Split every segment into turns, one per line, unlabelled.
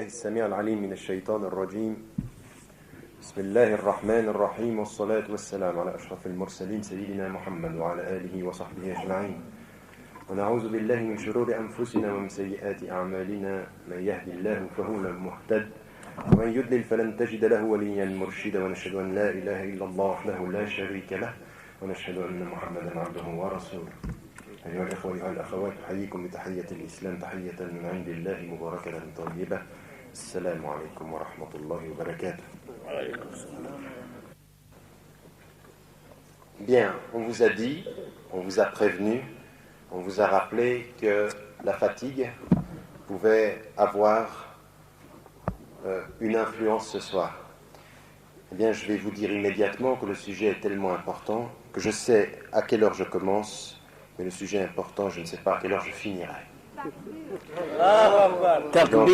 السميع العليم من الشيطان الرجيم. بسم الله الرحمن الرحيم، والصلاة والسلام على أشرف المرسلين سيدنا محمد وعلى آله وصحبه أجمعين. ونعوذ بالله من شرور أنفسنا ومن سيئات أعمالنا، من يهدي الله فهو المهتد ومن يضلل فلن تجد له وليا مرشدا. ونشهد أن لا إله إلا الله وحده لا شريك له، ونشهد أن محمدا عبده ورسوله. أيها الأخوة أيها الأخوات، أحييكم بتحية الإسلام، تحية من عند الله مباركة طيبة. السلام عليكم ورحمة الله وبركاته. Bien, on vous a dit, on vous a prévenu, on vous a rappelé que la fatigue pouvait avoir une influence ce soir. Eh bien, je vais vous dire immédiatement que le sujet est tellement important que je sais à quelle heure je commence, mais le sujet est important, je ne sais pas à quelle heure je finirai. Donc,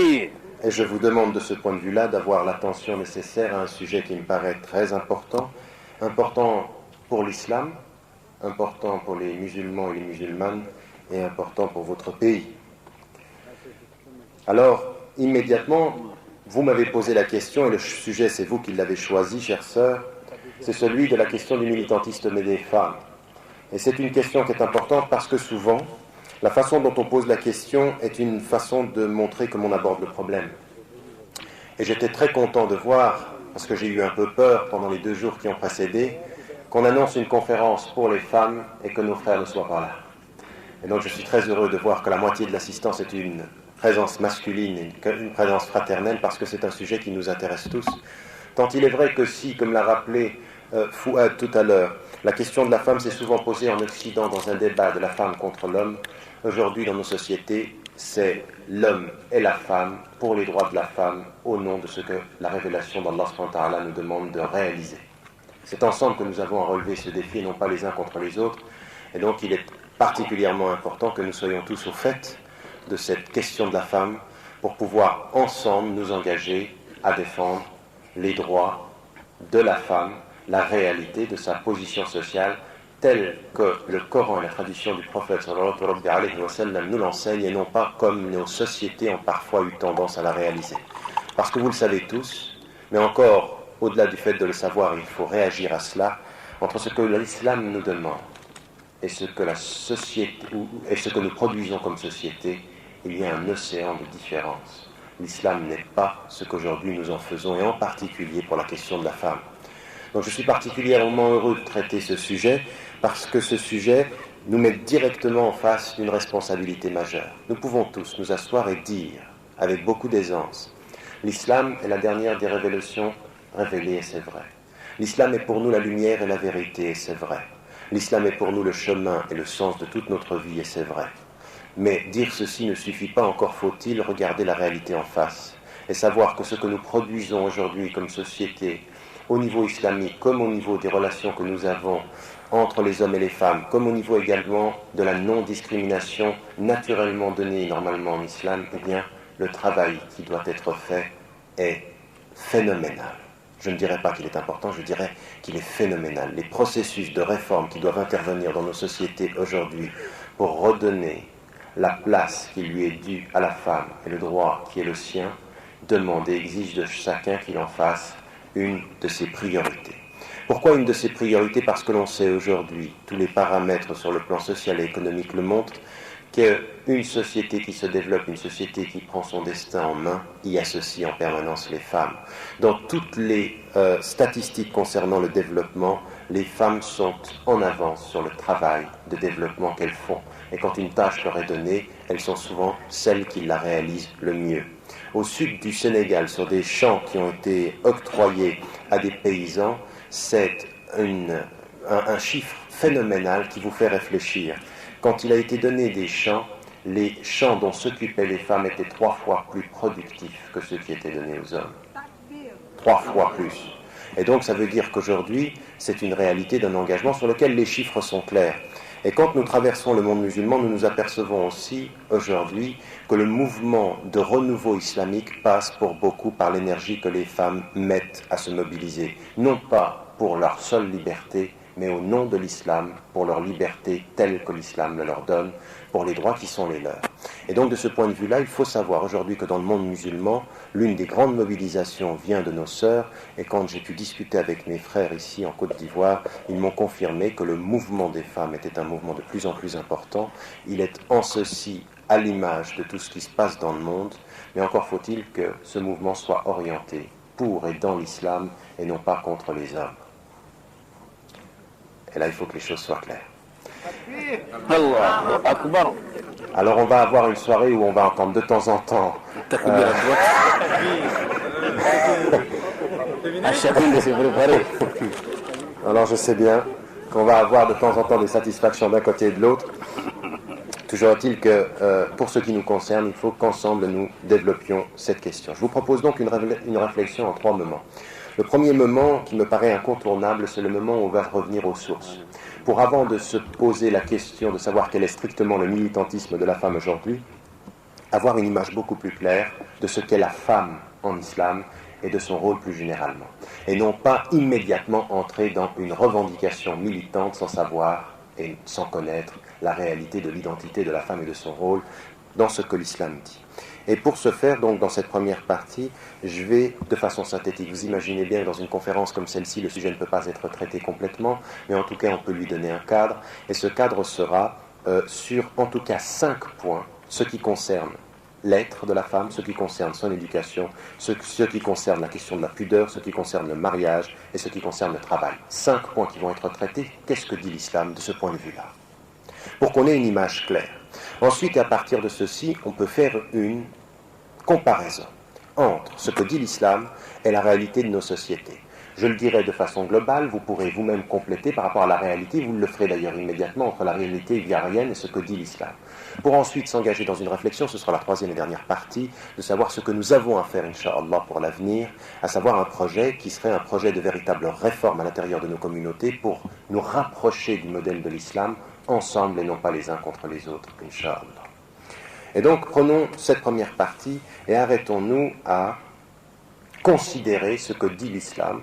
et je vous demande de ce point de vue-là d'avoir l'attention nécessaire à un sujet qui me paraît très important, important pour l'islam, important pour les musulmans et les musulmanes, et important pour votre pays. Alors, immédiatement, vous m'avez posé la question, et le sujet c'est vous qui l'avez choisi, chères sœurs, c'est celui de la question du militantisme des femmes. Et c'est une question qui est importante parce que souvent, la façon dont on pose la question est une façon de montrer comment on aborde le problème. Et j'étais très content de voir, parce que j'ai eu un peu peur pendant les 2 jours qui ont précédé, qu'on annonce une conférence pour les femmes et que nos frères ne soient pas là. Et donc je suis très heureux de voir que la moitié de l'assistance est une présence masculine, une présence fraternelle, parce que c'est un sujet qui nous intéresse tous. Tant il est vrai que si, comme l'a rappelé Fouad tout à l'heure, la question de la femme s'est souvent posée en Occident dans un débat de la femme contre l'homme. Aujourd'hui, dans nos sociétés, c'est l'homme et la femme pour les droits de la femme au nom de ce que la révélation d'Allah subhanahu wa ta'ala nous demande de réaliser. C'est ensemble que nous avons à relever ce défi, non pas les uns contre les autres. Et donc, il est particulièrement important que nous soyons tous au fait de cette question de la femme pour pouvoir ensemble nous engager à défendre les droits de la femme, la réalité de sa position sociale telle que le Coran et la tradition du prophète sallallahu alayhi wa sallam nous l'enseignent, et non pas comme nos sociétés ont parfois eu tendance à la réaliser. Parce que vous le savez tous, mais encore au-delà du fait de le savoir, il faut réagir à cela, entre ce que l'islam nous demande et ce que la société, et ce que nous produisons comme société, il y a un océan de différence. L'islam n'est pas ce qu'aujourd'hui nous en faisons, et en particulier pour la question de la femme. Donc je suis particulièrement heureux de traiter ce sujet, parce que ce sujet nous met directement en face d'une responsabilité majeure. Nous pouvons tous nous asseoir et dire, avec beaucoup d'aisance, l'islam est la dernière des révélations révélées, et c'est vrai. L'islam est pour nous la lumière et la vérité, et c'est vrai. L'islam est pour nous le chemin et le sens de toute notre vie, et c'est vrai. Mais dire ceci ne suffit pas, encore faut-il regarder la réalité en face et savoir que ce que nous produisons aujourd'hui comme société, au niveau islamique, comme au niveau des relations que nous avons entre les hommes et les femmes, comme au niveau également de la non-discrimination naturellement donnée normalement en islam, eh bien, le travail qui doit être fait est phénoménal. Je ne dirais pas qu'il est important, je dirais qu'il est phénoménal. Les processus de réforme qui doivent intervenir dans nos sociétés aujourd'hui pour redonner la place qui lui est due à la femme et le droit qui est le sien demandent et exigent de chacun qu'il en fasse une de ses priorités. Pourquoi une de ses priorités ? Parce que l'on sait aujourd'hui, tous les paramètres sur le plan social et économique le montrent, qu'une société qui se développe, une société qui prend son destin en main, y associe en permanence les femmes. Dans toutes les statistiques concernant le développement, les femmes sont en avance sur le travail de développement qu'elles font. Et quand une tâche leur est donnée, elles sont souvent celles qui la réalisent le mieux. Au sud du Sénégal, sur des champs qui ont été octroyés à des paysans, c'est un chiffre phénoménal qui vous fait réfléchir. Quand il a été donné des champs, les champs dont s'occupaient les femmes étaient 3 fois plus productifs que ceux qui étaient donnés aux hommes. 3 fois plus. Et donc ça veut dire qu'aujourd'hui, c'est une réalité d'un engagement sur lequel les chiffres sont clairs. Et quand nous traversons le monde musulman, nous nous apercevons aussi aujourd'hui que le mouvement de renouveau islamique passe pour beaucoup par l'énergie que les femmes mettent à se mobiliser. Non pas pour leur seule liberté, mais au nom de l'islam, pour leur liberté telle que l'islam le leur donne, pour les droits qui sont les leurs. Et donc de ce point de vue-là, il faut savoir aujourd'hui que dans le monde musulman, l'une des grandes mobilisations vient de nos sœurs, et quand j'ai pu discuter avec mes frères ici en Côte d'Ivoire, ils m'ont confirmé que le mouvement des femmes était un mouvement de plus en plus important. Il est en ceci à l'image de tout ce qui se passe dans le monde, mais encore faut-il que ce mouvement soit orienté pour et dans l'islam et non pas contre les hommes. Et là, il faut que les choses soient claires. Alors on va avoir une soirée où on va entendre de temps en temps alors je sais bien qu'on va avoir de temps en temps des satisfactions d'un côté et de l'autre. Toujours est-il que pour ce qui nous concerne, il faut qu'ensemble nous développions cette question. Je vous propose donc une réflexion en 3 moments. Le premier moment qui me paraît incontournable, c'est le moment où on va revenir aux sources. Pour avant de se poser la question de savoir quel est strictement le militantisme de la femme aujourd'hui, avoir une image beaucoup plus claire de ce qu'est la femme en islam et de son rôle plus généralement. Et non pas immédiatement entrer dans une revendication militante sans savoir et sans connaître la réalité de l'identité de la femme et de son rôle dans ce que l'islam dit. Et pour ce faire, donc, dans cette première partie, je vais de façon synthétique. Vous imaginez bien que dans une conférence comme celle-ci, le sujet ne peut pas être traité complètement, mais en tout cas, on peut lui donner un cadre. Et ce cadre sera sur, en tout cas, 5 points, ce qui concerne l'être de la femme, ce qui concerne son éducation, ce qui concerne la question de la pudeur, ce qui concerne le mariage et ce qui concerne le travail. 5 points qui vont être traités. Qu'est-ce que dit l'islam de ce point de vue-là ? Pour qu'on ait une image claire. Ensuite, à partir de ceci, on peut faire une comparaison entre ce que dit l'islam et la réalité de nos sociétés. Je le dirai de façon globale, vous pourrez vous-même compléter par rapport à la réalité, vous le ferez d'ailleurs immédiatement entre la réalité ivoirienne et ce que dit l'islam. Pour ensuite s'engager dans une réflexion, ce sera la 3e et dernière partie, de savoir ce que nous avons à faire, Inch'Allah, pour l'avenir, à savoir un projet qui serait un projet de véritable réforme à l'intérieur de nos communautés pour nous rapprocher du modèle de l'islam ensemble et non pas les uns contre les autres, Inch'Allah. Et donc, prenons cette première partie et arrêtons-nous à considérer ce que dit l'islam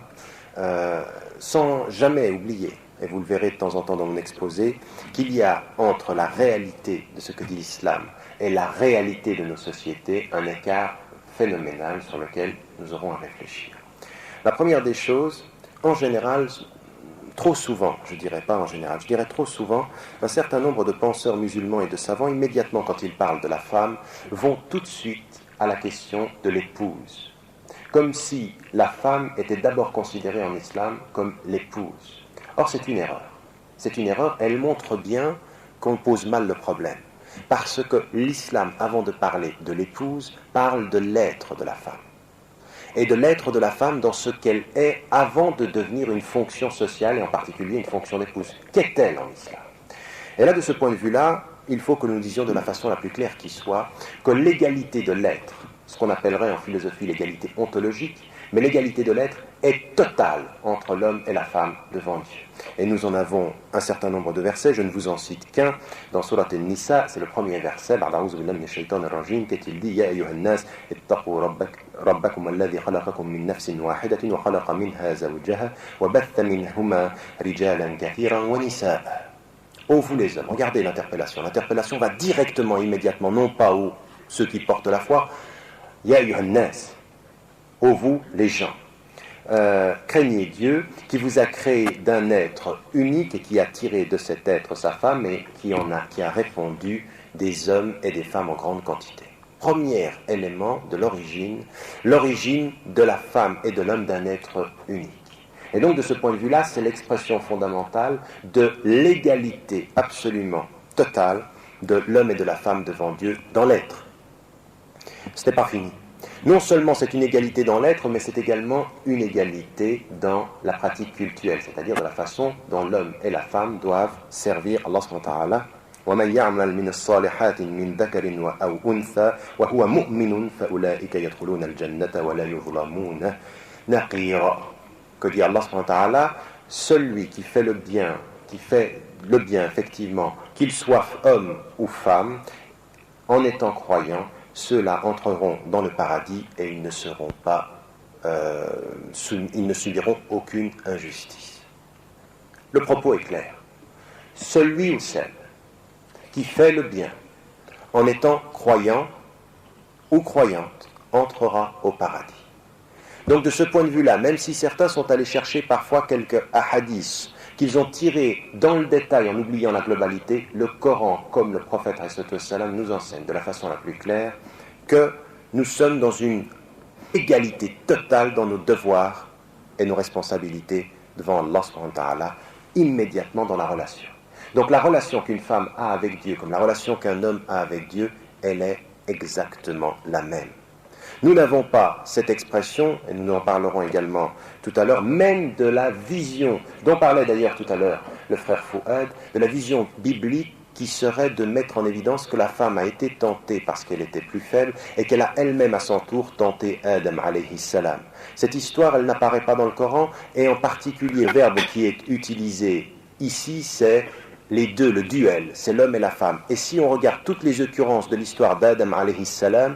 sans jamais oublier, et vous le verrez de temps en temps dans mon exposé, qu'il y a entre la réalité de ce que dit l'islam et la réalité de nos sociétés un écart phénoménal sur lequel nous aurons à réfléchir. La première des choses, en général, trop souvent, je dirais pas en général, je dirais trop souvent, un certain nombre de penseurs musulmans et de savants, immédiatement quand ils parlent de la femme, vont tout de suite à la question de l'épouse. Comme si la femme était d'abord considérée en islam comme l'épouse. Or, c'est une erreur. C'est une erreur, elle montre bien qu'on pose mal le problème. Parce que l'islam, avant de parler de l'épouse, parle de l'être de la femme. Et de l'être de la femme dans ce qu'elle est avant de devenir une fonction sociale, et en particulier une fonction d'épouse. Qu'est-elle en islam ? Et là, de ce point de vue-là, il faut que nous disions de la façon la plus claire qui soit que l'égalité de l'être, ce qu'on appellerait en philosophie l'égalité ontologique, mais l'égalité de l'être est totale entre l'homme et la femme devant Dieu. Et nous en avons un certain nombre de versets, je ne vous en cite qu'un. Dans Surat An-Nisa, c'est le premier verset, qu'est-il dit « Ya ayyuhan nas, ittaqu rabbakum alladhi khalaqakum min nafsin wahidatin wa khalaqa minha zawjaha wa batha minhuma rijalan kathiran wa nisaa » Ô vous les hommes, regardez l'interpellation. L'interpellation va directement, immédiatement, non pas aux ceux qui portent la foi, « Ya ayyuhan nas » ô vous les gens. Craignez Dieu qui vous a créé d'un être unique et qui a tiré de cet être sa femme et qui a répandu des hommes et des femmes en grande quantité. Premier élément de l'origine de la femme et de l'homme d'un être unique. Et donc de ce point de vue-là, c'est l'expression fondamentale de l'égalité absolument totale de l'homme et de la femme devant Dieu dans l'être. Ce n'est pas fini. Non seulement c'est une égalité dans l'être, mais c'est également une égalité dans la pratique cultuelle, c'est-à-dire de la façon dont l'homme et la femme doivent servir Allah subhanahu wa ta'ala. وَمَنْ يَعْمَلْ مِنَ الصَّالِحَاتِ مِنْ ذَكَرٍ أَوْ أُنْثَى وَهُوَ مُؤْمِنٌ فَأُولَٰئِكَ يَدْخُلُونَ الْجَنَّةَ وَلَا يُظْلَمُونَ نَقِيرًا. Que dit Allah subhanahu wa ta'ala? Celui qui fait le bien effectivement, qu'il soit homme ou femme, en étant croyant, ceux-là entreront dans le paradis et ils ne seront pas, ils ne subiront aucune injustice. Le propos est clair. Celui ou celle qui fait le bien en étant croyant ou croyante, entrera au paradis. Donc de ce point de vue-là, même si certains sont allés chercher parfois quelques hadiths qu'ils ont tirés dans le détail en oubliant la globalité, le Coran, comme le prophète ﷺ nous enseigne de la façon la plus claire, que nous sommes dans une égalité totale dans nos devoirs et nos responsabilités devant Allah subhanahu wa ta'ala, immédiatement dans la relation. Donc la relation qu'une femme a avec Dieu, comme la relation qu'un homme a avec Dieu, elle est exactement la même. Nous n'avons pas cette expression, et nous en parlerons également tout à l'heure, même de la vision, dont parlait d'ailleurs tout à l'heure le frère Fouad, de la vision biblique qui serait de mettre en évidence que la femme a été tentée parce qu'elle était plus faible et qu'elle a elle-même à son tour tenté Adam alayhi salam. Cette histoire, elle n'apparaît pas dans le Coran, et en particulier le verbe qui est utilisé ici, c'est les deux, le duel, c'est l'homme et la femme. Et si on regarde toutes les occurrences de l'histoire d'Adam alayhi salam,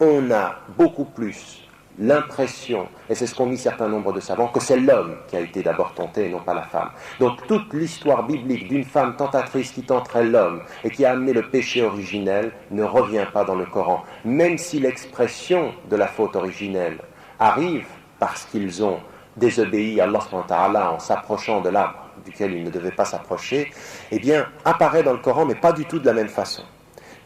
on a beaucoup plus l'impression, et c'est ce qu'ont mis certains nombres de savants, que c'est l'homme qui a été d'abord tenté et non pas la femme. Donc toute l'histoire biblique d'une femme tentatrice qui tenterait l'homme et qui a amené le péché originel ne revient pas dans le Coran, même si l'expression de la faute originelle arrive parce qu'ils ont désobéi à Allah subhanahu wa ta'ala en s'approchant de l'arbre duquel ils ne devaient pas s'approcher, eh bien apparaît dans le Coran, mais pas du tout de la même façon.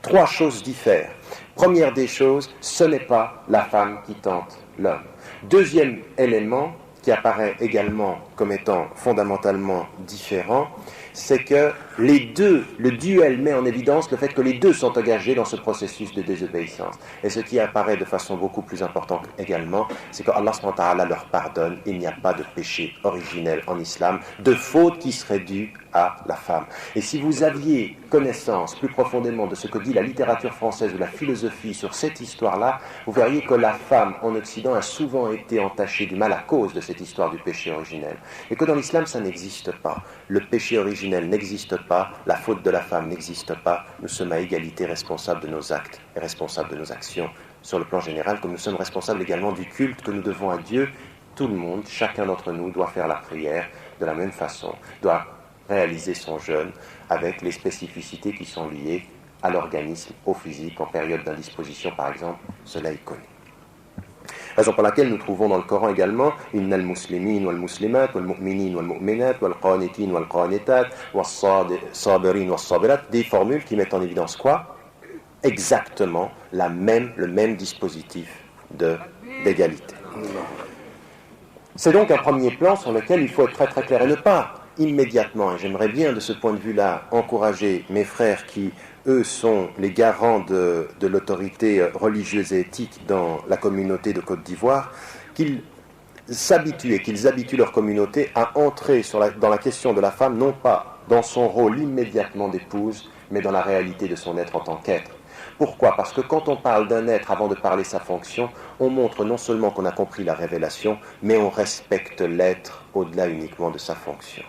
Trois choses diffèrent. Première des choses, ce n'est pas la femme qui tente l'homme. Deuxième élément qui apparaît également comme étant fondamentalement différent, c'est que les deux, le duel met en évidence le fait que les deux sont engagés dans ce processus de désobéissance. Et ce qui apparaît de façon beaucoup plus importante également, c'est que Allah subhanahu wa ta'ala leur pardonne. Il n'y a pas de péché originel en islam, de faute qui serait due à la femme. Et si vous aviez connaissance plus profondément de ce que dit la littérature française ou la philosophie sur cette histoire-là, vous verriez que la femme en Occident a souvent été entachée du mal à cause de cette histoire du péché originel. Et que dans l'islam, ça n'existe pas. Le péché originel n'existe pas, la faute de la femme n'existe pas. Nous sommes à égalité responsables de nos actes et responsables de nos actions sur le plan général, comme nous sommes responsables également du culte que nous devons à Dieu. Tout le monde, chacun d'entre nous doit faire la prière de la même façon, doit réaliser son jeûne avec les spécificités qui sont liées à l'organisme, au physique, en période d'indisposition par exemple, cela est connu. Raison pour laquelle nous trouvons dans le Coran également Innal muslimin wal muslimat wal mu'minin wal mu'minat wal qanitin wal qanitat was sabirin was sabirat, des formules qui mettent en évidence quoi? Exactement le même dispositif d'égalité. C'est donc un premier plan sur lequel il faut être très très clair et ne pas immédiatement, et j'aimerais bien de ce point de vue-là encourager mes frères qui, eux, sont les garants de l'autorité religieuse et éthique dans la communauté de Côte d'Ivoire, qu'ils s'habituent et qu'ils habituent leur communauté à entrer dans la question de la femme, non pas dans son rôle immédiatement d'épouse, mais dans la réalité de son être en tant qu'être. Pourquoi? Parce que quand on parle d'un être avant de parler sa fonction, on montre non seulement qu'on a compris la révélation, mais on respecte l'être au-delà uniquement de sa fonction.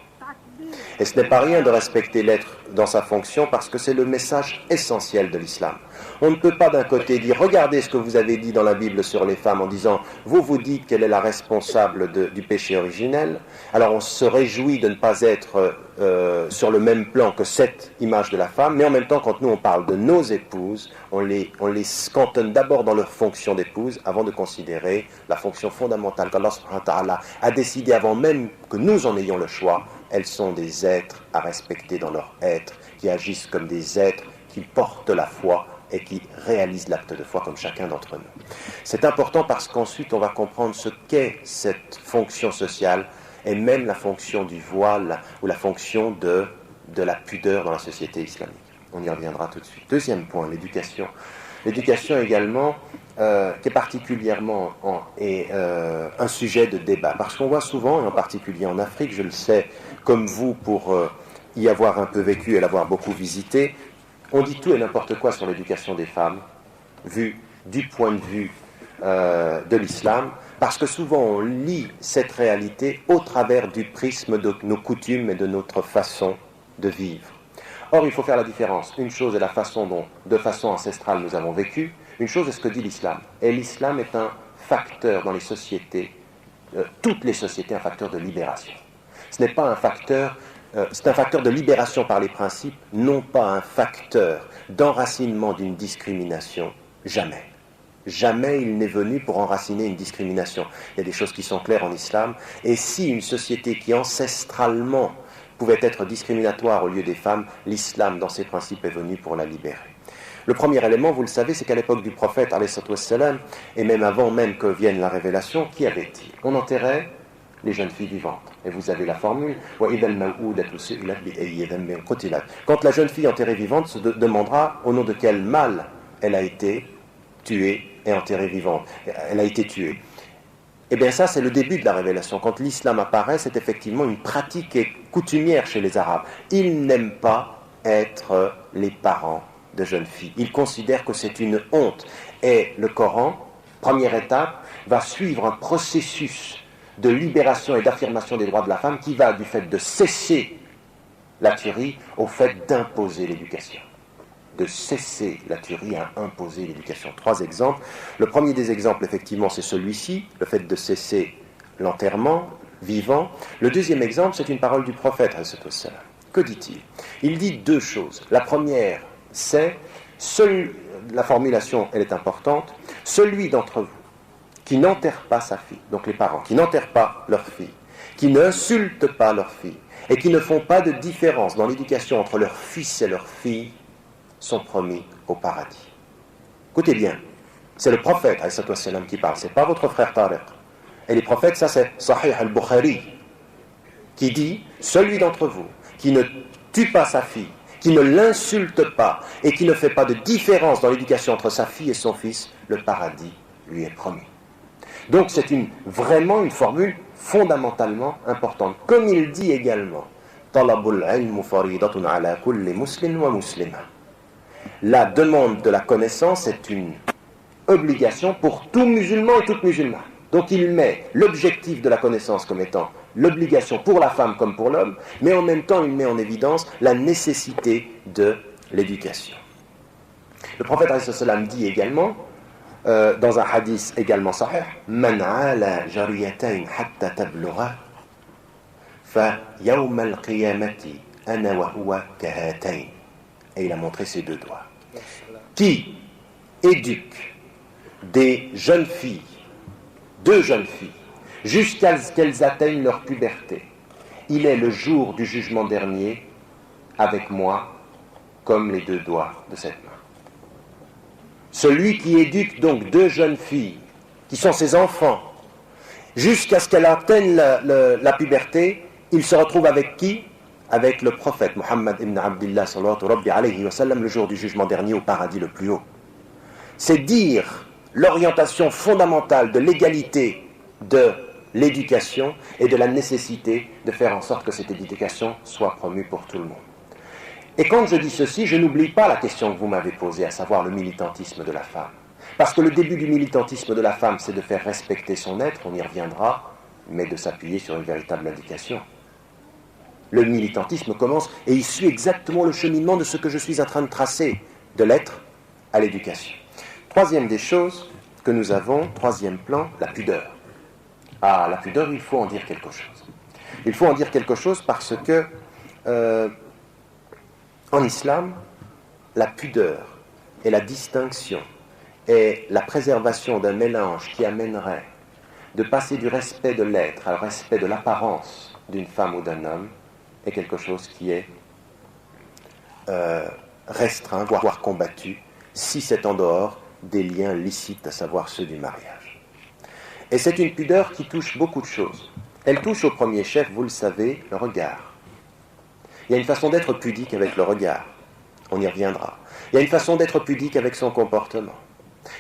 Et ce n'est pas rien de respecter l'être dans sa fonction parce que c'est le message essentiel de l'islam. On ne peut pas d'un côté dire « Regardez ce que vous avez dit dans la Bible sur les femmes » en disant « Vous vous dites qu'elle est la responsable du péché originel, alors on se réjouit de ne pas être sur le même plan que cette image de la femme, mais en même temps quand nous on parle de nos épouses, on les cantonne d'abord dans leur fonction d'épouse avant de considérer la fonction fondamentale qu'Allah subhanahu wa ta'ala a décidé avant même que nous en ayons le choix. Elles sont des êtres à respecter dans leur être, qui agissent comme des êtres, qui portent la foi et qui réalisent l'acte de foi comme chacun d'entre nous. C'est important parce qu'ensuite on va comprendre ce qu'est cette fonction sociale et même la fonction du voile ou la fonction de la pudeur dans la société islamique. On y reviendra tout de suite. Deuxième point, l'éducation. L'éducation également, qui est particulièrement un sujet de débat. Parce qu'on voit souvent, et en particulier en Afrique, je le sais, comme vous, pour y avoir un peu vécu et l'avoir beaucoup visité, on dit tout et n'importe quoi sur l'éducation des femmes, vu du point de vue de l'islam, parce que souvent on lit cette réalité au travers du prisme de nos coutumes et de notre façon de vivre. Or, il faut faire la différence. Une chose est la façon dont, de façon ancestrale, nous avons vécu. Une chose est ce que dit l'islam. Et l'islam est un facteur dans les sociétés, toutes les sociétés, un facteur de libération. Ce n'est pas un facteur c'est un facteur de libération par les principes, non pas un facteur d'enracinement d'une discrimination. Jamais. Jamais il n'est venu pour enraciner une discrimination. Il y a des choses qui sont claires en islam. Et si une société qui ancestralement pouvait être discriminatoire au lieu des femmes, l'islam, dans ses principes, est venu pour la libérer. Le premier élément, vous le savez, c'est qu'à l'époque du prophète, alayhi wassalam, et même avant même que vienne la révélation, qu'y avait-il? On enterrait les jeunes filles vivantes. Et vous avez la formule quand la jeune fille enterrée vivante se demandera au nom de quel mal elle a été tuée et enterrée vivante. Elle a été tuée. Eh bien ça, c'est le début de la révélation. Quand l'islam apparaît, c'est effectivement une pratique coutumière chez les Arabes. Ils n'aiment pas être les parents de jeunes filles. Ils considèrent que c'est une honte. Et le Coran, première étape, va suivre un processus de libération et d'affirmation des droits de la femme qui va du fait de cesser la tuerie au fait d'imposer l'éducation. De cesser la tuerie à imposer l'éducation. 3 exemples. Le premier des exemples, effectivement, c'est celui-ci, le fait de cesser l'enterrement vivant. Le deuxième exemple, c'est une parole du prophète. Que dit-il? Il dit 2 choses. La première, c'est, la formulation, elle est importante, celui d'entre vous qui n'enterre pas sa fille, donc les parents, qui n'enterrent pas leur fille, qui n'insultent pas leur fille, et qui ne font pas de différence dans l'éducation entre leur fils et leur fille, sont promis au paradis. Écoutez bien, c'est le prophète qui parle, c'est pas votre frère Tariq. Et les prophètes, ça c'est Sahih al-Bukhari, qui dit, celui d'entre vous qui ne tue pas sa fille, qui ne l'insulte pas, et qui ne fait pas de différence dans l'éducation entre sa fille et son fils, le paradis lui est promis. Donc c'est vraiment une formule fondamentalement importante. Comme il dit également, la demande de la connaissance est une obligation pour tout musulman et toute musulmane. Donc il met l'objectif de la connaissance comme étant l'obligation pour la femme comme pour l'homme, mais en même temps il met en évidence la nécessité de l'éducation. Le prophète dit également, dans un hadith également sahih, Man ala jariyatayn hatta tablugha fa yawm al-qiyamati ana wa huwa kahatayn. Et il a montré ses 2 doigts. Qui éduque des jeunes filles, 2 jeunes filles, jusqu'à ce qu'elles atteignent leur puberté, il est le jour du jugement dernier avec moi comme les 2 doigts de cette main. Celui qui éduque donc 2 jeunes filles, qui sont ses enfants, jusqu'à ce qu'elles atteignent la puberté, il se retrouve avec qui? Avec le prophète Muhammad ibn Abdillah sallallahu alayhi wa sallam, le jour du jugement dernier au paradis le plus haut. C'est dire l'orientation fondamentale de l'égalité de l'éducation et de la nécessité de faire en sorte que cette éducation soit promue pour tout le monde. Et quand je dis ceci, je n'oublie pas la question que vous m'avez posée, à savoir le militantisme de la femme. Parce que le début du militantisme de la femme, c'est de faire respecter son être, on y reviendra, mais de s'appuyer sur une véritable indication. Le militantisme commence et il suit exactement le cheminement de ce que je suis en train de tracer, de l'être à l'éducation. 3e des choses que nous avons, 3e plan, la pudeur. Ah, la pudeur, il faut en dire quelque chose. Il faut en dire quelque chose parce que en islam, la pudeur et la distinction et la préservation d'un mélange qui amènerait de passer du respect de l'être au respect de l'apparence d'une femme ou d'un homme est quelque chose qui est restreint, voire combattu, si c'est en dehors des liens licites, à savoir ceux du mariage. Et c'est une pudeur qui touche beaucoup de choses. Elle touche au premier chef, vous le savez, le regard. Il y a une façon d'être pudique avec le regard. On y reviendra. Il y a une façon d'être pudique avec son comportement.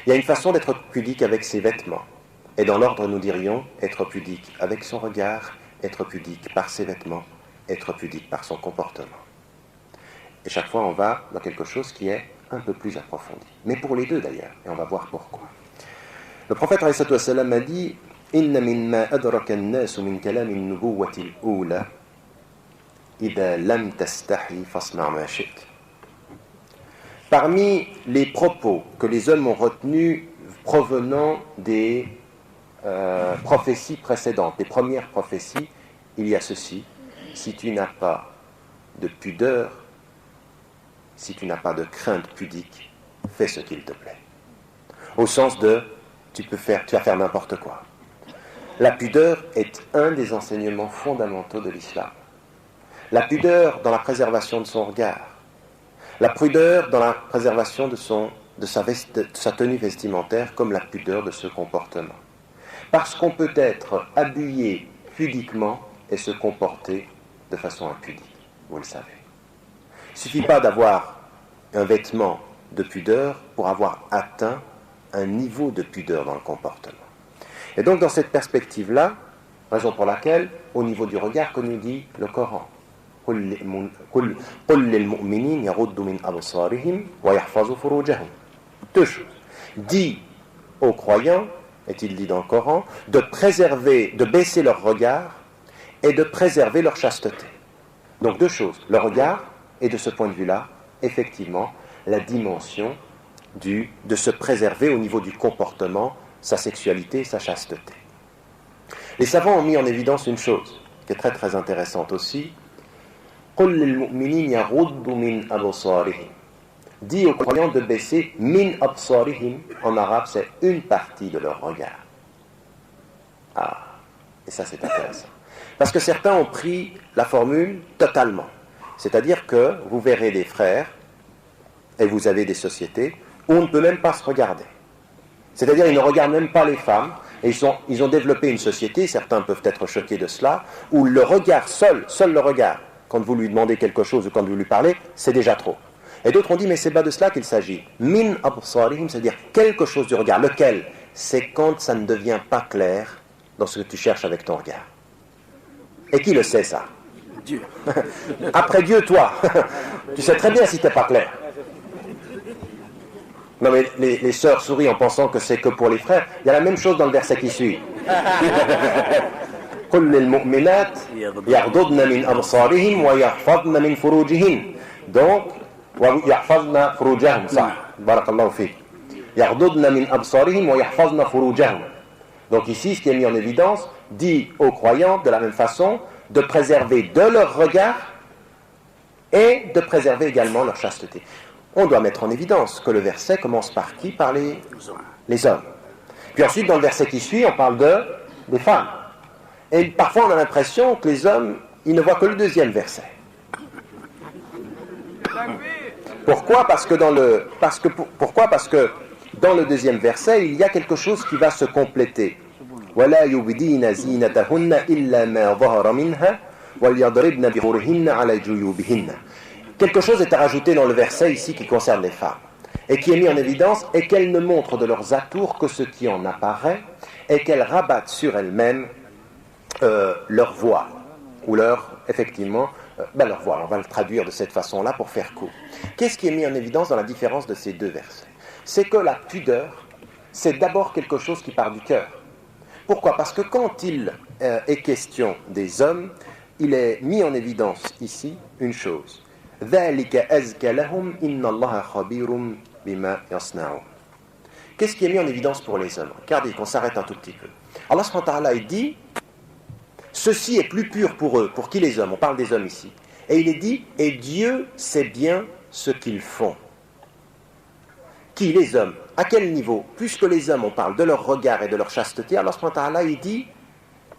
Il y a une façon d'être pudique avec ses vêtements. Et dans l'ordre, nous dirions être pudique avec son regard, être pudique par ses vêtements, être pudique par son comportement. Et chaque fois, on va dans quelque chose qui est un peu plus approfondi. Mais pour les 2 d'ailleurs, et on va voir pourquoi. Le prophète a dit « Inna mimma adraka an-nasu min kalam an-nubuwwati al-ula idha lam tastahi fasna' ma shi'ta » Parmi les propos que les hommes ont retenus provenant des prophéties précédentes, des premières prophéties, il y a ceci: si tu n'as pas de pudeur, si tu n'as pas de crainte pudique, fais ce qu'il te plaît. Au sens de, tu vas faire n'importe quoi. La pudeur est un des enseignements fondamentaux de l'islam. La pudeur dans la préservation de son regard. La pudeur dans la préservation de sa tenue vestimentaire, comme la pudeur de ce comportement. Parce qu'on peut être habillé pudiquement et se comporter de façon impudique, vous le savez. Il ne suffit pas d'avoir un vêtement de pudeur pour avoir atteint un niveau de pudeur dans le comportement. Et donc dans cette perspective-là, raison pour laquelle, au niveau du regard, que nous dit le Coran, deux choses. Dit aux croyants, est-il dit dans le Coran, de préserver, de baisser leur regard et de préserver leur chasteté. Donc deux choses, le regard et de ce point de vue-là, effectivement, la dimension de se préserver au niveau du comportement, sa sexualité et sa chasteté. Les savants ont mis en évidence une chose qui est très très intéressante aussi. Dit aux croyants de baisser min absarihim, en arabe c'est une partie de leur regard. Ah, et ça c'est intéressant. Parce que certains ont pris la formule totalement. C'est-à-dire que vous verrez des frères, et vous avez des sociétés, où on ne peut même pas se regarder. C'est-à-dire ils ne regardent même pas les femmes, et ils ont développé une société, certains peuvent être choqués de cela, où le regard seul le regard, quand vous lui demandez quelque chose ou quand vous lui parlez, c'est déjà trop. Et d'autres ont dit, mais c'est pas de cela qu'il s'agit. Min absarihim, c'est-à-dire quelque chose du regard. Lequel? C'est quand ça ne devient pas clair dans ce que tu cherches avec ton regard. Et qui le sait ça?
Dieu.
Après Dieu, toi. Tu sais très bien si tu n'es pas clair. Non mais les sœurs sourient en pensant que c'est que pour les frères. Il y a la même chose dans le verset qui suit. قل للمؤمنات يغضضن من أبصارهم ويحفظن من فروجهن. Donc ويحفظن فروجهم صح بارك الله فيك يغضضن من أبصارهم ويحفظن فروجهم. Donc ici ce qui est mis en évidence dit aux croyants de la même façon de préserver de leur regard et de préserver également leur chasteté. On doit mettre en évidence que le verset commence par qui? Par les hommes. Puis ensuite dans le verset qui suit on parle des femmes. Et parfois on a l'impression que les hommes, ils ne voient que le deuxième verset. Pourquoi? Parce que dans le deuxième verset, il y a quelque chose qui va se compléter. وَلَا يُبْدِينَ زِينَتَهُنَّ إِلَّا مَا ظَهَرَ مِنْهَا وَلْيَضْرِبْنَ بِخُمُرِهِنَّ عَلَى جُيُوبِهِنَّ. Quelque chose est à rajouter dans le verset ici qui concerne les femmes, et qui est mis en évidence, et qu'elles ne montrent de leurs atours que ce qui en apparaît, et qu'elles rabattent sur elles-mêmes leur voile, ou leur voile, on va le traduire de cette façon-là pour faire court. Qu'est-ce qui est mis en évidence dans la différence de ces deux versets? C'est que la pudeur, c'est d'abord quelque chose qui part du cœur. Pourquoi? Parce que quand il est question des hommes, il est mis en évidence ici une chose. Qu'est-ce qui est mis en évidence pour les hommes? Regardez, qu'on s'arrête un tout petit peu. Allah subhanahu wa ta'ala dit, ceci est plus pur pour eux. Pour qui? Les hommes, on parle des hommes ici. Et il est dit, et Dieu sait bien ce qu'ils font. Qui? Les hommes. À quel niveau? Puisque les hommes, on parle de leur regard et de leur chasteté, Allah subhanahu wa ta'ala, il dit,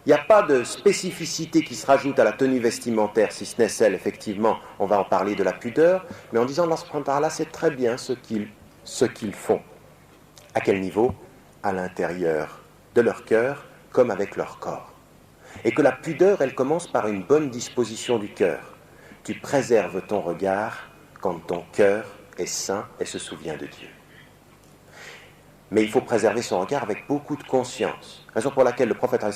il n'y a pas de spécificité qui se rajoute à la tenue vestimentaire, si ce n'est celle, effectivement, on va en parler de la pudeur, mais en disant, Allah subhanahu wa ta'ala sait très bien ce qu'ils font. À quel niveau? À l'intérieur de leur cœur, comme avec leur corps. Et que la pudeur, elle commence par une bonne disposition du cœur. Tu préserves ton regard quand ton cœur est sain et se souvient de Dieu. Mais il faut préserver son regard avec beaucoup de conscience. Raison pour laquelle le prophète,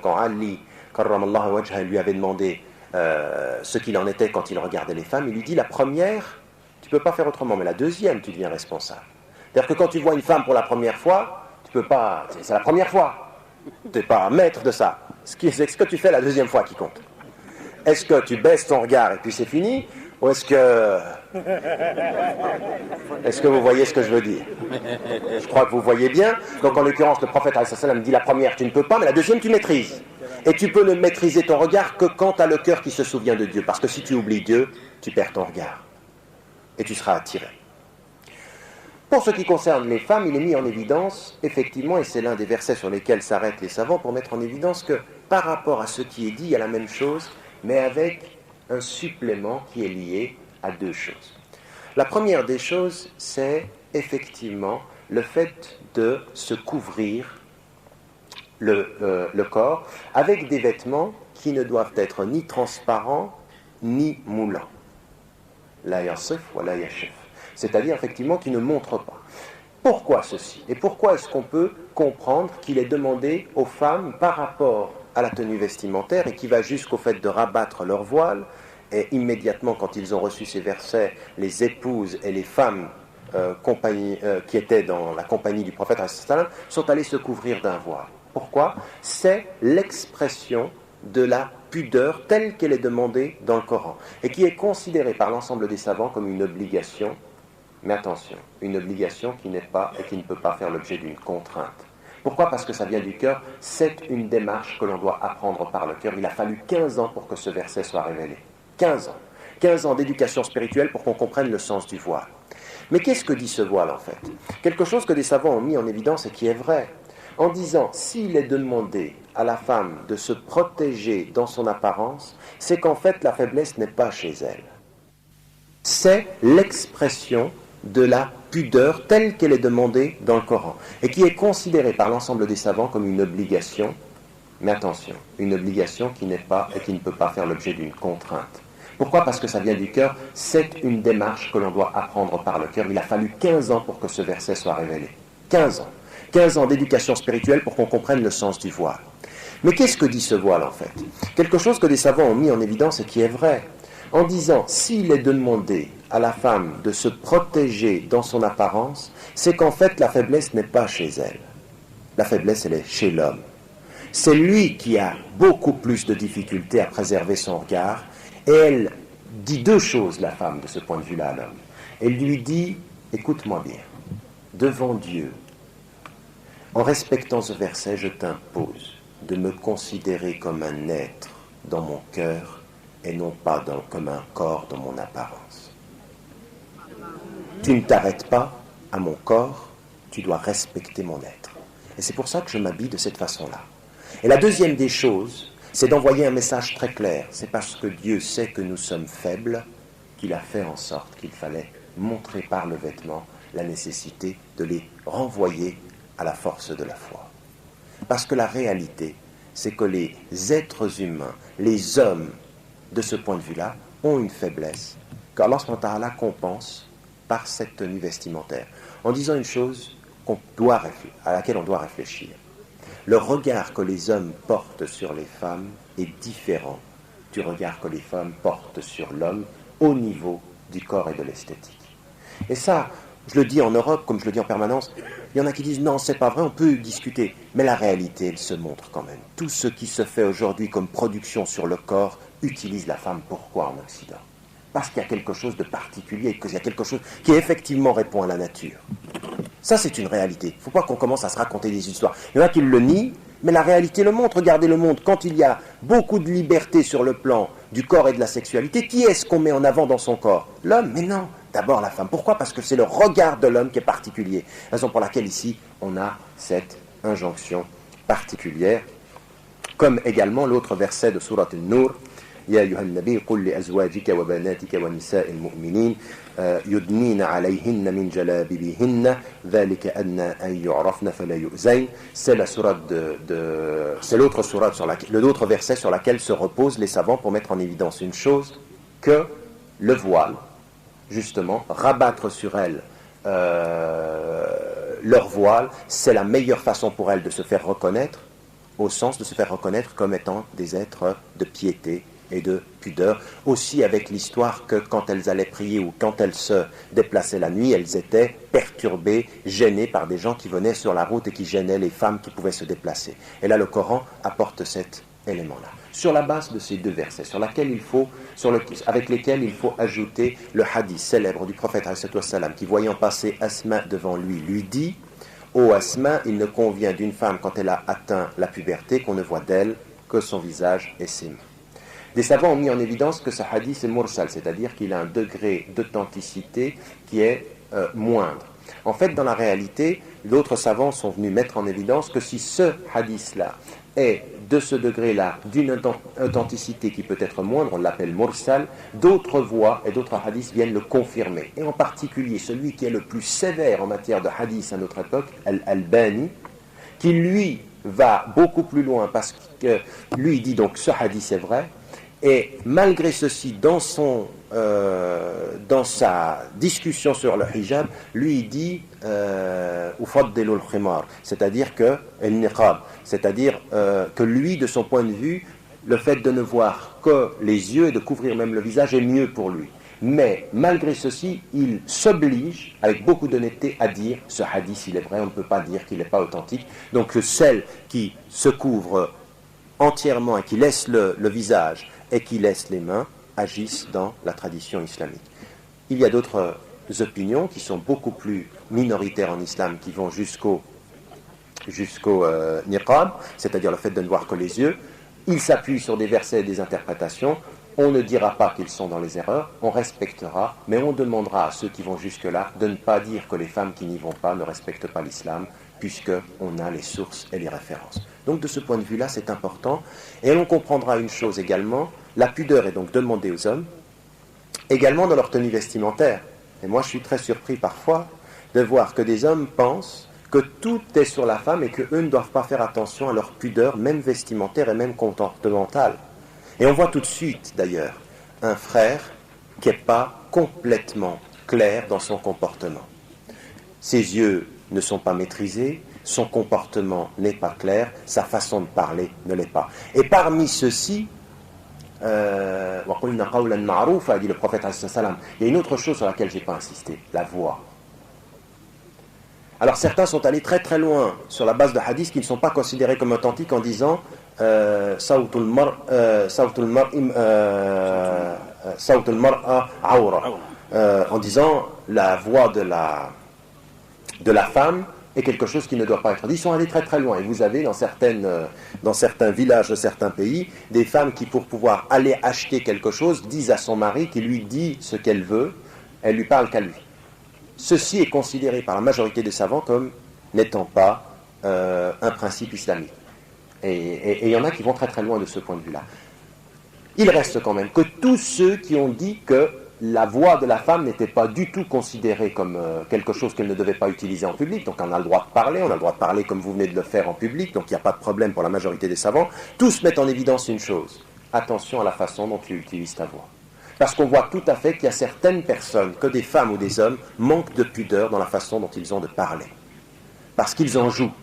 quand Ali karramallahu wajha, lui avait demandé ce qu'il en était quand il regardait les femmes, il lui dit, la première, tu ne peux pas faire autrement, mais la deuxième, tu deviens responsable. C'est-à-dire que quand tu vois une femme pour la première fois, tu peux pas, c'est la première fois. Tu n'es pas maître de ça. C'est ce que tu fais la deuxième fois qui compte. Est-ce que tu baisses ton regard et puis c'est fini? Ou est-ce que vous voyez ce que je veux dire? Je crois que vous voyez bien. Donc en l'occurrence, le prophète dit la première tu ne peux pas, mais la deuxième tu maîtrises. Et tu peux ne maîtriser ton regard que quand tu as le cœur qui se souvient de Dieu. Parce que si tu oublies Dieu, tu perds ton regard. Et tu seras attiré. Pour ce qui concerne les femmes, il est mis en évidence, effectivement, et c'est l'un des versets sur lesquels s'arrêtent les savants, pour mettre en évidence que par rapport à ce qui est dit, il y a la même chose, mais avec un supplément qui est lié à deux choses. La première des choses, c'est effectivement le fait de se couvrir le corps avec des vêtements qui ne doivent être ni transparents ni moulants. La yasif wa la yashif. C'est-à-dire effectivement qui ne montrent pas. Pourquoi ceci? Et pourquoi est-ce qu'on peut comprendre qu'il est demandé aux femmes par rapport à la tenue vestimentaire et qui va jusqu'au fait de rabattre leur voile? Et immédiatement, quand ils ont reçu ces versets, les épouses et les femmes qui étaient dans la compagnie du prophète sont allées se couvrir d'un voile. Pourquoi? C'est l'expression de la pudeur telle qu'elle est demandée dans le Coran et qui est considérée par l'ensemble des savants comme une obligation. Mais attention, une obligation qui n'est pas et qui ne peut pas faire l'objet d'une contrainte. Pourquoi? Parce que ça vient du cœur. C'est une démarche que l'on doit apprendre par le cœur. Il a fallu 15 ans pour que ce verset soit révélé. 15 ans. 15 ans d'éducation spirituelle pour qu'on comprenne le sens du voile. Mais qu'est-ce que dit ce voile en fait? Quelque chose que des savants ont mis en évidence et qui est vrai. En disant, s'il est demandé à la femme de se protéger dans son apparence, c'est qu'en fait la faiblesse n'est pas chez elle. C'est l'expression de la pudeur telle qu'elle est demandée dans le Coran et qui est considérée par l'ensemble des savants comme une obligation, mais attention, une obligation qui n'est pas et qui ne peut pas faire l'objet d'une contrainte. Pourquoi? Parce que ça vient du cœur, c'est une démarche que l'on doit apprendre par le cœur. Il a fallu 15 ans pour que ce verset soit révélé. 15 ans. 15 ans d'éducation spirituelle pour qu'on comprenne le sens du voile. Mais qu'est-ce que dit ce voile en fait? Quelque chose que des savants ont mis en évidence et qui est vrai. En disant, s'il est demandé à la femme de se protéger dans son apparence, c'est qu'en fait la faiblesse n'est pas chez elle. La faiblesse, elle est chez l'homme. C'est lui qui a beaucoup plus de difficultés à préserver son regard, et elle dit deux choses, la femme, de ce point de vue-là à l'homme. Elle lui dit, écoute-moi bien, devant Dieu, en respectant ce verset, je t'impose de me considérer comme un être dans mon cœur, et non pas comme un corps dans mon apparence. Tu ne t'arrêtes pas à mon corps, tu dois respecter mon être. Et c'est pour ça que je m'habille de cette façon-là. Et la deuxième des choses, c'est d'envoyer un message très clair. C'est parce que Dieu sait que nous sommes faibles qu'il a fait en sorte qu'il fallait montrer par le vêtement la nécessité de les renvoyer à la force de la foi. Parce que la réalité, c'est que les êtres humains, les hommes, de ce point de vue-là, ont une faiblesse qu'Allah compense par cette tenue vestimentaire. En disant une chose à laquelle on doit réfléchir. Le regard que les hommes portent sur les femmes est différent du regard que les femmes portent sur l'homme au niveau du corps et de l'esthétique. Et ça, je le dis en Europe comme je le dis en permanence, il y en a qui disent non, c'est pas vrai, on peut discuter. Mais la réalité, elle se montre quand même. Tout ce qui se fait aujourd'hui comme production sur le corps utilise la femme. Pourquoi en Occident? Parce qu'il y a quelque chose de particulier, qu'il y a quelque chose qui effectivement répond à la nature. Ça, c'est une réalité. Il ne faut pas qu'on commence à se raconter des histoires. Il y en a qui le nient, mais la réalité le montre. Regardez le monde. Quand il y a beaucoup de liberté sur le plan du corps et de la sexualité, qui est-ce qu'on met en avant dans son corps? L'homme? Mais non, d'abord la femme. Pourquoi? Parce que c'est le regard de l'homme qui est particulier. Raison pour laquelle ici, on a cette injonction particulière. Comme également l'autre verset de Surat An-Nur, يا أيها النبي قل لأزواجك وبناتك ونساء المؤمنين يدنين عليهن من جلابيبهن ذلك أدنى أن يعرفن فلا يؤذين. C'est la sourate c'est l'autre sourate l'autre verset sur laquelle se reposent les savants pour mettre en évidence une chose, que le voile, justement, rabattre sur elles leur voile, c'est la meilleure façon pour elles de se faire reconnaître, au sens de se faire reconnaître comme étant des êtres de piété et de pudeur, aussi avec l'histoire que quand elles allaient prier ou quand elles se déplaçaient la nuit, elles étaient perturbées, gênées par des gens qui venaient sur la route et qui gênaient les femmes qui pouvaient se déplacer. Et là, le Coran apporte cet élément-là. Sur la base de ces deux versets, avec lesquels il faut ajouter le hadith célèbre du prophète qui, voyant passer Asma devant lui dit « Ô Asma, il ne convient d'une femme quand elle a atteint la puberté qu'on ne voit d'elle que son visage et ses mains. Des savants ont mis en évidence que ce hadith est mursal, c'est-à-dire qu'il a un degré d'authenticité qui est moindre. En fait, dans la réalité, d'autres savants sont venus mettre en évidence que si ce hadith-là est de ce degré-là, d'une authenticité qui peut être moindre, on l'appelle mursal, d'autres voix et d'autres hadiths viennent le confirmer. Et en particulier, celui qui est le plus sévère en matière de hadith à notre époque, Al-Albani, qui lui va beaucoup plus loin parce que lui dit donc ce hadith est vrai, et malgré ceci, dans sa discussion sur le hijab, lui il dit Ufaddilu al-khimar, c'est-à-dire que que lui, de son point de vue, le fait de ne voir que les yeux et de couvrir même le visage est mieux pour lui. Mais malgré ceci, il s'oblige, avec beaucoup d'honnêteté, à dire ce hadith il est vrai, on ne peut pas dire qu'il n'est pas authentique. Donc celles qui se couvrent entièrement et qui laissent le visage et qui laissent les mains agissent dans la tradition islamique. Il y a d'autres opinions qui sont beaucoup plus minoritaires en islam, qui vont jusqu'au niqab, c'est-à-dire le fait de ne voir que les yeux. Ils s'appuient sur des versets et des interprétations. On ne dira pas qu'ils sont dans les erreurs, on respectera, mais on demandera à ceux qui vont jusque-là de ne pas dire que les femmes qui n'y vont pas ne respectent pas l'islam, puisqu'on a les sources et les références. Donc de ce point de vue-là, c'est important. Et on comprendra une chose également, la pudeur est donc demandée aux hommes, également dans leur tenue vestimentaire. Et moi, je suis très surpris parfois de voir que des hommes pensent que tout est sur la femme et qu'eux ne doivent pas faire attention à leur pudeur, même vestimentaire et même comportementale. Et on voit tout de suite, d'ailleurs, un frère qui n'est pas complètement clair dans son comportement. Ses yeux ne sont pas maîtrisés, son comportement n'est pas clair, sa façon de parler ne l'est pas. Et parmi ceux-ci, dit le prophète, il y a une autre chose sur laquelle je n'ai pas insisté, la voix. Alors certains sont allés très très loin sur la base de hadiths qui ne sont pas considérés comme authentiques en disant Sawtul mar'a awra, en disant la voix de la femme est quelque chose qui ne doit pas être dit. Ils sont allés très très loin. Et vous avez dans certains villages de certains pays, des femmes qui, pour pouvoir aller acheter quelque chose, disent à son mari, qui lui dit ce qu'elle veut, elle lui parle qu'à lui. Ceci est considéré par la majorité des savants comme n'étant pas un principe islamique. Et il y en a qui vont très très loin de ce point de vue-là. Il reste quand même que tous ceux qui ont dit que la voix de la femme n'était pas du tout considérée comme quelque chose qu'elle ne devait pas utiliser en public. Donc on a le droit de parler, on a le droit de parler comme vous venez de le faire en public, donc il n'y a pas de problème pour la majorité des savants. Tous mettent en évidence une chose, attention à la façon dont tu utilises ta voix. Parce qu'on voit tout à fait qu'il y a certaines personnes, que des femmes ou des hommes, manquent de pudeur dans la façon dont ils ont de parler. Parce qu'ils en jouent.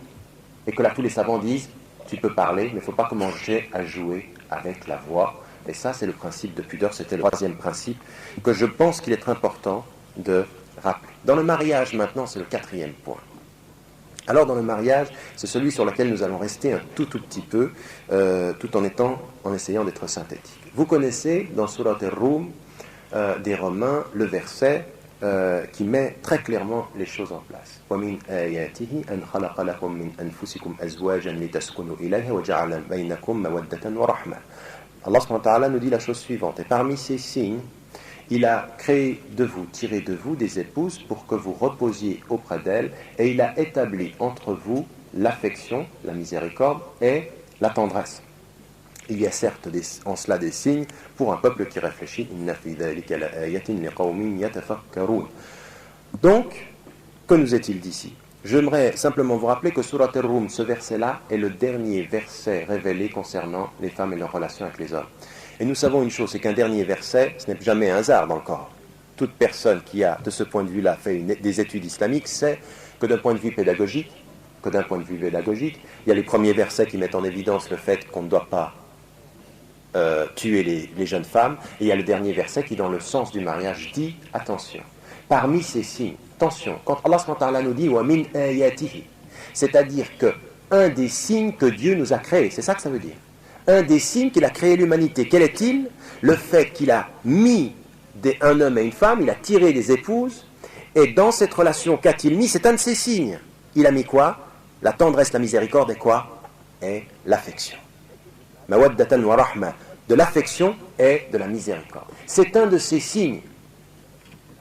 Et que là tous les savants disent, tu peux parler, mais il ne faut pas commencer à jouer avec la voix. Et ça, c'est le principe de pudeur, c'était le troisième principe que je pense qu'il est important de rappeler. Dans le mariage, maintenant, c'est le quatrième point. Alors, dans le mariage, c'est celui sur lequel nous allons rester un tout petit peu, tout en essayant d'être synthétique. Vous connaissez, dans Surat al-Rum, des Romains, le verset qui met très clairement les choses en place. وَمِنْ آيَاتِهِ أَنْ خَلَقَ لَكُم مِّنْ أَنفُسِكُمْ أَزْوَاجًا لِتَسْكُنُوا إِلَيْهَا وَجَعَلَ بَيْنَكُم مَّوَدَّةً وَرَحْمَةً. Allah subhanahu wa ta'ala nous dit la chose suivante, et parmi ces signes, il a créé de vous, tiré de vous des épouses pour que vous reposiez auprès d'elles, et il a établi entre vous l'affection, la miséricorde et la tendresse. Il y a certes en cela des signes pour un peuple qui réfléchit. Donc, que nous est-il d'ici? J'aimerais simplement vous rappeler que Surat al-Rum, ce verset-là, est le dernier verset révélé concernant les femmes et leurs relations avec les hommes. Et nous savons une chose, c'est qu'un dernier verset, ce n'est jamais un hasard dans le Coran. Toute personne qui a, de ce point de vue-là, fait des études islamiques sait que d'un point de vue pédagogique, il y a les premiers versets qui mettent en évidence le fait qu'on ne doit pas tuer les jeunes femmes, et il y a le dernier verset qui, dans le sens du mariage, dit « Attention, parmi ces signes, attention, quand Allah s.w.t. nous dit « wa min ayatihi », c'est-à-dire que un des signes que Dieu nous a créés, c'est ça que ça veut dire. Un des signes qu'il a créé l'humanité, quel est-il? Le fait qu'il a mis un homme et une femme, il a tiré des épouses, et dans cette relation qu'a-t-il mis? C'est un de ces signes. Il a mis quoi? La tendresse, la miséricorde et quoi? Et l'affection. mawaddatan wa rahma, de l'affection et de la miséricorde. C'est un de ces signes.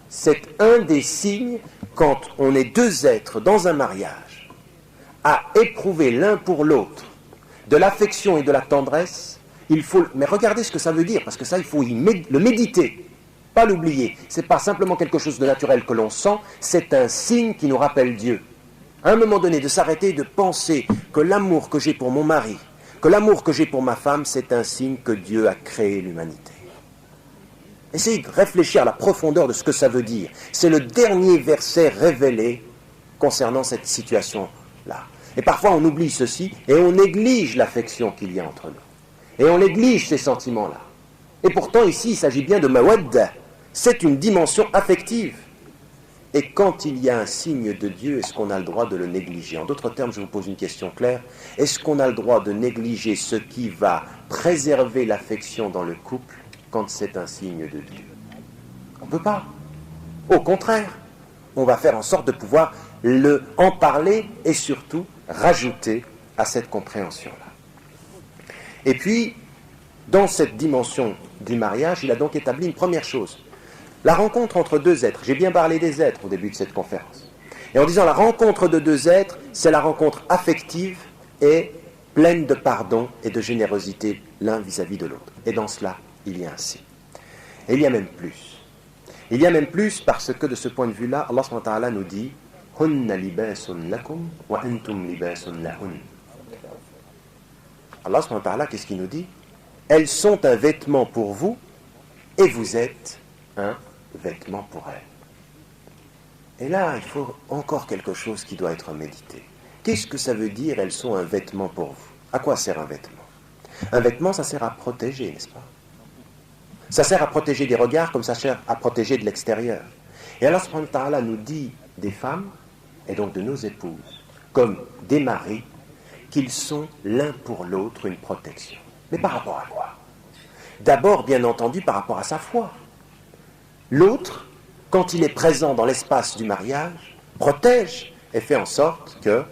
C'est un des signes quand on est deux êtres dans un mariage à éprouver l'un pour l'autre de l'affection et de la tendresse. Mais regardez ce que ça veut dire, parce que ça, il faut le méditer, pas l'oublier. Ce n'est pas simplement quelque chose de naturel que l'on sent, c'est un signe qui nous rappelle Dieu. À un moment donné, de s'arrêter et de penser que l'amour que j'ai pour mon mari, que l'amour que j'ai pour ma femme, c'est un signe que Dieu a créé l'humanité. Essayez de réfléchir à la profondeur de ce que ça veut dire. C'est le dernier verset révélé concernant cette situation-là. Et parfois on oublie ceci et on néglige l'affection qu'il y a entre nous. Et on néglige ces sentiments-là. Et pourtant ici il s'agit bien de mawadda. C'est une dimension affective. Et quand il y a un signe de Dieu, est-ce qu'on a le droit de le négliger? En d'autres termes, je vous pose une question claire. Est-ce qu'on a le droit de négliger ce qui va préserver l'affection dans le couple quand c'est un signe de Dieu? On ne peut pas. Au contraire, on va faire en sorte de pouvoir en parler et surtout rajouter à cette compréhension-là. Et puis, dans cette dimension du mariage, il a donc établi une première chose. La rencontre entre deux êtres. J'ai bien parlé des êtres au début de cette conférence. Et en disant la rencontre de deux êtres, c'est la rencontre affective et pleine de pardon et de générosité l'un vis-à-vis de l'autre. Et dans cela, il y a un signe. Et il y a même plus. Il y a même plus parce que de ce point de vue-là, Allah subhanahu wa ta'ala nous dit « Hunna libasun lakum wa antum libasun lahun » Allah subhanahu wa ta'ala, qu'est-ce qu'il nous dit? Elles sont un vêtement pour vous et vous êtes un vêtement pour elles. Et là, il faut encore quelque chose qui doit être médité. Qu'est-ce que ça veut dire, elles sont un vêtement pour vous? À quoi sert un vêtement? Un vêtement, ça sert à protéger, n'est-ce pas? Ça sert à protéger des regards comme ça sert à protéger de l'extérieur. Et Allah subhanahu wa ta'ala nous dit des femmes, et donc de nos épouses, comme des maris, qu'ils sont l'un pour l'autre une protection. Mais par rapport à quoi? D'abord, bien entendu, par rapport à sa foi. L'autre, quand il est présent dans l'espace du mariage, protège et fait en sorte que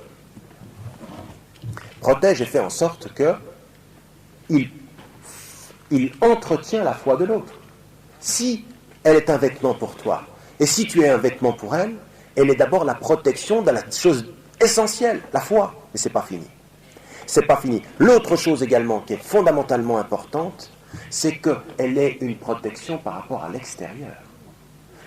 il entretient la foi de l'autre. Si elle est un vêtement pour toi, et si tu es un vêtement pour elle, elle est d'abord la protection de la chose essentielle, la foi. Mais c'est pas fini. C'est pas fini. L'autre chose également qui est fondamentalement importante, c'est qu'elle est une protection par rapport à l'extérieur.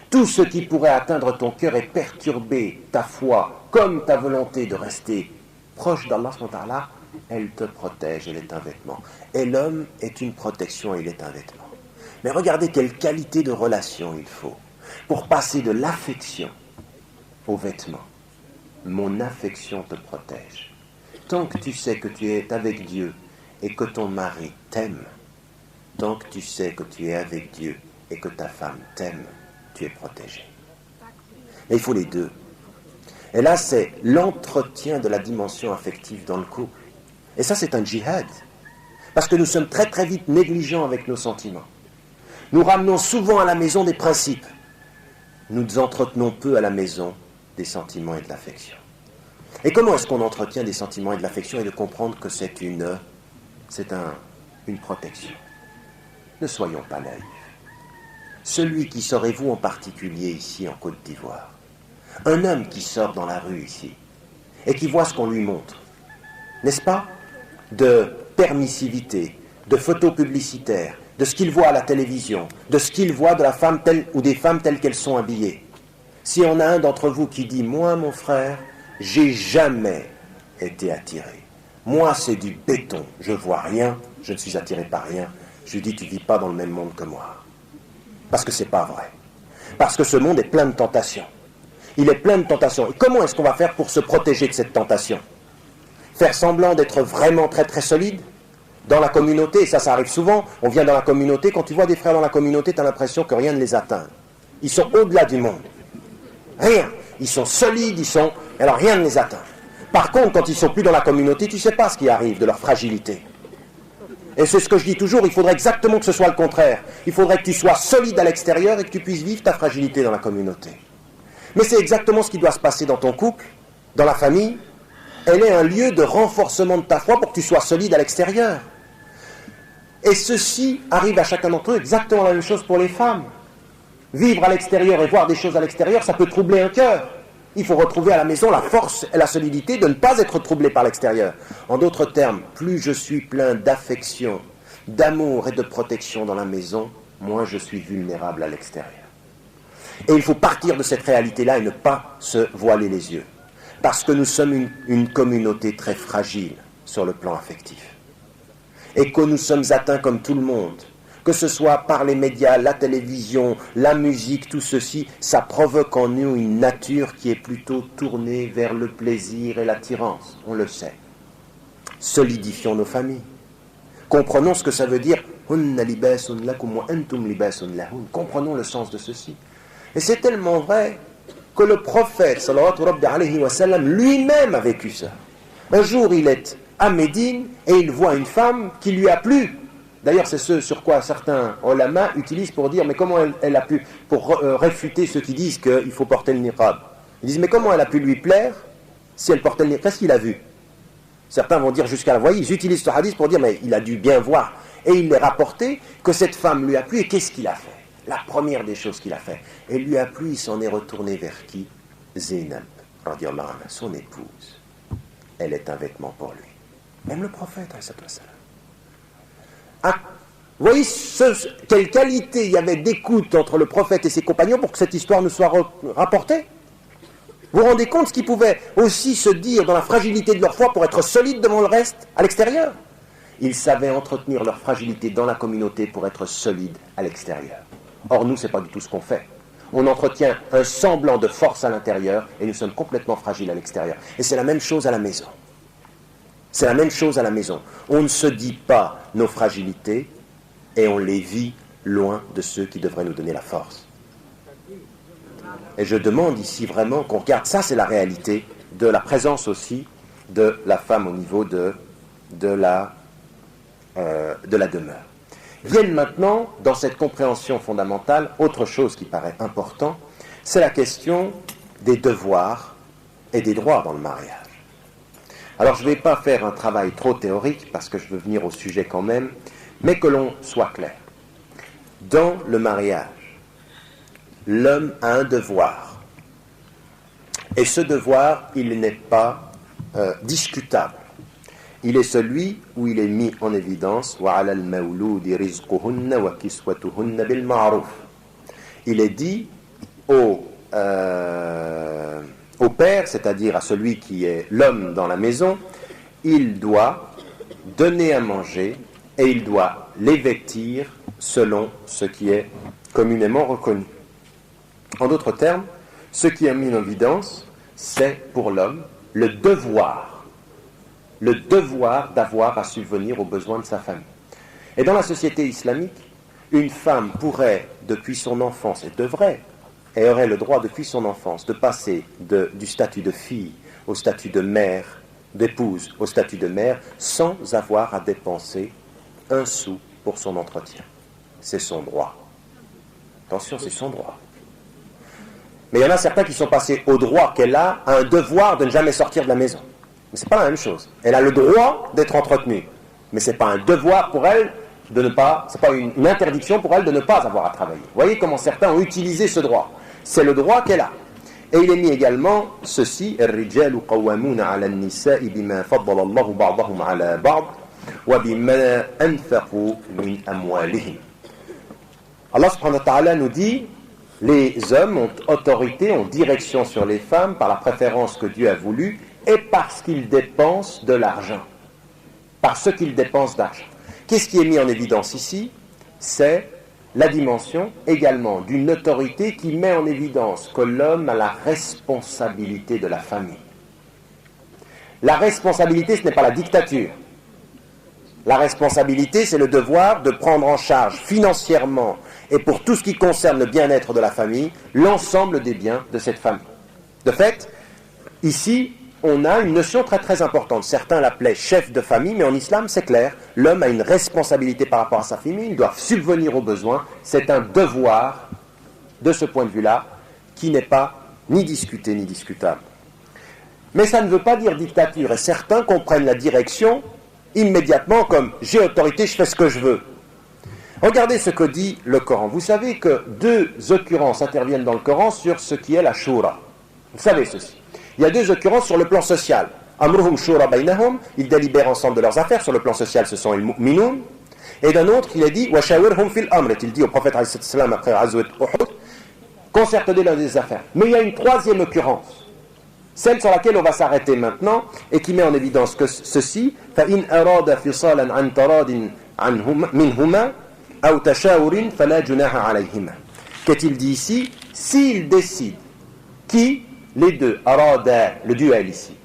Tout ce qui pourrait atteindre ton cœur et perturber ta foi, comme ta volonté de rester proche d'Allah, elle te protège, elle est un vêtement. Et l'homme est une protection, il est un vêtement. Mais regardez quelle qualité de relation il faut pour passer de l'affection au vêtement. Mon affection te protège. Tant que tu sais que tu es avec Dieu et que ton mari t'aime, tant que tu sais que tu es avec Dieu et que ta femme t'aime, tu es protégé. Mais il faut les deux. Et là, c'est l'entretien de la dimension affective dans le couple. Et ça, c'est un djihad. Parce que nous sommes très très vite négligents avec nos sentiments. Nous ramenons souvent à la maison des principes. Nous entretenons peu à la maison des sentiments et de l'affection. Et comment est-ce qu'on entretient des sentiments et de l'affection et de comprendre que c'est une protection? Ne soyons pas naïfs. Celui qui sort, et vous en particulier ici en Côte d'Ivoire, un homme qui sort dans la rue ici et qui voit ce qu'on lui montre, n'est-ce pas, de permissivité, de photos publicitaires, de ce qu'il voit à la télévision, de ce qu'il voit de la femme telle ou des femmes telles qu'elles sont habillées. Si on a un d'entre vous qui dit « Moi, mon frère, j'ai jamais été attiré. Moi, c'est du béton. Je vois rien, je ne suis attiré par rien. » Je lui dis « Tu ne vis pas dans le même monde que moi. » Parce que ce n'est pas vrai. Parce que ce monde est plein de tentations. Il est plein de tentations. Et comment est-ce qu'on va faire pour se protéger de cette tentation? Faire semblant d'être vraiment très très solide dans la communauté, et ça arrive souvent. On vient dans la communauté, quand tu vois des frères dans la communauté, tu as l'impression que rien ne les atteint. Ils sont au-delà du monde. Rien. Ils sont solides, alors rien ne les atteint. Par contre, quand ils ne sont plus dans la communauté, tu ne sais pas ce qui arrive de leur fragilité. Et c'est ce que je dis toujours, il faudrait exactement que ce soit le contraire. Il faudrait que tu sois solide à l'extérieur et que tu puisses vivre ta fragilité dans la communauté. Mais c'est exactement ce qui doit se passer dans ton couple, dans la famille. Elle est un lieu de renforcement de ta foi pour que tu sois solide à l'extérieur. Et ceci arrive à chacun d'entre eux, exactement la même chose pour les femmes. Vivre à l'extérieur et voir des choses à l'extérieur, ça peut troubler un cœur. Il faut retrouver à la maison la force et la solidité de ne pas être troublé par l'extérieur. En d'autres termes, plus je suis plein d'affection, d'amour et de protection dans la maison, moins je suis vulnérable à l'extérieur. Et il faut partir de cette réalité-là et ne pas se voiler les yeux. Parce que nous sommes une communauté très fragile sur le plan affectif. Et que nous sommes atteints comme tout le monde. Que ce soit par les médias, la télévision, la musique, tout ceci, ça provoque en nous une nature qui est plutôt tournée vers le plaisir et l'attirance. On le sait. Solidifions nos familles. Comprenons ce que ça veut dire. Comprenons le sens de ceci. Et c'est tellement vrai que le prophète, sallallahu alayhi wa sallam, lui-même a vécu ça. Un jour, il est à Médine et il voit une femme qui lui a plu. D'ailleurs, c'est ce sur quoi certains ulama utilisent pour dire, mais comment elle a pu, pour réfuter ceux qui disent qu'il faut porter le niqab. Ils disent, mais comment elle a pu lui plaire si elle portait le niqab? Qu'est-ce qu'il a vu? Certains vont dire jusqu'à la voyez, ils utilisent ce hadith pour dire, mais il a dû bien voir. Et il est rapporté que cette femme lui a plu, et qu'est-ce qu'il a fait? La première des choses qu'il a fait, elle lui a plu, il s'en est retourné vers qui? Zainab, son épouse. Elle est un vêtement pour lui. Même le prophète, vous voyez quelle qualité il y avait d'écoute entre le prophète et ses compagnons pour que cette histoire nous soit rapportée. Vous vous rendez compte ce qu'ils pouvaient aussi se dire dans la fragilité de leur foi pour être solides devant le reste, à l'extérieur? Ils savaient entretenir leur fragilité dans la communauté pour être solides à l'extérieur. Or, nous, ce n'est pas du tout ce qu'on fait. On entretient un semblant de force à l'intérieur et nous sommes complètement fragiles à l'extérieur. Et c'est la même chose à la maison. C'est la même chose à la maison. On ne se dit pas nos fragilités et on les vit loin de ceux qui devraient nous donner la force. Et je demande ici vraiment qu'on regarde, ça c'est la réalité de la présence aussi de la femme au niveau de la demeure. Viennent maintenant, dans cette compréhension fondamentale, autre chose qui paraît important, c'est la question des devoirs et des droits dans le mariage. Alors je ne vais pas faire un travail trop théorique, parce que je veux venir au sujet quand même, mais que l'on soit clair. Dans le mariage, l'homme a un devoir. Et ce devoir, il n'est pas discutable. Il est celui où il est mis en évidence il est dit au père, c'est-à-dire à celui qui est l'homme dans la maison, il doit donner à manger et il doit les vêtir selon ce qui est communément reconnu. En d'autres termes, ce qui est mis en évidence, c'est pour l'homme le devoir d'avoir à subvenir aux besoins de sa famille. Et dans la société islamique, une femme pourrait, depuis son enfance, et devrait, et aurait le droit depuis son enfance, de passer du statut de fille au statut de mère, d'épouse au statut de mère, sans avoir à dépenser un sou pour son entretien. C'est son droit. Attention, c'est son droit. Mais il y en a certains qui sont passés au droit qu'elle a à un devoir de ne jamais sortir de la maison. Mais ce n'est pas la même chose. Elle a le droit d'être entretenue, mais ce n'est pas un devoir pour elle de ne pas, c'est pas une interdiction pour elle de ne pas avoir à travailler. Vous voyez comment certains ont utilisé ce droit. C'est le droit qu'elle a. Et il est mis également ceci, الرجال قوامون على النساء بما فضل الله بعضهم على بعض وبما أنفقوا من أموالهم. Allah subhanahu wa ta'ala nous dit, les hommes ont autorité, ont direction sur les femmes par la préférence que Dieu a voulu et parce qu'ils dépensent de l'argent. Parce qu'ils dépensent d'argent. Qu'est-ce qui est mis en évidence ici? C'est la dimension également d'une autorité qui met en évidence que l'homme a la responsabilité de la famille. La responsabilité, ce n'est pas la dictature. La responsabilité, c'est le devoir de prendre en charge financièrement et pour tout ce qui concerne le bien-être de la famille, l'ensemble des biens de cette famille. De fait, ici, on a une notion très très importante. Certains l'appelaient chef de famille, mais en islam, c'est clair. L'homme a une responsabilité par rapport à sa famille, il doit subvenir aux besoins. C'est un devoir, de ce point de vue-là, qui n'est pas ni discuté ni discutable. Mais ça ne veut pas dire dictature. Et certains comprennent la direction immédiatement comme j'ai autorité, je fais ce que je veux. Regardez ce que dit le Coran. Vous savez que 2 occurrences interviennent dans le Coran sur ce qui est la shura. Vous savez ceci. Il y a 2 occurrences sur le plan social. Amruhum shura bainahum, ils délibèrent ensemble de leurs affaires. Sur le plan social, ce sont les mu'minun. Et d'un autre, il a dit wa shawirhum fil amr. Il dit au prophète sallam après Azwat Uhud, concertez dans des affaires. Mais il y a une 3e occurrence, celle sur laquelle on va s'arrêter maintenant et qui met en évidence que ceci fa in arada fisalan an taradin minhuma aw tashawurin fala junaha alayhima. Qu'est-il dit ici? S'il décide qui les 2 arada, le duel ici,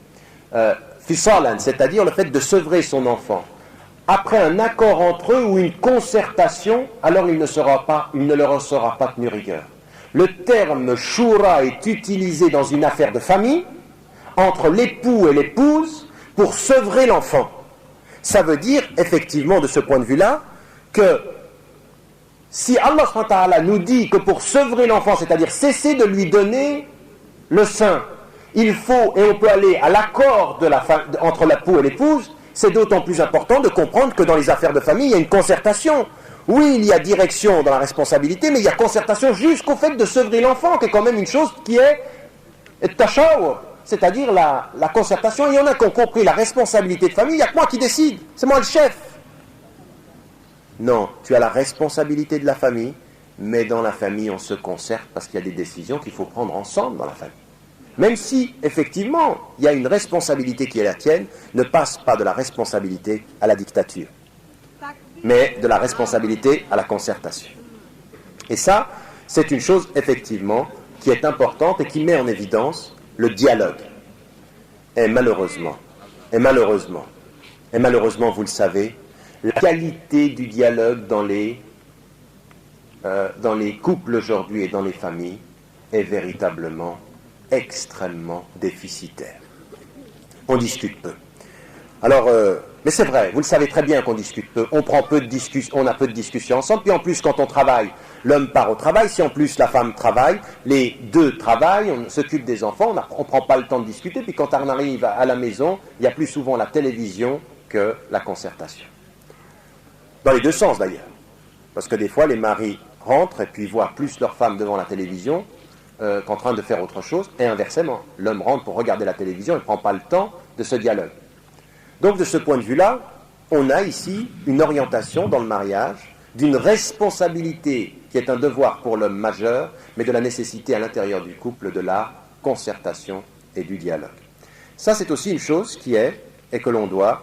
fisalan, c'est-à-dire le fait de sevrer son enfant après un accord entre eux ou une concertation, alors il ne leur sera pas tenu rigueur. Le terme shura est utilisé dans une affaire de famille entre l'époux et l'épouse pour sevrer l'enfant. Ça veut dire effectivement de ce point de vue-là que si Allah subhanahu wa ta'ala nous dit que pour sevrer l'enfant, c'est-à-dire cesser de lui donner le sein, il faut et on peut aller à l'accord entre l'époux et l'épouse, c'est d'autant plus important de comprendre que dans les affaires de famille, il y a une concertation. Oui, il y a direction dans la responsabilité, mais il y a concertation jusqu'au fait de sevrer l'enfant, qui est quand même une chose qui est tashawur, c'est-à-dire la concertation. Il y en a qui ont compris la responsabilité de famille, il n'y a que moi qui décide, c'est moi le chef. Non, tu as la responsabilité de la famille, mais dans la famille, on se concerte parce qu'il y a des décisions qu'il faut prendre ensemble dans la famille. Même si, effectivement, il y a une responsabilité qui est la tienne, ne passe pas de la responsabilité à la dictature, mais de la responsabilité à la concertation. Et ça, c'est une chose, effectivement, qui est importante et qui met en évidence le dialogue. Et malheureusement, vous le savez, la qualité du dialogue dans les couples aujourd'hui et dans les familles est véritablement extrêmement déficitaire. On discute peu. Alors, mais c'est vrai, vous le savez très bien qu'on discute peu. On a peu de discussions ensemble. Puis en plus, quand on travaille, l'homme part au travail. Si en plus la femme travaille, les 2 travaillent, on s'occupe des enfants, on ne prend pas le temps de discuter. Puis quand on arrive à la maison, il y a plus souvent la télévision que la concertation. Dans les 2 sens d'ailleurs. Parce que des fois, les maris rentrent et puis voient plus leur femme devant la télévision qu'en train de faire autre chose, et inversement. L'homme rentre pour regarder la télévision et ne prend pas le temps de ce dialogue. Donc de ce point de vue-là, on a ici une orientation dans le mariage d'une responsabilité qui est un devoir pour l'homme majeur, mais de la nécessité à l'intérieur du couple de la concertation et du dialogue. Ça, c'est aussi une chose qui est, et que l'on doit,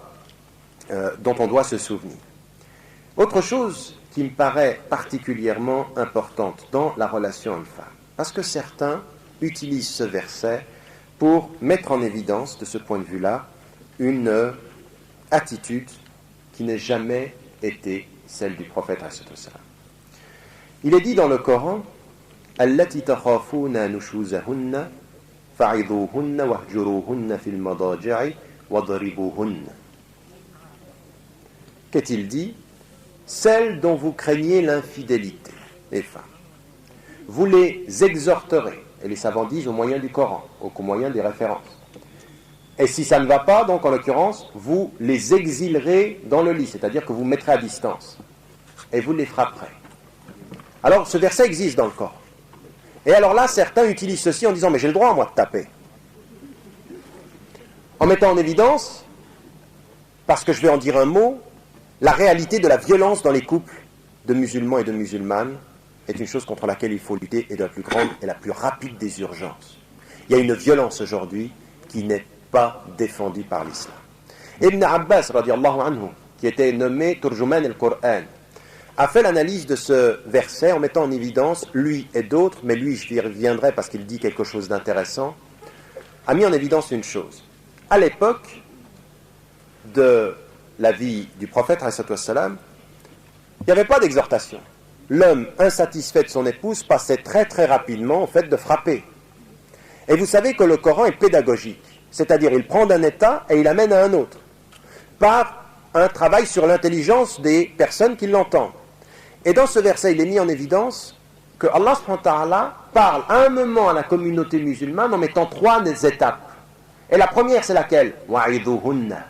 dont on doit se souvenir. Autre chose qui me paraît particulièrement importante dans la relation homme-femme, parce que certains utilisent ce verset pour mettre en évidence, de ce point de vue-là, une attitude qui n'a jamais été celle du prophète. Il est dit dans le Coran, allati takhafuna nushuzahunna fa'idhuhunna wahjuruhunna fil madaji'i wadribuhunna. Qu'est-il dit? Celles dont vous craignez l'infidélité, les femmes. Vous les exhorterez, et les savants disent au moyen du Coran, au moyen des références. Et si ça ne va pas, donc en l'occurrence, vous les exilerez dans le lit, c'est-à-dire que vous mettrez à distance, et vous les frapperez. Alors ce verset existe dans le Coran. Et alors là, certains utilisent ceci en disant, mais j'ai le droit, moi, de taper. En mettant en évidence, parce que je vais en dire un mot, la réalité de la violence dans les couples de musulmans et de musulmanes est une chose contre laquelle il faut lutter et de la plus grande et la plus rapide des urgences. Il y a une violence aujourd'hui qui n'est pas défendue par l'islam. Ibn Abbas, radiallahu anhu, qui était nommé Turjuman al-Qur'an, a fait l'analyse de ce verset en mettant en évidence, lui et d'autres, mais lui je y reviendrai parce qu'il dit quelque chose d'intéressant, a mis en évidence une chose. À l'époque de la vie du prophète, il n'y avait pas d'exhortation. L'homme insatisfait de son épouse passait très très rapidement au fait de frapper. Et vous savez que le Coran est pédagogique, c'est-à-dire il prend d'un état et il amène à un autre, par un travail sur l'intelligence des personnes qui l'entendent. Et dans ce verset, il est mis en évidence que Allah subhanahu wa ta'ala parle à un moment à la communauté musulmane en mettant 3 étapes. Et la première, c'est laquelle? Wa'idhuhunna.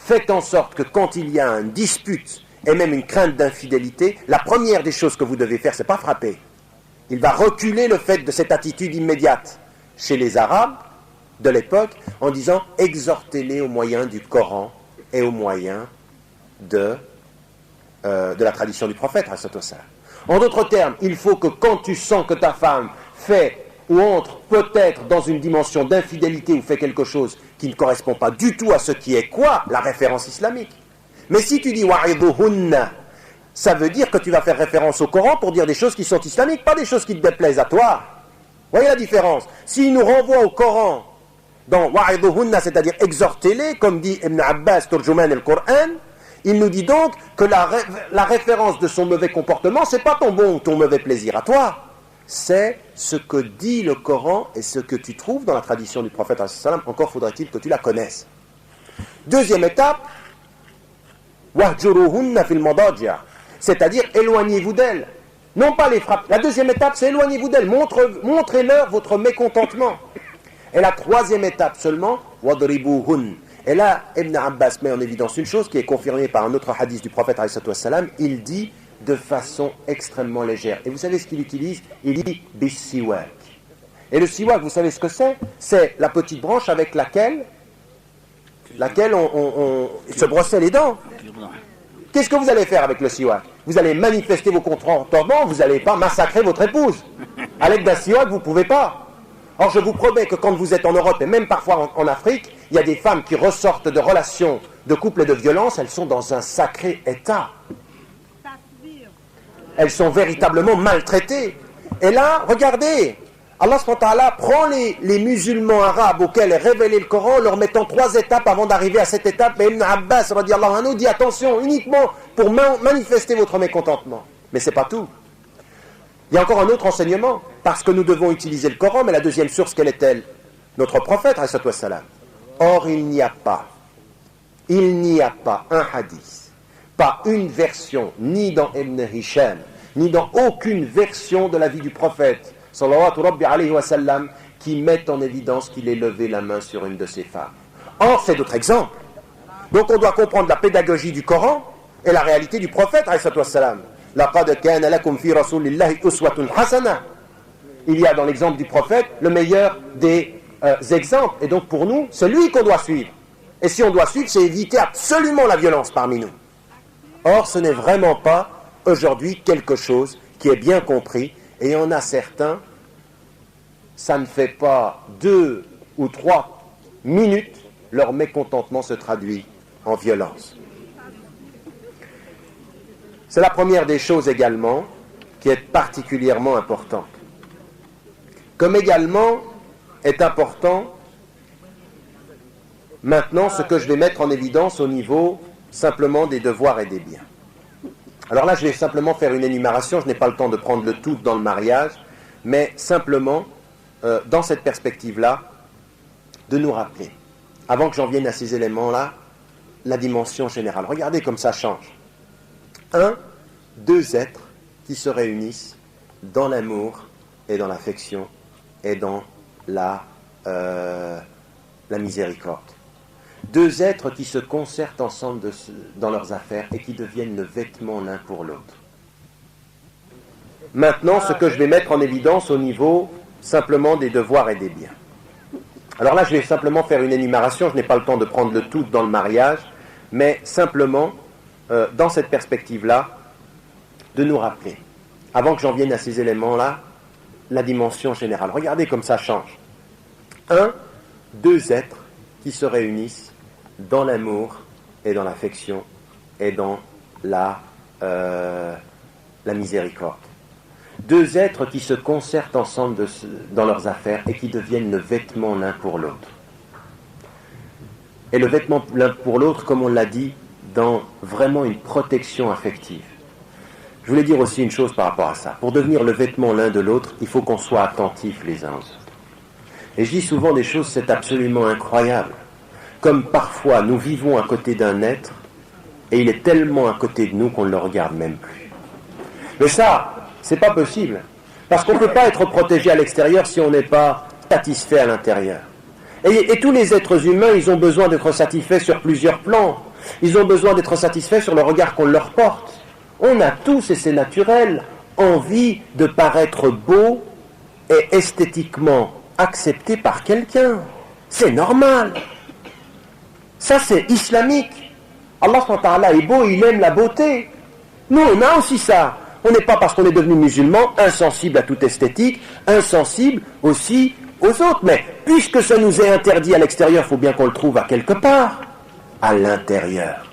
faites en sorte que quand il y a une dispute et même une crainte d'infidélité, la première des choses que vous devez faire, c'est pas frapper. Il va reculer le fait de cette attitude immédiate chez les Arabes de l'époque en disant exhortez-les au moyen du Coran et au moyen de la tradition du prophète. En d'autres termes, il faut que quand tu sens que ta femme fait ou entre peut-être dans une dimension d'infidélité ou fait quelque chose qui ne correspond pas du tout à ce qui est quoi la référence islamique. Mais si tu dis wa'idhuhunna, ça veut dire que tu vas faire référence au Coran pour dire des choses qui sont islamiques, pas des choses qui te déplaisent à toi. Voyez la différence. S'il nous renvoie au Coran dans wa'idhuhunna, c'est-à-dire exhortez-les, comme dit Ibn Abbas, Turjuman al-Qur'an, il nous dit donc que la référence de son mauvais comportement, c'est pas ton bon ou ton mauvais plaisir à toi. C'est ce que dit le Coran et ce que tu trouves dans la tradition du prophète. Encore faudrait-il que tu la connaisses. Deuxième étape, wahjuruhunna fil madaji', c'est-à-dire éloignez-vous d'elle. Non pas les frappes. La deuxième étape, c'est éloignez-vous d'elle. Montrez-leur votre mécontentement. Et la troisième étape seulement, wadribuhun. Et là, Ibn Abbas met en évidence une chose qui est confirmée par un autre hadith du prophète ﷺ. Il dit de façon extrêmement légère. Et vous savez ce qu'il utilise? Il dit bis-siwak. Et le siwak, vous savez ce que c'est? C'est la petite branche avec laquelle on se brossait les dents. Qu'est-ce que vous allez faire avec le siwak? Vous allez manifester vos contentements, vous n'allez pas massacrer votre épouse. À l'aide d'un siwak, vous ne pouvez pas. Or, je vous promets que quand vous êtes en Europe, et même parfois en Afrique, il y a des femmes qui ressortent de relations de couple et de violence, elles sont dans un sacré état. Elles sont véritablement maltraitées. Et là, regardez, Allah SWT prend les musulmans arabes auxquels est révélé le Coran, leur mettant 3 étapes avant d'arriver à cette étape. Et Ibn Abbas radiallahu anhu dit attention, uniquement pour manifester votre mécontentement. Mais c'est pas tout. Il y a encore un autre enseignement, parce que nous devons utiliser le Coran, mais la deuxième source, quelle est-elle? Notre prophète, alayhi wassalam. Or, il n'y a pas un hadith, pas une version, ni dans Ibn Hisham, ni dans aucune version de la vie du prophète, sallallahu alayhi wa sallam, qui met en évidence qu'il ait levé la main sur une de ses femmes. Or, c'est d'autres exemples. Donc, on doit comprendre la pédagogie du Coran et la réalité du prophète, alayhi wassalam. لَقَدْ كَانَ لَكُمْ فِي رَسُولِ اللَّهِ أُسْوَةٌ حَسَنَةٌ. Il y a dans l'exemple du prophète le meilleur des exemples. Et donc pour nous, c'est lui qu'on doit suivre. Et si on doit suivre, c'est éviter absolument la violence parmi nous. Or, ce n'est vraiment pas aujourd'hui quelque chose qui est bien compris. Et il y en a certains, ça ne fait pas 2 ou 3 minutes, leur mécontentement se traduit en violence. C'est la première des choses également qui est particulièrement importante. Comme également est important maintenant ce que je vais mettre en évidence au niveau simplement des devoirs et des biens. Alors là, je vais simplement faire une énumération, je n'ai pas le temps de prendre le tout dans le mariage, mais simplement, dans cette perspective-là, de nous rappeler, avant que j'en vienne à ces éléments-là, la dimension générale. Regardez comme ça change. 2 êtres qui se réunissent dans l'amour et dans l'affection et dans la miséricorde. 2 êtres qui se concertent ensemble dans leurs affaires et qui deviennent le vêtement l'un pour l'autre. Maintenant, ce que je vais mettre en évidence au niveau simplement des devoirs et des biens. Alors là, je vais simplement faire une énumération, je n'ai pas le temps de prendre le tout dans le mariage, mais simplement, dans cette perspective-là, de nous rappeler, avant que j'en vienne à ces éléments-là, la dimension générale. Regardez comme ça change. 2 êtres qui se réunissent dans l'amour et dans l'affection et dans la miséricorde. 2 êtres qui se concertent ensemble dans leurs affaires et qui deviennent le vêtement l'un pour l'autre. Et le vêtement l'un pour l'autre, comme on l'a dit, dans vraiment une protection affective. Je voulais dire aussi une chose par rapport à ça. Pour devenir le vêtement l'un de l'autre, il faut qu'on soit attentifs les uns aux autres. Et je dis souvent des choses, c'est absolument incroyable. Comme parfois, nous vivons à côté d'un être, et il est tellement à côté de nous qu'on ne le regarde même plus. Mais ça, c'est pas possible. Parce qu'on ne peut pas être protégé à l'extérieur si on n'est pas satisfait à l'intérieur. Et tous les êtres humains, ils ont besoin d'être satisfaits sur plusieurs plans. Ils ont besoin d'être satisfaits sur le regard qu'on leur porte. On a tous, et c'est naturel, envie de paraître beau et esthétiquement accepté par quelqu'un. C'est normal. Ça, c'est islamique. Allah SWT est beau, il aime la beauté. Nous, on a aussi ça. On n'est pas, parce qu'on est devenu musulman, insensible à toute esthétique, insensible aussi aux autres. Mais puisque ça nous est interdit à l'extérieur, il faut bien qu'on le trouve à quelque part, à l'intérieur.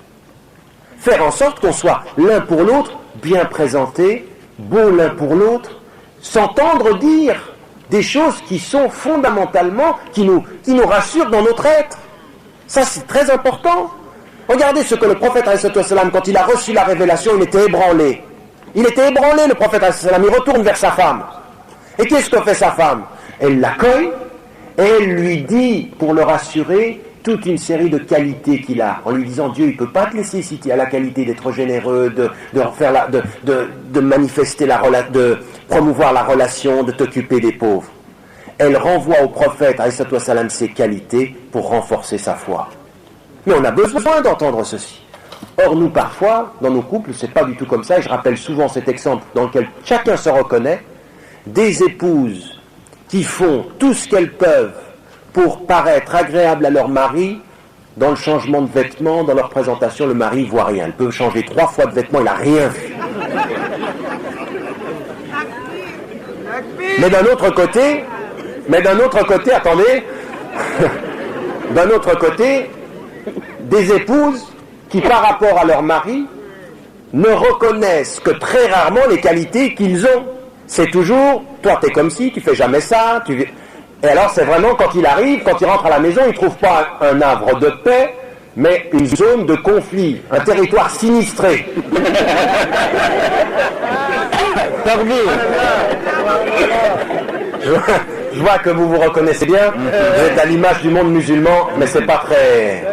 Faire en sorte qu'on soit l'un pour l'autre bien présentés, beaux l'un pour l'autre, s'entendre dire des choses qui sont fondamentalement, qui nous rassurent dans notre être. Ça, c'est très important. Regardez ce que le prophète, quand il a reçu la révélation, il était ébranlé. Il était ébranlé, le prophète, il retourne vers sa femme. Et qu'est-ce que fait sa femme? Elle l'accueille et elle lui dit, pour le rassurer, toute une série de qualités qu'il a, en lui disant, Dieu, il ne peut pas te laisser si tu as la qualité d'être généreux, de manifester de promouvoir la relation, de t'occuper des pauvres. Elle renvoie au prophète, ses qualités pour renforcer sa foi. Mais on a besoin d'entendre ceci. Or, nous, parfois, dans nos couples, c'est pas du tout comme ça, et je rappelle souvent cet exemple dans lequel chacun se reconnaît, des épouses qui font tout ce qu'elles peuvent pour paraître agréables à leur mari, dans le changement de vêtements, dans leur présentation, le mari ne voit rien. Elle peut changer 3 fois de vêtements, il n'a rien vu. Mais d'un autre côté, attendez, d'un autre côté, des épouses qui, par rapport à leur mari, ne reconnaissent que très rarement les qualités qu'ils ont. C'est toujours, toi t'es comme ci, tu fais jamais ça, Et alors c'est vraiment quand il arrive, quand il rentre à la maison, il ne trouve pas un havre de paix, mais une zone de conflit, un territoire sinistré. Je vois que vous vous reconnaissez bien, vous êtes à l'image du monde musulman, mais c'est pas très...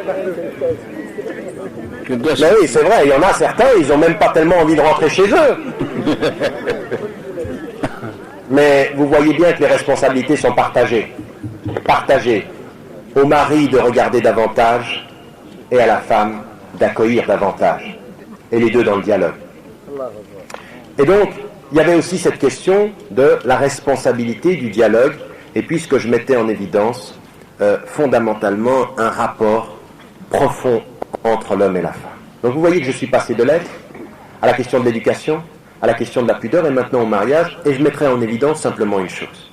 Mais oui, c'est vrai, il y en a certains, ils n'ont même pas tellement envie de rentrer chez eux. Mais vous voyez bien que les responsabilités sont partagées. Partagées au mari de regarder davantage et à la femme d'accueillir davantage. Et les deux dans le dialogue. Et donc, il y avait aussi cette question de la responsabilité du dialogue, et puisque je mettais en évidence fondamentalement un rapport profond entre l'homme et la femme. Donc vous voyez que je suis passé de l'être à la question de l'éducation, à la question de la pudeur et maintenant au mariage, et je mettrai en évidence simplement une chose.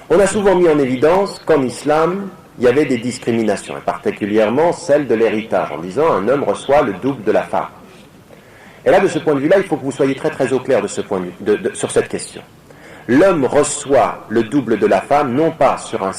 On a souvent mis en évidence qu'en islam, il y avait des discriminations, et particulièrement celle de l'héritage, en disant un homme reçoit le double de la femme. Et là, de ce point de vue-là, il faut que vous soyez très très au clair de ce point de vue, sur cette question. L'homme reçoit le double de la femme, non pas sur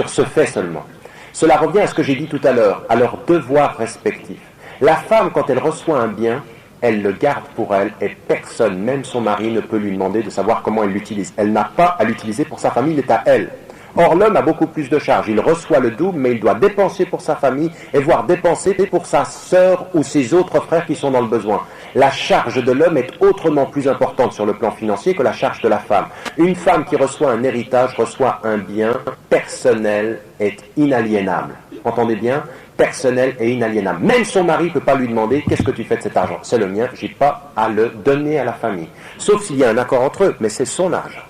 ce fait seulement. Cela revient à ce que j'ai dit tout à l'heure, à leurs devoirs respectifs. La femme, quand elle reçoit un bien, elle le garde pour elle, et personne, même son mari, ne peut lui demander de savoir comment elle l'utilise. Elle n'a pas à l'utiliser pour sa famille, il est à elle. Or, l'homme a beaucoup plus de charges. Il reçoit le double, mais il doit dépenser pour sa famille, et voire dépenser pour sa sœur ou ses autres frères qui sont dans le besoin. La charge de l'homme est autrement plus importante sur le plan financier que la charge de la femme. Une femme qui reçoit un héritage reçoit un bien personnel et inaliénable. Entendez bien, personnel et inaliénable. Même son mari ne peut pas lui demander « Qu'est-ce que tu fais de cet argent ?» C'est le mien, je n'ai pas à le donner à la famille. Sauf s'il y a un accord entre eux, mais c'est son argent.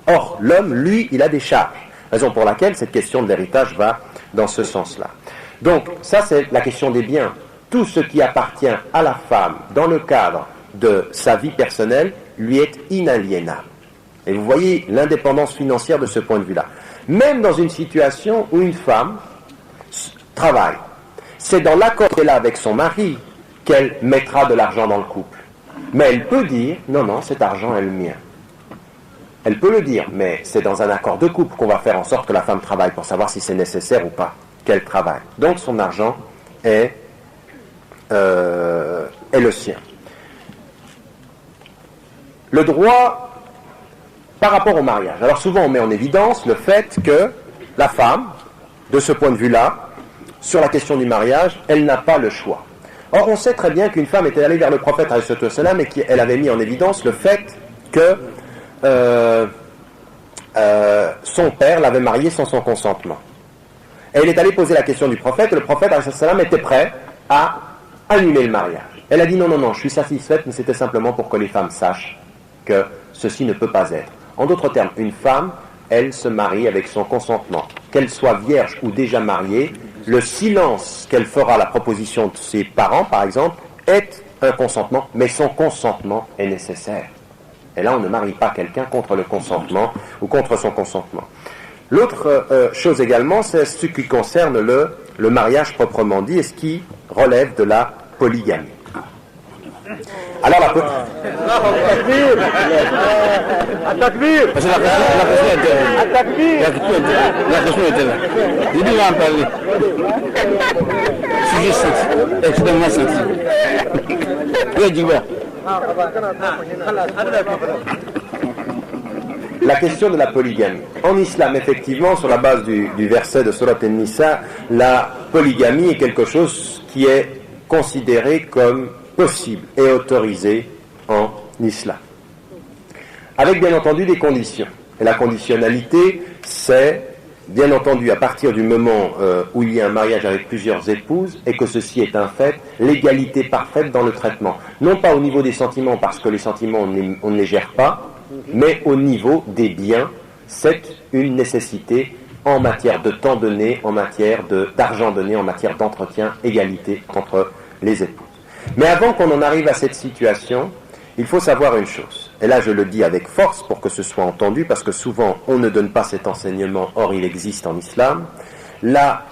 Or, l'homme, lui, il a des charges. Raison pour laquelle cette question de l'héritage va dans ce sens-là. Donc, ça c'est la question des biens. Tout ce qui appartient à la femme dans le cadre de sa vie personnelle lui est inaliénable. Et vous voyez l'indépendance financière de ce point de vue-là. Même dans une situation où une femme travaille, c'est dans l'accord qu'elle a avec son mari qu'elle mettra de l'argent dans le couple. Mais elle peut dire, non, cet argent est le mien. Elle peut le dire, mais c'est dans un accord de couple qu'on va faire en sorte que la femme travaille pour savoir si c'est nécessaire ou pas qu'elle travaille. Donc son argent est le sien. Le droit par rapport au mariage. Alors souvent on met en évidence le fait que la femme, de ce point de vue-là, sur la question du mariage, elle n'a pas le choix. Or on sait très bien qu'une femme était allée vers le prophète et qu'elle avait mis en évidence le fait que son père l'avait mariée sans son consentement. Et elle est allée poser la question du prophète, et le prophète était prêt a annulé le mariage. Elle a dit non, je suis satisfaite, mais c'était simplement pour que les femmes sachent que ceci ne peut pas être. En d'autres termes, une femme, elle se marie avec son consentement. Qu'elle soit vierge ou déjà mariée, le silence qu'elle fera à la proposition de ses parents, par exemple, est un consentement, mais son consentement est nécessaire. Et là, on ne marie pas quelqu'un contre le consentement ou contre son consentement. L'autre chose également, c'est ce qui concerne le mariage proprement dit et ce qui relève de la polygamie. Alors la
question est là. Je vais en parler. Sujet sensible, extrêmement sensible. Oui, dis-moi.
La question de la polygamie. En islam, effectivement, sur la base du verset de Surat An-Nisa, la polygamie est quelque chose qui est considéré comme possible et autorisé en islam. Avec bien entendu des conditions. Et la conditionnalité, c'est bien entendu à partir du moment où il y a un mariage avec plusieurs épouses et que ceci est un fait, l'égalité parfaite dans le traitement. Non pas au niveau des sentiments, parce que les sentiments on ne les gère pas, mais au niveau des biens, c'est une nécessité en matière de temps donné, en matière d'argent donné, en matière d'entretien, égalité entre les épouses. Mais avant qu'on en arrive à cette situation, il faut savoir une chose. Et là, je le dis avec force pour que ce soit entendu, parce que souvent, on ne donne pas cet enseignement, or il existe en islam. Là,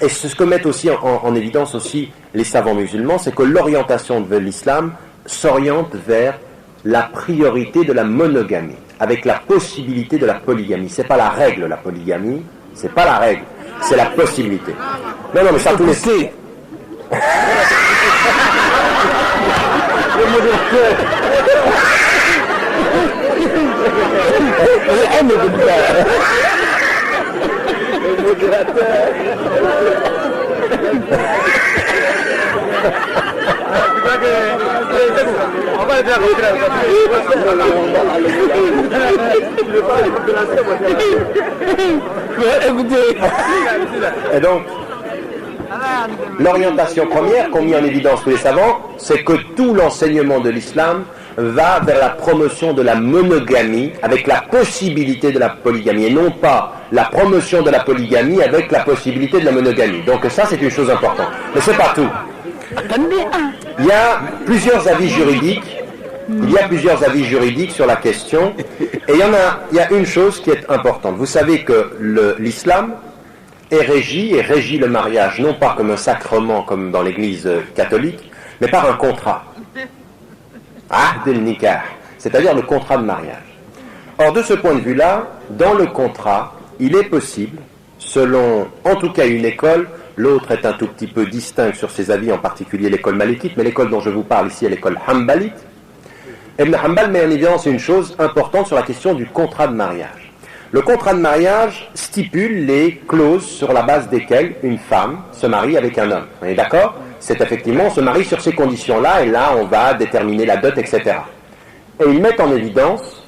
et ce que mettent aussi en évidence aussi les savants musulmans, c'est que l'orientation de l'islam s'oriente vers la priorité de la monogamie, avec la possibilité de la polygamie. C'est pas la règle, la polygamie, c'est pas la règle, c'est la possibilité. Non, mais ça tous les... Le modérateur. Le modérateur. On va le faire. Et donc, l'orientation première qu'ont mis en évidence tous les savants, c'est que tout l'enseignement de l'islam va vers la promotion de la monogamie avec la possibilité de la polygamie et non pas la promotion de la polygamie avec la possibilité de la monogamie. Donc ça, c'est une chose importante. Mais c'est pas tout. Il y a plusieurs avis juridiques. Il y a plusieurs avis juridiques sur la question. Et il y a une chose qui est importante. Vous savez que l'islam régit le mariage, non pas comme un sacrement comme dans l'église catholique, mais par un contrat. Ahd al-nikah, c'est-à-dire le contrat de mariage. Or, de ce point de vue-là, dans le contrat, il est possible, selon en tout cas une école, l'autre est un tout petit peu distinct sur ses avis, en particulier l'école malikite, mais l'école dont je vous parle ici est l'école hanbalite. Ibn Hanbal met en évidence une chose importante sur la question du contrat de mariage. Le contrat de mariage stipule les clauses sur la base desquelles une femme se marie avec un homme. Vous êtes d'accord ? C'est effectivement, on se marie sur ces conditions-là, et là, on va déterminer la dot, etc. Et il met en évidence,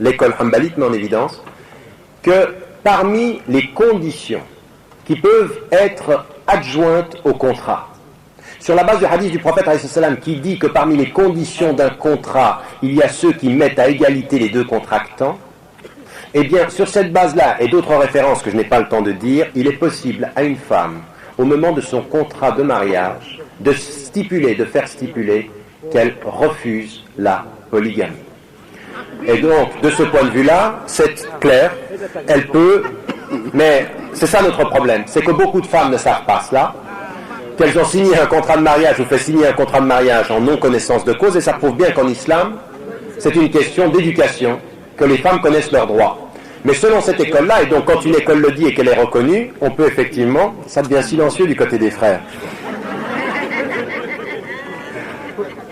l'école hanbalite met en évidence, que parmi les conditions qui peuvent être adjointes au contrat, sur la base du hadith du prophète qui dit que parmi les conditions d'un contrat, il y a ceux qui mettent à égalité les deux contractants, eh bien, sur cette base-là, et d'autres références que je n'ai pas le temps de dire, il est possible à une femme, au moment de son contrat de mariage, de faire stipuler qu'elle refuse la polygamie. Et donc, de ce point de vue-là, c'est clair, elle peut, mais c'est ça notre problème, c'est que beaucoup de femmes ne savent pas cela, qu'elles ont signé un contrat de mariage ou fait signer un contrat de mariage en non-connaissance de cause, et ça prouve bien qu'en islam, c'est une question d'éducation, que les femmes connaissent leurs droits. Mais selon cette école-là, et donc quand une école le dit et qu'elle est reconnue, on peut effectivement, ça devient silencieux du côté des frères,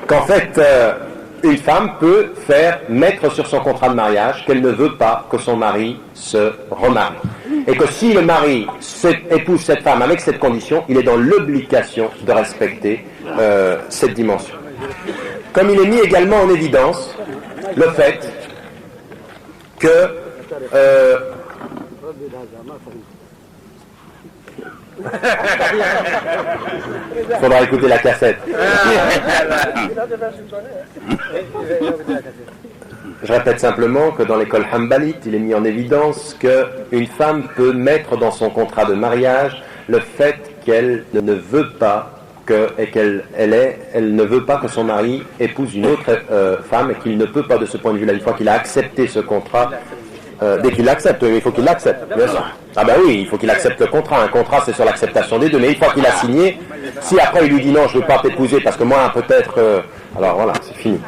qu'en fait, une femme peut mettre sur son contrat de mariage qu'elle ne veut pas que son mari se remarie. Et que si le mari épouse cette femme avec cette condition, il est dans l'obligation de respecter cette dimension. Comme il est mis également en évidence le fait que Il faudra écouter la cassette. Je répète simplement que dans l'école Hanbalite, il est mis en évidence qu'une femme peut mettre dans son contrat de mariage le fait qu'elle ne veut pas elle ne veut pas que son mari épouse une autre femme et qu'il ne peut pas de ce point de vue-là, une fois qu'il a accepté ce contrat, dès qu'il l'accepte, il faut qu'il l'accepte, bien sûr. Ah ben oui, il faut qu'il accepte le contrat. Un contrat, c'est sur l'acceptation des deux. Mais une fois qu'il a signé, si après il lui dit non, je ne veux pas t'épouser parce que moi, peut-être... alors voilà, c'est fini.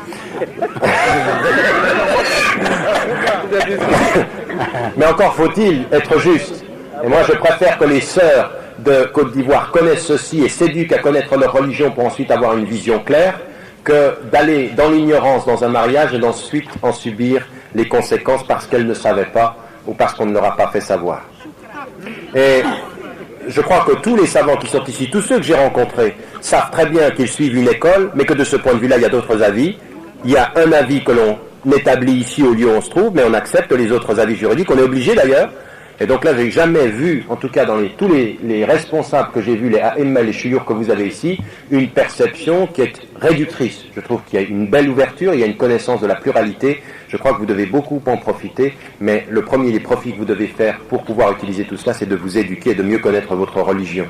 Mais encore faut-il être juste. Et moi, je préfère que les sœurs de Côte d'Ivoire connaissent ceci et s'éduquent à connaître leur religion pour ensuite avoir une vision claire, que d'aller dans l'ignorance dans un mariage et d'ensuite en subir les conséquences parce qu'elles ne savaient pas ou parce qu'on ne leur a pas fait savoir. Et je crois que tous les savants qui sont ici, tous ceux que j'ai rencontrés, savent très bien qu'ils suivent une école, mais que de ce point de vue-là, il y a d'autres avis. Il y a un avis que l'on établit ici au lieu où on se trouve, mais on accepte les autres avis juridiques, on est obligé d'ailleurs. Et donc là, j'ai jamais vu, en tout cas dans tous les responsables que j'ai vus, les AMA, les chouyours que vous avez ici, une perception qui est réductrice. Je trouve qu'il y a une belle ouverture, il y a une connaissance de la pluralité. Je crois que vous devez beaucoup en profiter, mais le premier des profits que vous devez faire pour pouvoir utiliser tout cela, c'est de vous éduquer et de mieux connaître votre religion.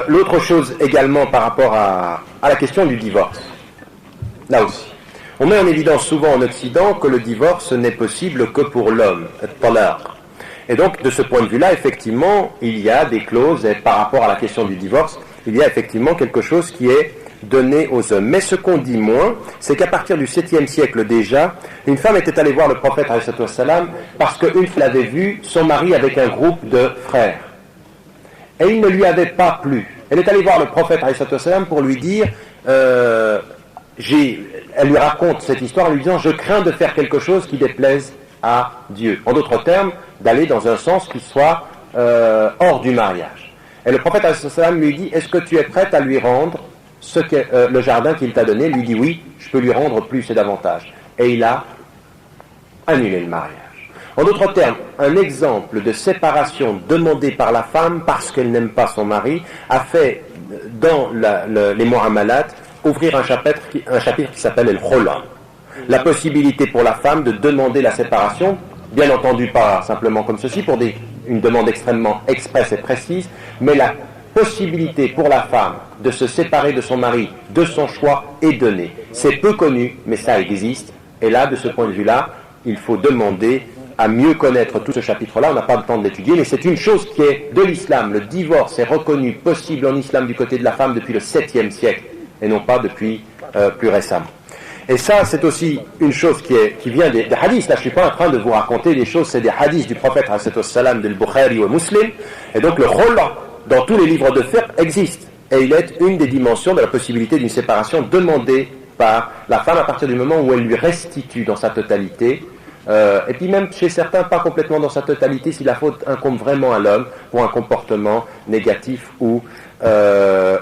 L'autre chose également par rapport à la question du divorce. Là aussi. On met en évidence souvent en Occident que le divorce n'est possible que pour l'homme, talaq. Et donc, de ce point de vue-là, effectivement, il y a des clauses, et par rapport à la question du divorce, il y a effectivement quelque chose qui est donné aux hommes. Mais ce qu'on dit moins, c'est qu'à partir du 7e siècle déjà, une femme était allée voir le prophète ﷺ parce qu'une fois elle avait vu son mari avec un groupe de frères. Et il ne lui avait pas plu. Elle est allée voir le prophète ﷺ pour lui dire... elle lui raconte cette histoire en lui disant « Je crains de faire quelque chose qui déplaise à Dieu ». En d'autres termes, d'aller dans un sens qui soit hors du mariage. Et le prophète lui dit « Est-ce que tu es prête à lui rendre le jardin qu'il t'a donné ?» Il lui dit « Oui, je peux lui rendre plus et davantage ». Et il a annulé le mariage. En d'autres termes, un exemple de séparation demandée par la femme parce qu'elle n'aime pas son mari a fait dans les Mu'amalat ouvrir un chapitre qui s'appelle El Khola. La possibilité pour la femme de demander la séparation, bien entendu pas simplement comme ceci, pour une demande extrêmement expresse et précise, mais la possibilité pour la femme de se séparer de son mari, de son choix, est donnée. C'est peu connu, mais ça existe. Et là, de ce point de vue-là, il faut demander à mieux connaître tout ce chapitre-là. On n'a pas le temps de l'étudier, mais c'est une chose qui est de l'islam. Le divorce est reconnu possible en islam du côté de la femme depuis le 7e siècle, et non pas depuis plus récemment. Et ça, c'est aussi une chose qui vient des hadiths. Là, je ne suis pas en train de vous raconter des choses, c'est des hadiths du prophète ﷺ, de Bukhari ou Muslim. Et donc le rôle, dans tous les livres de fiqh, existe. Et il est une des dimensions de la possibilité d'une séparation demandée par la femme à partir du moment où elle lui restitue dans sa totalité. Et puis même chez certains, pas complètement dans sa totalité, si la faute incombe vraiment à l'homme pour un comportement négatif ou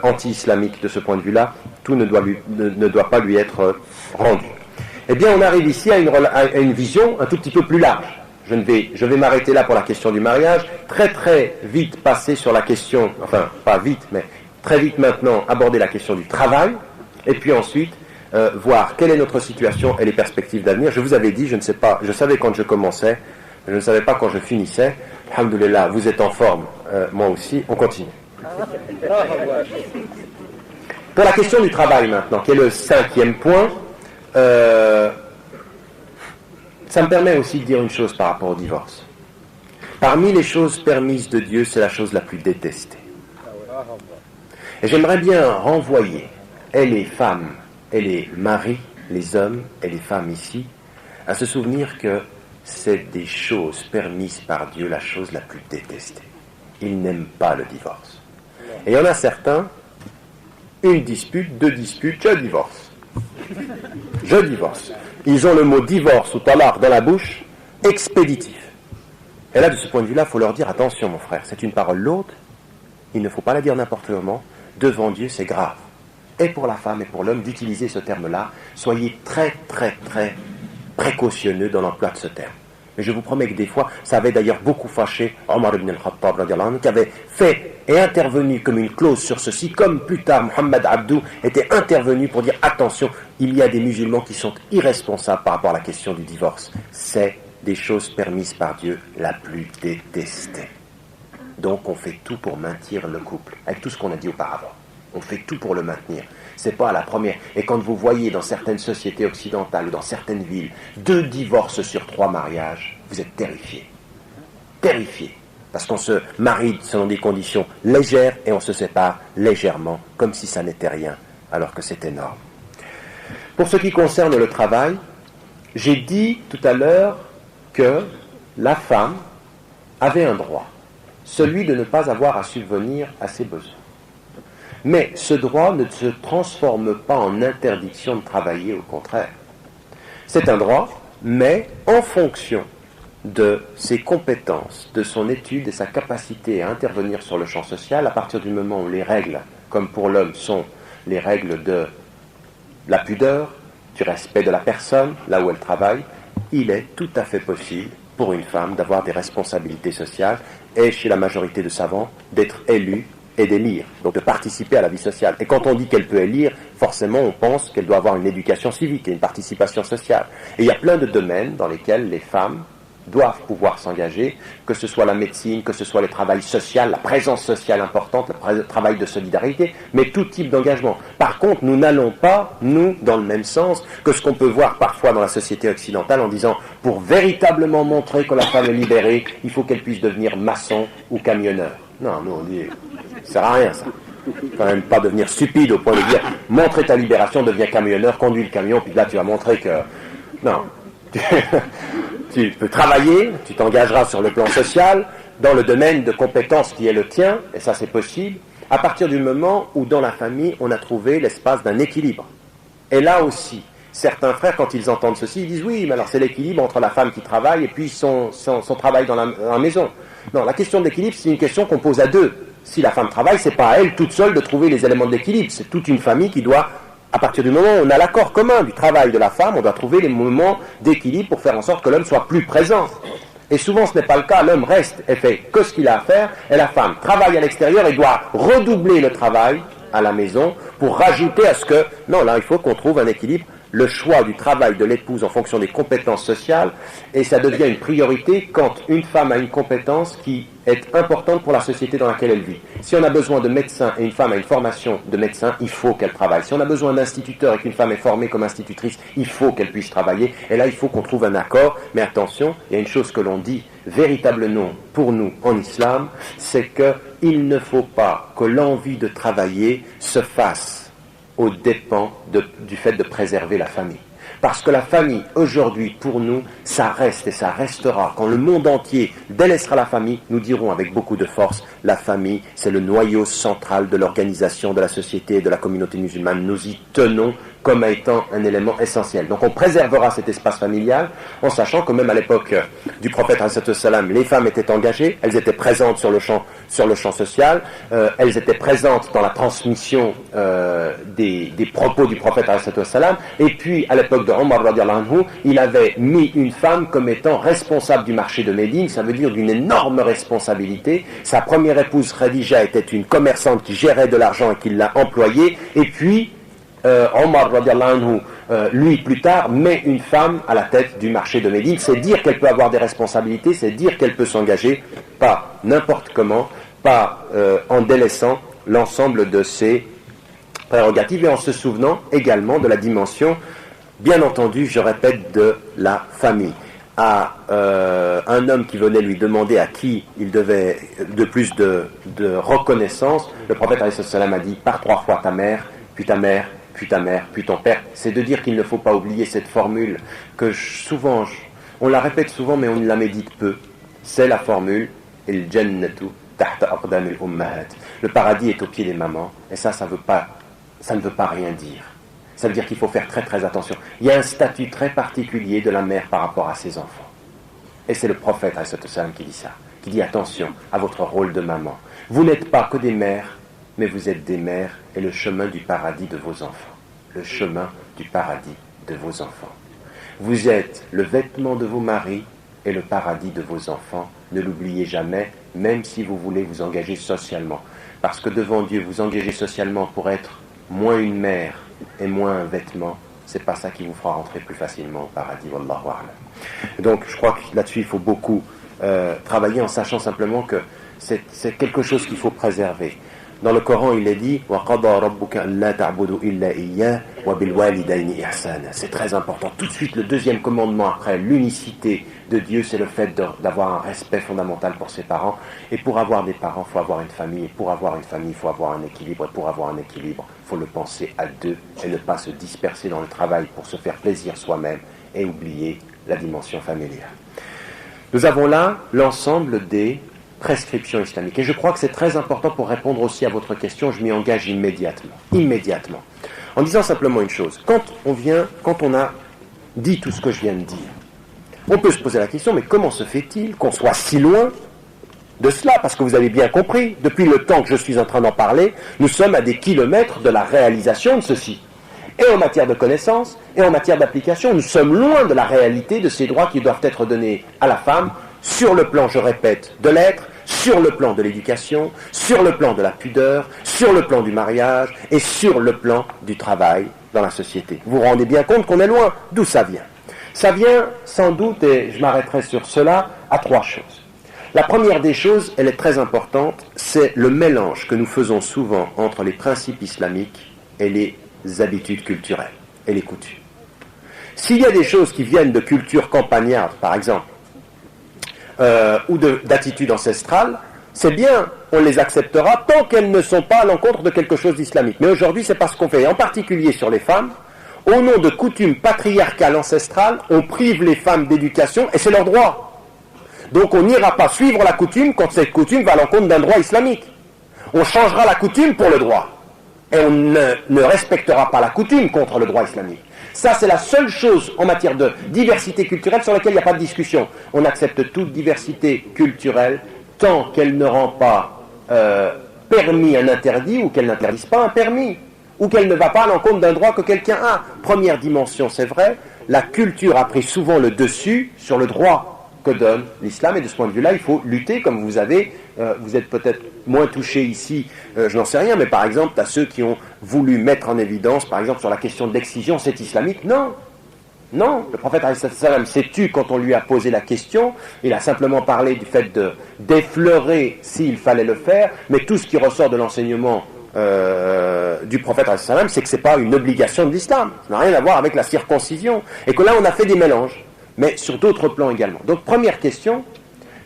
anti-islamique. De ce point de vue-là, tout ne doit pas lui être rendu. Eh bien, on arrive ici à une vision un tout petit peu plus large. Je vais m'arrêter là pour la question du mariage, très très vite passer sur la question, enfin pas vite, mais très vite maintenant aborder la question du travail, et puis ensuite voir quelle est notre situation et les perspectives d'avenir. Je vous avais dit, je ne sais pas, je savais quand je commençais, je ne savais pas quand je finissais. Alhamdoulilah, vous êtes en forme, moi aussi, on continue. Pour la question du travail maintenant, qui est le 5e point, ça me permet aussi de dire une chose par rapport au divorce. Parmi les choses permises de Dieu, c'est la chose la plus détestée. Et j'aimerais bien renvoyer, et les femmes, et les maris, les hommes et les femmes ici, à se souvenir que c'est des choses permises par Dieu, la chose la plus détestée. Il n'aime pas le divorce. Et il y en a certains, une dispute, deux disputes, je divorce. Je divorce. Ils ont le mot divorce ou talaq dans la bouche, expéditif. Et là, de ce point de vue-là, il faut leur dire, attention mon frère, c'est une parole lourde, il ne faut pas la dire n'importe comment, devant Dieu c'est grave. Et pour la femme et pour l'homme, d'utiliser ce terme-là, soyez très très très précautionneux dans l'emploi de ce terme. Mais je vous promets que des fois, ça avait d'ailleurs beaucoup fâché Omar ibn al-Khattab, radiallahu anhu, qui avait fait et intervenu comme une clause sur ceci, comme plus tard Mohamed Abdou était intervenu pour dire attention, il y a des musulmans qui sont irresponsables par rapport à la question du divorce. C'est des choses permises par Dieu la plus détestée. Donc on fait tout pour maintenir le couple, avec tout ce qu'on a dit auparavant. On fait tout pour le maintenir. C'est pas à la première. Et quand vous voyez dans certaines sociétés occidentales ou dans certaines villes 2 divorces sur 3 mariages, vous êtes terrifiés. Terrifiés. Parce qu'on se marie selon des conditions légères et on se sépare légèrement, comme si ça n'était rien, alors que c'est énorme. Pour ce qui concerne le travail, j'ai dit tout à l'heure que la femme avait un droit, celui de ne pas avoir à subvenir à ses besoins. Mais ce droit ne se transforme pas en interdiction de travailler, au contraire. C'est un droit, mais en fonction de ses compétences, de son étude et sa capacité à intervenir sur le champ social, à partir du moment où les règles, comme pour l'homme, sont les règles de la pudeur, du respect de la personne, là où elle travaille, il est tout à fait possible pour une femme d'avoir des responsabilités sociales et, chez la majorité de savants, d'être élue et d'élire, donc de participer à la vie sociale. Et quand on dit qu'elle peut élire, forcément on pense qu'elle doit avoir une éducation civique et une participation sociale. Et il y a plein de domaines dans lesquels les femmes doivent pouvoir s'engager, que ce soit la médecine, que ce soit le travail social, la présence sociale importante, le travail de solidarité, mais tout type d'engagement. Par contre, nous n'allons pas, nous, dans le même sens que ce qu'on peut voir parfois dans la société occidentale en disant, pour véritablement montrer que la femme est libérée, il faut qu'elle puisse devenir maçon ou camionneur. Non, nous on dit, ça sert à rien ça. Quand même pas devenir stupide au point de dire, montrer ta libération, deviens camionneur, conduis le camion, puis là tu vas montrer que... Non. Tu peux travailler, tu t'engageras sur le plan social, dans le domaine de compétences qui est le tien, et ça c'est possible, à partir du moment où dans la famille on a trouvé l'espace d'un équilibre. Et là aussi, certains frères, quand ils entendent ceci, ils disent oui, mais alors c'est l'équilibre entre la femme qui travaille et puis son travail dans la maison. Non, la question de l'équilibre, c'est une question qu'on pose à deux. Si la femme travaille, c'est pas à elle toute seule de trouver les éléments de l'équilibre, c'est toute une famille qui doit... À partir du moment où on a l'accord commun du travail de la femme, on doit trouver les moments d'équilibre pour faire en sorte que l'homme soit plus présent. Et souvent ce n'est pas le cas, l'homme reste et fait que ce qu'il a à faire, et la femme travaille à l'extérieur et doit redoubler le travail à la maison pour rajouter à ce que, non là il faut qu'on trouve un équilibre, le choix du travail de l'épouse en fonction des compétences sociales, et ça devient une priorité quand une femme a une compétence qui est importante pour la société dans laquelle elle vit. Si on a besoin de médecins et une femme a une formation de médecin, il faut qu'elle travaille. Si on a besoin d'instituteurs et qu'une femme est formée comme institutrice, il faut qu'elle puisse travailler. Et là, il faut qu'on trouve un accord. Mais attention, il y a une chose que l'on dit véritablement pour nous en islam, c'est qu'il ne faut pas que l'envie de travailler se fasse aux dépens du fait de préserver la famille. Parce que la famille, aujourd'hui, pour nous, ça reste et ça restera. Quand le monde entier délaissera la famille, nous dirons avec beaucoup de force, la famille, c'est le noyau central de l'organisation de la société et de la communauté musulmane. Nous y tenons comme étant un élément essentiel. Donc on préservera cet espace familial, en sachant que même à l'époque du prophète, les femmes étaient engagées, elles étaient présentes sur le champ social, elles étaient présentes dans la transmission des propos du prophète, et puis à l'époque de Omar, il avait mis une femme comme étant responsable du marché de Médine, ça veut dire d'une énorme responsabilité. Sa première épouse, Khadija, était une commerçante qui gérait de l'argent et qui l'a employée, et puis Omar, lui plus tard, met une femme à la tête du marché de Médine. C'est dire qu'elle peut avoir des responsabilités, c'est dire qu'elle peut s'engager, pas n'importe comment, pas en délaissant l'ensemble de ses prérogatives et en se souvenant également de la dimension, bien entendu, je répète, de la famille. À un homme qui venait lui demander à qui il devait de plus de reconnaissance, le prophète a dit, par 3 fois ta mère, puis ta mère, puis ta mère, puis ton père. C'est de dire qu'il ne faut pas oublier cette formule que souvent, on la répète souvent mais on la médite peu. C'est la formule il jannatu tahta aqdamil ummahat. Le paradis est au pied des mamans, et ça ne veut pas rien dire. Ça veut dire qu'il faut faire très très attention. Il y a un statut très particulier de la mère par rapport à ses enfants. Et c'est le prophète qui dit ça, qui dit attention à votre rôle de maman. Vous n'êtes pas que des mères, mais vous êtes des mères et le chemin du paradis de vos enfants. Le chemin du paradis de vos enfants. Vous êtes le vêtement de vos maris est le paradis de vos enfants. Ne l'oubliez jamais, même si vous voulez vous engager socialement. Parce que devant Dieu, vous engager socialement pour être moins une mère et moins un vêtement, c'est pas ça qui vous fera rentrer plus facilement au paradis. Wallahu a'lam. Donc je crois que là-dessus il faut beaucoup travailler en sachant simplement que c'est quelque chose qu'il faut préserver. Dans le Coran, il est dit وَقَضَى رَبُّكَ أَلَّا تَعْبُدُوا إِلَّا إِيَّاهُ وَبِالْوَالِدَيْنِ إِحْسَانًا. C'est très important. Tout de suite, le deuxième commandement après l'unicité de Dieu, c'est le fait d'avoir un respect fondamental pour ses parents. Et pour avoir des parents, il faut avoir une famille. Et pour avoir une famille, il faut avoir un équilibre. Et pour avoir un équilibre, il faut le penser à deux et ne pas se disperser dans le travail pour se faire plaisir soi-même et oublier la dimension familiale. Nous avons là l'ensemble des prescription islamique. Et je crois que c'est très important pour répondre aussi à votre question, je m'y engage immédiatement. En disant simplement une chose, quand on a dit tout ce que je viens de dire, on peut se poser la question, mais comment se fait-il qu'on soit si loin de cela? Parce que vous avez bien compris, depuis le temps que je suis en train d'en parler, nous sommes à des kilomètres de la réalisation de ceci. Et en matière de connaissance, et en matière d'application, nous sommes loin de la réalité de ces droits qui doivent être donnés à la femme, sur le plan, je répète, de l'être, sur le plan de l'éducation, sur le plan de la pudeur, sur le plan du mariage et sur le plan du travail dans la société. Vous vous rendez bien compte qu'on est loin. D'où ça vient? Ça vient sans doute, et je m'arrêterai sur cela, à trois choses. La première des choses, elle est très importante, c'est le mélange que nous faisons souvent entre les principes islamiques et les habitudes culturelles et les coutumes. S'il y a des choses qui viennent de culture campagnarde, par exemple, ou d'attitudes ancestrales, c'est bien, on les acceptera tant qu'elles ne sont pas à l'encontre de quelque chose d'islamique. Mais aujourd'hui, c'est pas ce qu'on fait, et en particulier sur les femmes. Au nom de coutumes patriarcales ancestrales, on prive les femmes d'éducation, et c'est leur droit. Donc on n'ira pas suivre la coutume quand cette coutume va à l'encontre d'un droit islamique. On changera la coutume pour le droit. Et on ne respectera pas la coutume contre le droit islamique. Ça, c'est la seule chose en matière de diversité culturelle sur laquelle il n'y a pas de discussion. On accepte toute diversité culturelle tant qu'elle ne rend pas permis un interdit ou qu'elle n'interdise pas un permis ou qu'elle ne va pas à l'encontre d'un droit que quelqu'un a. Première dimension, c'est vrai, la culture a pris souvent le dessus sur le droit que donne l'islam et de ce point de vue-là, il faut lutter comme vous avez, vous êtes peut-être moins touchés ici, je n'en sais rien, mais par exemple, à ceux qui ont voulu mettre en évidence, par exemple, sur la question de l'excision, c'est islamique. Non, le prophète s'est tu quand on lui a posé la question, il a simplement parlé du fait d'effleurer s'il fallait le faire, mais tout ce qui ressort de l'enseignement du prophète, c'est que ce n'est pas une obligation de l'islam, ça n'a rien à voir avec la circoncision, et que là on a fait des mélanges, mais sur d'autres plans également. Donc première question,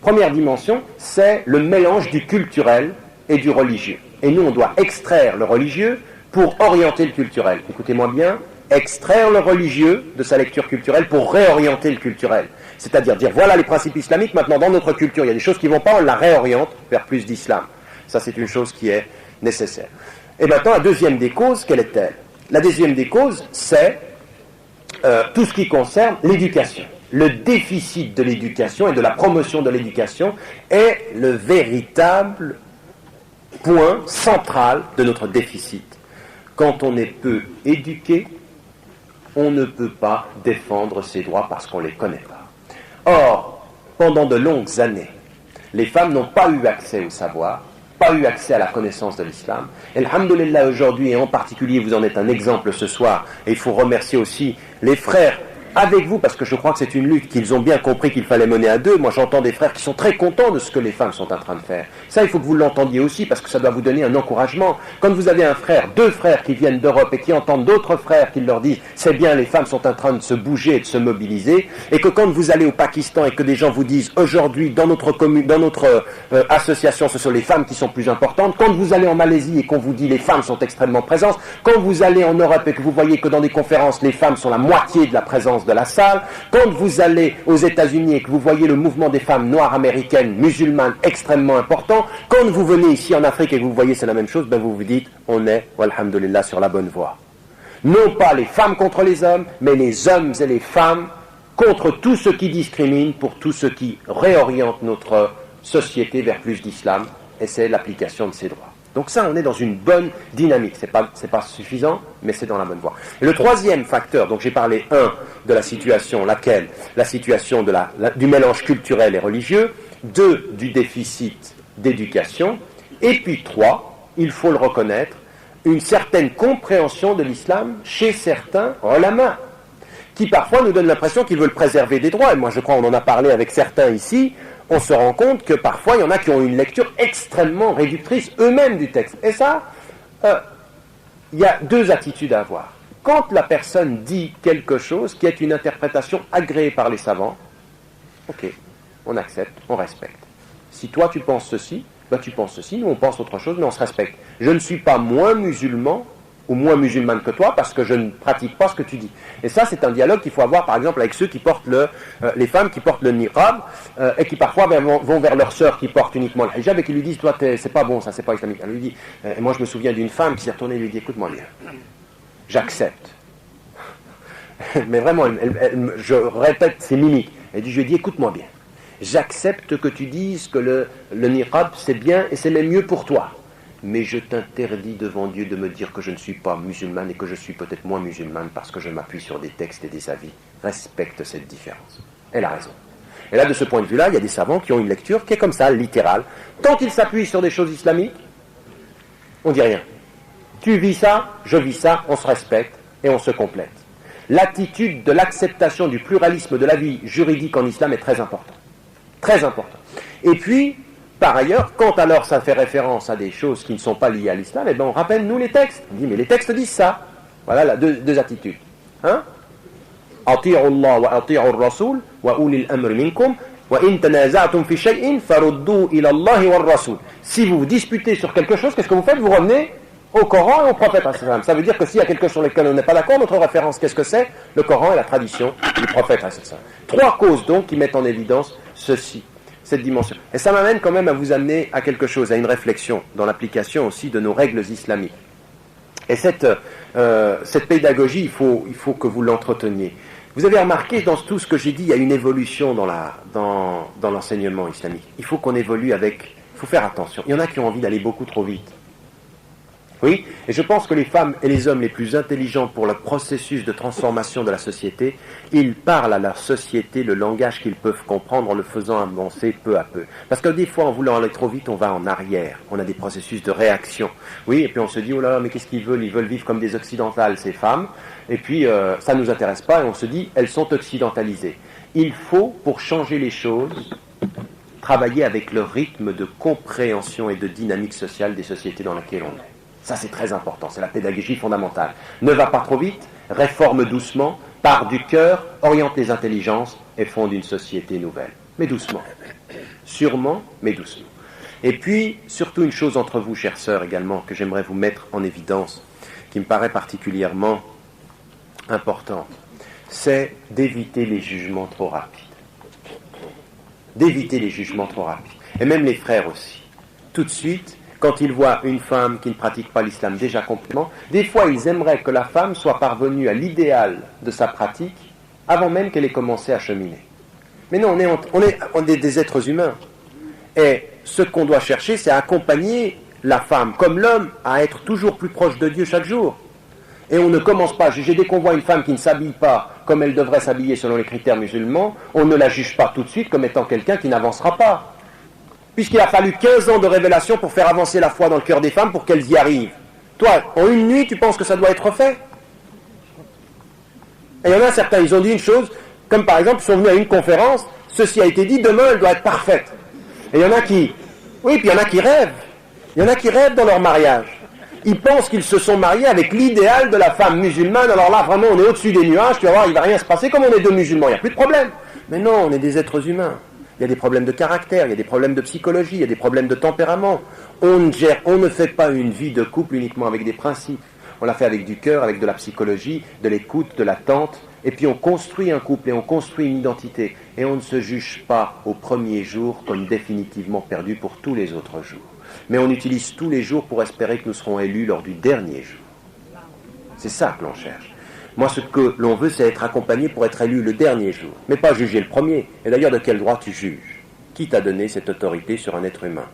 première dimension, c'est le mélange du culturel et du religieux. Et nous, on doit extraire le religieux pour orienter le culturel. Écoutez-moi bien, extraire le religieux de sa lecture culturelle pour réorienter le culturel. C'est-à-dire dire, voilà les principes islamiques, maintenant dans notre culture, il y a des choses qui ne vont pas, on la réoriente vers plus d'islam. Ça, c'est une chose qui est nécessaire. Et maintenant, la deuxième des causes, quelle est-elle? La deuxième des causes, c'est tout ce qui concerne l'éducation. Le déficit de l'éducation et de la promotion de l'éducation est le véritable point central de notre déficit. Quand on est peu éduqué, on ne peut pas défendre ses droits parce qu'on ne les connaît pas. Or, pendant de longues années, les femmes n'ont pas eu accès au savoir, pas eu accès à la connaissance de l'islam. Et alhamdoulilah, aujourd'hui, et en particulier, vous en êtes un exemple ce soir, et il faut remercier aussi les frères avec vous, parce que je crois que c'est une lutte qu'ils ont bien compris qu'il fallait mener à deux. Moi, j'entends des frères qui sont très contents de ce que les femmes sont en train de faire. Ça, il faut que vous l'entendiez aussi, parce que ça doit vous donner un encouragement. Quand vous avez un frère, deux frères qui viennent d'Europe et qui entendent d'autres frères qui leur disent « c'est bien, les femmes sont en train de se bouger et de se mobiliser », et que quand vous allez au Pakistan et que des gens vous disent « aujourd'hui, dans notre commune, dans notre association, ce sont les femmes qui sont plus importantes », quand vous allez en Malaisie et qu'on vous dit « les femmes sont extrêmement présentes », quand vous allez en Europe et que vous voyez que dans des conférences, les femmes sont la moitié de la présence de la salle, quand vous allez aux États-Unis et que vous voyez le mouvement des femmes noires américaines, musulmanes extrêmement important, quand vous venez ici en Afrique et que vous voyez c'est la même chose, ben vous vous dites on est, alhamdoulilah, sur la bonne voie. Non pas les femmes contre les hommes, mais les hommes et les femmes contre tout ce qui discrimine, pour tout ce qui réoriente notre société vers plus d'islam, et c'est l'application de ces droits. Donc ça, on est dans une bonne dynamique. C'est pas suffisant, mais c'est dans la bonne voie. Et le troisième facteur, donc j'ai parlé, de la situation, laquelle? La situation du mélange culturel et religieux, 2, du déficit d'éducation, et puis 3, il faut le reconnaître, une certaine compréhension de l'islam chez certains ulama, qui parfois nous donnent l'impression qu'ils veulent préserver des droits. Et moi, je crois, on en a parlé avec certains ici, on se rend compte que parfois, il y en a qui ont une lecture extrêmement réductrice eux-mêmes du texte. Et ça, il y a 2 attitudes à avoir. Quand la personne dit quelque chose qui est une interprétation agréée par les savants, ok, on accepte, on respecte. Si toi tu penses ceci, tu penses ceci, nous on pense autre chose, mais on se respecte. Je ne suis pas moins musulman ou moins musulmane que toi parce que je ne pratique pas ce que tu dis. Et ça, c'est un dialogue qu'il faut avoir, par exemple, avec ceux qui portent les femmes qui portent le niqab et qui parfois vont vers leur sœur qui porte uniquement le hijab et qui lui disent, toi, c'est pas bon, ça, c'est pas islamique. Elle lui dit, et moi je me souviens d'une femme qui s'est retournée et lui dit, écoute-moi bien, j'accepte. Mais vraiment, je répète ses mimiques. Je lui ai dit, écoute-moi bien, j'accepte que tu dises que le niqab c'est bien et c'est même mieux pour toi. Mais je t'interdis devant Dieu de me dire que je ne suis pas musulmane et que je suis peut-être moins musulmane parce que je m'appuie sur des textes et des avis. Respecte cette différence. Elle a raison. Et là, de ce point de vue-là, il y a des savants qui ont une lecture qui est comme ça, littérale. Tant qu'ils s'appuient sur des choses islamiques, on ne dit rien. Tu vis ça, je vis ça, on se respecte et on se complète. L'attitude de l'acceptation du pluralisme de la vie juridique en islam est très importante. Très important. Et puis, par ailleurs, quand alors ça fait référence à des choses qui ne sont pas liées à l'islam, eh bien on rappelle nous les textes. On dit, mais les textes disent ça. Voilà deux attitudes. Hein? Ati'u Allah wa ati'u ar-Rasul wa ulil amri minkum wa in tanaza'tum fi shay'in faruddu ila Allah wa ar-Rasul. Si vous vous disputez sur quelque chose, qu'est-ce que vous faites? Vous revenez au Coran et au prophète. Ça veut dire que s'il y a quelque chose sur lequel on n'est pas d'accord, notre référence, qu'est-ce que c'est? Le Coran et la tradition du prophète. 3 causes donc qui mettent en évidence ceci, cette dimension. Et ça m'amène quand même à vous amener à quelque chose, à une réflexion dans l'application aussi de nos règles islamiques. Et cette pédagogie, il faut que vous l'entreteniez. Vous avez remarqué dans tout ce que j'ai dit, il y a une évolution dans l'enseignement islamique. Il faut qu'on évolue avec... Il faut faire attention. Il y en a qui ont envie d'aller beaucoup trop vite. Oui, et je pense que les femmes et les hommes les plus intelligents pour le processus de transformation de la société, ils parlent à leur société le langage qu'ils peuvent comprendre en le faisant avancer peu à peu. Parce que des fois, en voulant aller trop vite, on va en arrière. On a des processus de réaction. Oui, et puis on se dit, oh là là, mais qu'est-ce qu'ils veulent? Ils veulent vivre comme des occidentales, ces femmes. Et puis, ça ne nous intéresse pas, et on se dit, elles sont occidentalisées. Il faut, pour changer les choses, travailler avec le rythme de compréhension et de dynamique sociale des sociétés dans lesquelles on est. Ça, c'est très important, c'est la pédagogie fondamentale. Ne va pas trop vite, réforme doucement, pars du cœur, oriente les intelligences et fonde une société nouvelle. Mais doucement. Sûrement, mais doucement. Et puis, surtout une chose entre vous, chères sœurs, également, que j'aimerais vous mettre en évidence, qui me paraît particulièrement importante, c'est d'éviter les jugements trop rapides. D'éviter les jugements trop rapides. Et même les frères aussi. Tout de suite, quand ils voient une femme qui ne pratique pas l'islam déjà complètement, des fois ils aimeraient que la femme soit parvenue à l'idéal de sa pratique avant même qu'elle ait commencé à cheminer. Mais non, on est des êtres humains. Et ce qu'on doit chercher, c'est accompagner la femme, comme l'homme, à être toujours plus proche de Dieu chaque jour. Et on ne commence pas à juger. Dès qu'on voit une femme qui ne s'habille pas comme elle devrait s'habiller selon les critères musulmans, on ne la juge pas tout de suite comme étant quelqu'un qui n'avancera pas. Puisqu'il a fallu 15 ans de révélation pour faire avancer la foi dans le cœur des femmes pour qu'elles y arrivent. Toi, en une nuit, tu penses que ça doit être fait? Et il y en a certains, ils ont dit une chose, comme par exemple, ils sont venus à une conférence, ceci a été dit, demain elle doit être parfaite. Et il y en a qui... Oui, puis il y en a qui rêvent. Il y en a qui rêvent dans leur mariage. Ils pensent qu'ils se sont mariés avec l'idéal de la femme musulmane, alors là, vraiment, on est au-dessus des nuages, tu vas voir, il ne va rien se passer, comme on est 2 musulmans, il n'y a plus de problème. Mais non, on est des êtres humains. Il y a des problèmes de caractère, il y a des problèmes de psychologie, il y a des problèmes de tempérament. On ne fait pas une vie de couple uniquement avec des principes. On la fait avec du cœur, avec de la psychologie, de l'écoute, de l'attente. Et puis on construit un couple et on construit une identité. Et on ne se juge pas au premier jour comme définitivement perdu pour tous les autres jours. Mais on utilise tous les jours pour espérer que nous serons élus lors du dernier jour. C'est ça que l'on cherche. Moi, ce que l'on veut, c'est être accompagné pour être élu le dernier jour, mais pas juger le premier. Et d'ailleurs, de quel droit tu juges? Qui t'a donné cette autorité sur un être humain?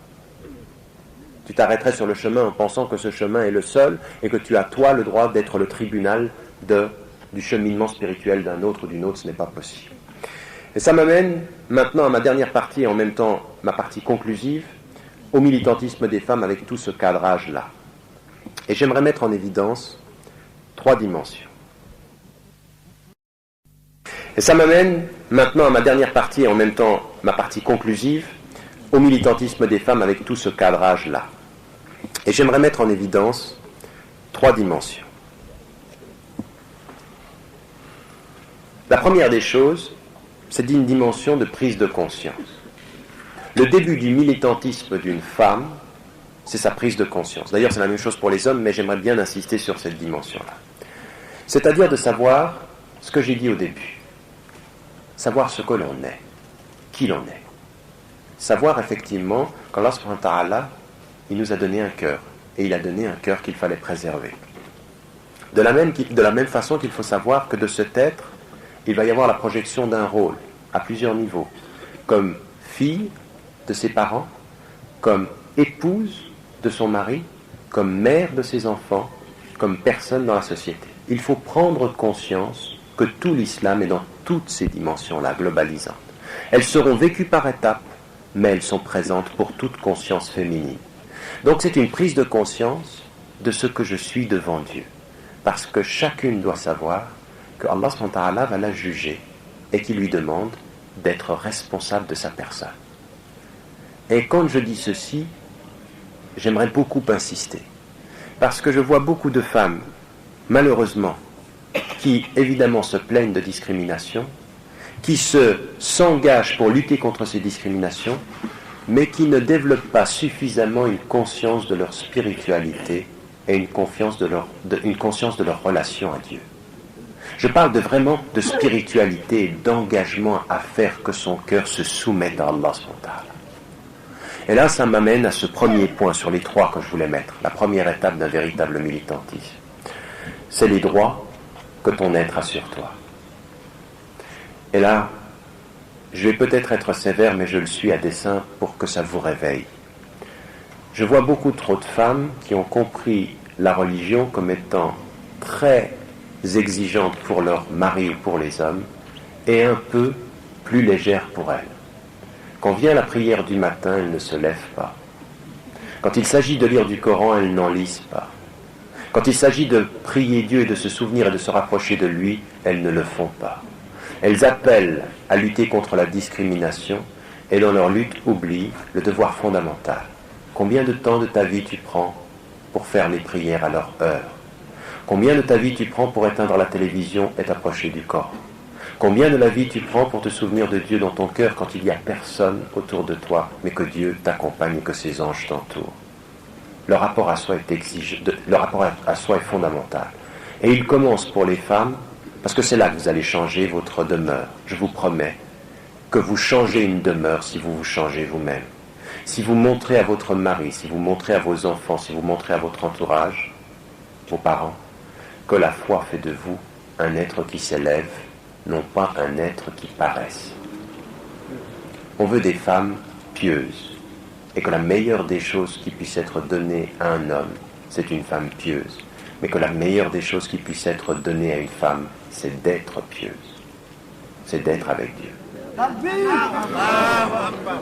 Tu t'arrêterais sur le chemin en pensant que ce chemin est le seul et que tu as toi le droit d'être le tribunal du cheminement spirituel d'un autre ou d'une autre. Ce n'est pas possible. Et ça m'amène maintenant à ma dernière partie et en même temps ma partie conclusive, au militantisme des femmes avec tout ce cadrage-là. Et j'aimerais mettre en évidence 3 dimensions. Et ça m'amène maintenant à ma dernière partie et en même temps ma partie conclusive, au militantisme des femmes avec tout ce cadrage-là. Et j'aimerais mettre en évidence 3 dimensions. La première des choses, c'est une dimension de prise de conscience. Le début du militantisme d'une femme, c'est sa prise de conscience. D'ailleurs, c'est la même chose pour les hommes, mais j'aimerais bien insister sur cette dimension-là. C'est-à-dire de savoir ce que j'ai dit au début. Savoir ce que l'on est, qui l'on est. Savoir effectivement qu'Allah subhanahu wa ta'ala, il nous a donné un cœur, et il a donné un cœur qu'il fallait préserver. De la même façon qu'il faut savoir que de cet être, il va y avoir la projection d'un rôle, à plusieurs niveaux, comme fille de ses parents, comme épouse de son mari, comme mère de ses enfants, comme personne dans la société. Il faut prendre conscience que tout l'islam est dans toutes ces dimensions-là, globalisantes. Elles seront vécues par étapes, mais elles sont présentes pour toute conscience féminine. Donc c'est une prise de conscience de ce que je suis devant Dieu. Parce que chacune doit savoir que Allah subhanahu wa ta'ala va la juger et qu'il lui demande d'être responsable de sa personne. Et quand je dis ceci, j'aimerais beaucoup insister. Parce que je vois beaucoup de femmes, malheureusement, qui évidemment se plaignent de discrimination, qui s'engagent pour lutter contre ces discriminations, mais qui ne développent pas suffisamment une conscience de leur spiritualité et une conscience de leur relation à Dieu. Je parle vraiment de spiritualité et d'engagement à faire que son cœur se soumette à Allah subhanahu wa ta'ala. Et là, ça m'amène à ce premier point sur les 3 que je voulais mettre, la première étape d'un véritable militantisme. C'est les droits que ton être a sur toi. Et là, je vais peut-être être sévère, mais je le suis à dessein pour que ça vous réveille. Je vois beaucoup trop de femmes qui ont compris la religion comme étant très exigeante pour leur mari ou pour les hommes, et un peu plus légère pour elles. Quand vient la prière du matin, elles ne se lèvent pas. Quand il s'agit de lire du Coran, elles n'en lisent pas. Quand il s'agit de prier Dieu et de se souvenir et de se rapprocher de lui, elles ne le font pas. Elles appellent à lutter contre la discrimination et dans leur lutte oublient le devoir fondamental. Combien de temps de ta vie tu prends pour faire les prières à leur heure? Combien de ta vie tu prends pour éteindre la télévision et t'approcher du Coran? Combien de la vie tu prends pour te souvenir de Dieu dans ton cœur quand il n'y a personne autour de toi, mais que Dieu t'accompagne et que ses anges t'entourent? Le rapport à soi est fondamental. Et il commence pour les femmes, parce que c'est là que vous allez changer votre demeure. Je vous promets que vous changez une demeure si vous vous changez vous-même. Si vous montrez à votre mari, si vous montrez à vos enfants, si vous montrez à votre entourage, vos parents, que la foi fait de vous un être qui s'élève, non pas un être qui paraisse. On veut des femmes pieuses, et que la meilleure des choses qui puisse être donnée à un homme, c'est une femme pieuse, mais que la meilleure des choses qui puisse être donnée à une femme, c'est d'être pieuse, c'est d'être avec Dieu.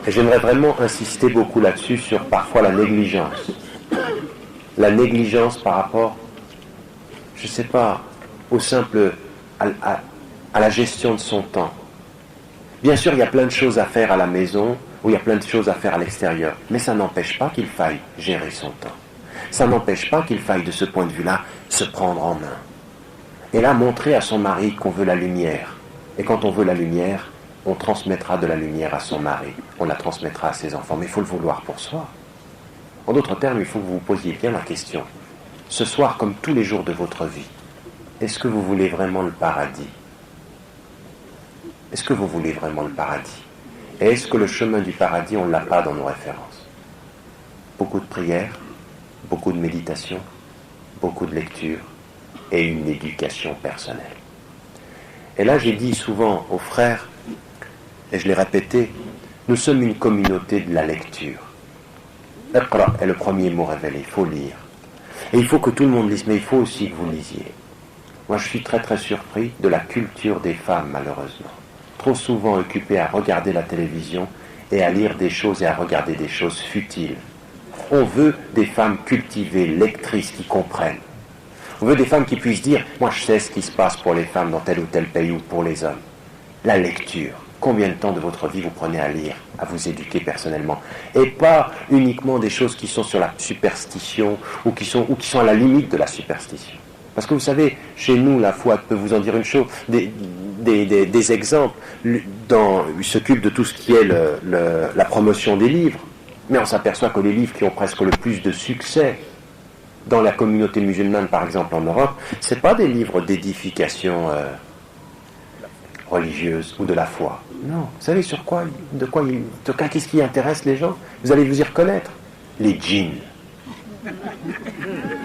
Et j'aimerais vraiment insister beaucoup là-dessus, sur parfois la négligence. La négligence par rapport, je ne sais pas, au simple, à la gestion de son temps. Bien sûr, il y a plein de choses à faire à la maison, ou il y a plein de choses à faire à l'extérieur, mais ça n'empêche pas qu'il faille gérer son temps. Ça n'empêche pas qu'il faille, de ce point de vue-là, se prendre en main. Et là, montrer à son mari qu'on veut la lumière. Et quand on veut la lumière, on transmettra de la lumière à son mari, on la transmettra à ses enfants, mais il faut le vouloir pour soi. En d'autres termes, il faut que vous vous posiez bien la question. Ce soir, comme tous les jours de votre vie, est-ce que vous voulez vraiment le paradis? Est-ce que vous voulez vraiment le paradis? Et est-ce que le chemin du paradis, on ne l'a pas dans nos références? Beaucoup de prières, beaucoup de méditation, beaucoup de lecture et une éducation personnelle. Et là, j'ai dit souvent aux frères, et je l'ai répété, nous sommes une communauté de la lecture. Iqra est le premier mot révélé, il faut lire. Et il faut que tout le monde lise, mais il faut aussi que vous lisiez. Moi, je suis très très surpris de la culture des femmes, malheureusement. Trop souvent occupées à regarder la télévision et à lire des choses et à regarder des choses futiles. On veut des femmes cultivées, lectrices, qui comprennent. On veut des femmes qui puissent dire « Moi, je sais ce qui se passe pour les femmes dans tel ou tel pays ou pour les hommes. » La lecture. Combien de temps de votre vie vous prenez à lire, à vous éduquer personnellement? Et pas uniquement des choses qui sont sur la superstition ou qui sont à la limite de la superstition. Parce que vous savez, chez nous, la foi peut vous en dire une chose, des exemples. Il s'occupe de tout ce qui est la promotion des livres. Mais on s'aperçoit que les livres qui ont presque le plus de succès dans la communauté musulmane, par exemple en Europe, ce n'est pas des livres d'édification religieuse ou de la foi. Non. Vous savez qu'est-ce qui intéresse les gens? Vous allez vous y reconnaître. Les djinns.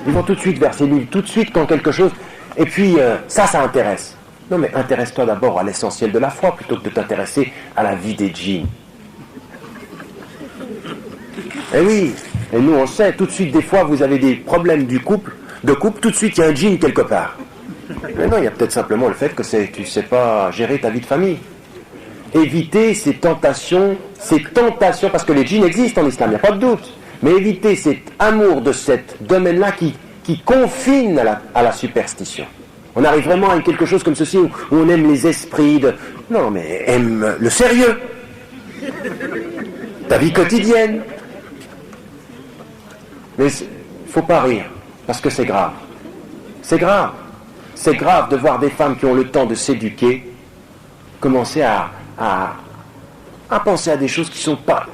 Ils vont tout de suite vers ces livres, tout de suite quand quelque chose... Et puis, ça intéresse. Non, mais intéresse-toi d'abord à l'essentiel de la foi, plutôt que de t'intéresser à la vie des djinns. Eh oui, et nous on sait, tout de suite, des fois, vous avez des problèmes de couple, tout de suite, il y a un djinn quelque part. Mais non, il y a peut-être simplement le fait que tu ne sais pas gérer ta vie de famille. Éviter ces tentations, parce que les djinns existent en islam, il n'y a pas de doute. Mais éviter cet amour de ce domaine-là qui confine à la superstition. On arrive vraiment à quelque chose comme ceci où on aime les esprits Non, mais aime le sérieux. Ta vie quotidienne. Mais il ne faut pas rire, parce que c'est grave. C'est grave. C'est grave de voir des femmes qui ont le temps de s'éduquer commencer à penser à des choses qui ne sont pas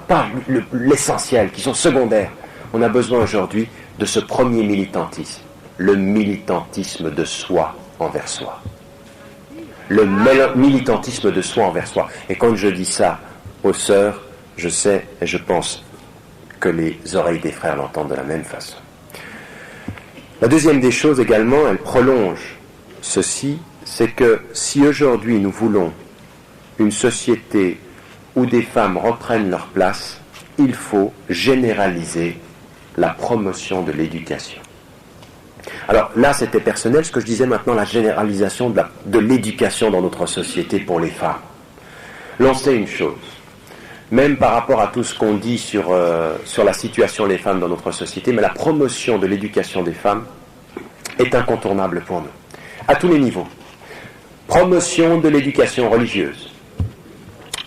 l'essentiel, qui sont secondaires. On a besoin aujourd'hui de ce premier militantisme, le militantisme de soi envers soi. Le militantisme de soi envers soi. Et quand je dis ça aux sœurs, je sais et je pense que les oreilles des frères l'entendent de la même façon. La deuxième des choses également, elle prolonge ceci, c'est que si aujourd'hui nous voulons une société où des femmes reprennent leur place, il faut généraliser la promotion de l'éducation. Alors là, c'était personnel, ce que je disais maintenant, la généralisation de l'éducation dans notre société pour les femmes. L'on sait une chose, même par rapport à tout ce qu'on dit sur la situation des femmes dans notre société, mais la promotion de l'éducation des femmes est incontournable pour nous, à tous les niveaux. Promotion de l'éducation religieuse,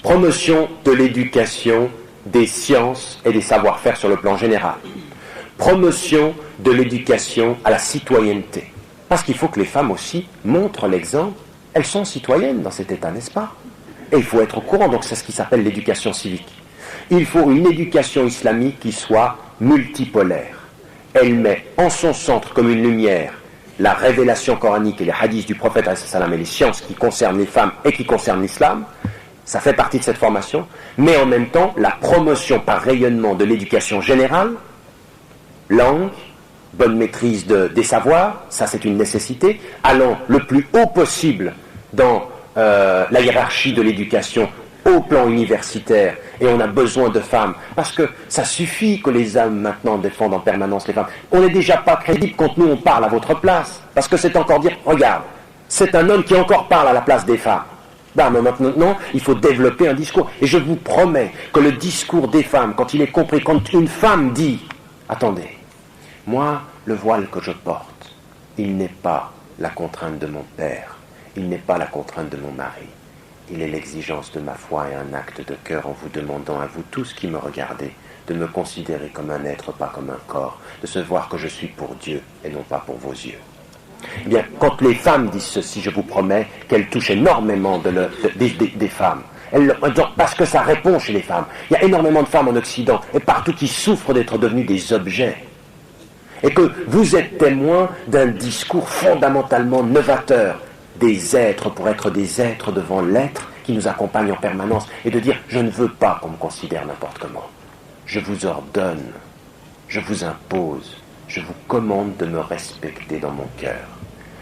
promotion de l'éducation des sciences et des savoir-faire sur le plan général, promotion de l'éducation à la citoyenneté. Parce qu'il faut que les femmes aussi montrent l'exemple. Elles sont citoyennes dans cet état, n'est-ce pas? Et il faut être au courant, donc c'est ce qui s'appelle l'éducation civique. Il faut une éducation islamique qui soit multipolaire. Elle met en son centre comme une lumière la révélation coranique et les hadiths du prophète et les sciences qui concernent les femmes et qui concernent l'islam. Ça fait partie de cette formation, mais en même temps la promotion par rayonnement de l'éducation générale, langue, bonne maîtrise des savoirs, ça c'est une nécessité, allant le plus haut possible dans la hiérarchie de l'éducation au plan universitaire, et on a besoin de femmes, parce que ça suffit que les hommes maintenant défendent en permanence les femmes. On n'est déjà pas crédible quand nous on parle à votre place, parce que c'est encore dire, regarde, c'est un homme qui encore parle à la place des femmes. Ben, mais maintenant, il faut développer un discours, et je vous promets que le discours des femmes, quand il est compris, quand une femme dit, attendez, moi, le voile que je porte, il n'est pas la contrainte de mon père, il n'est pas la contrainte de mon mari. Il est l'exigence de ma foi et un acte de cœur en vous demandant à vous tous qui me regardez de me considérer comme un être, pas comme un corps, de se voir que je suis pour Dieu et non pas pour vos yeux. Eh bien, quand les femmes disent ceci, je vous promets qu'elles touchent énormément des femmes. Parce que ça répond chez les femmes. Il y a énormément de femmes en Occident et partout qui souffrent d'être devenues des objets. Et que vous êtes témoin d'un discours fondamentalement novateur des êtres pour être des êtres devant l'être qui nous accompagne en permanence et de dire je ne veux pas qu'on me considère n'importe comment. Je vous ordonne, je vous impose, je vous commande de me respecter dans mon cœur.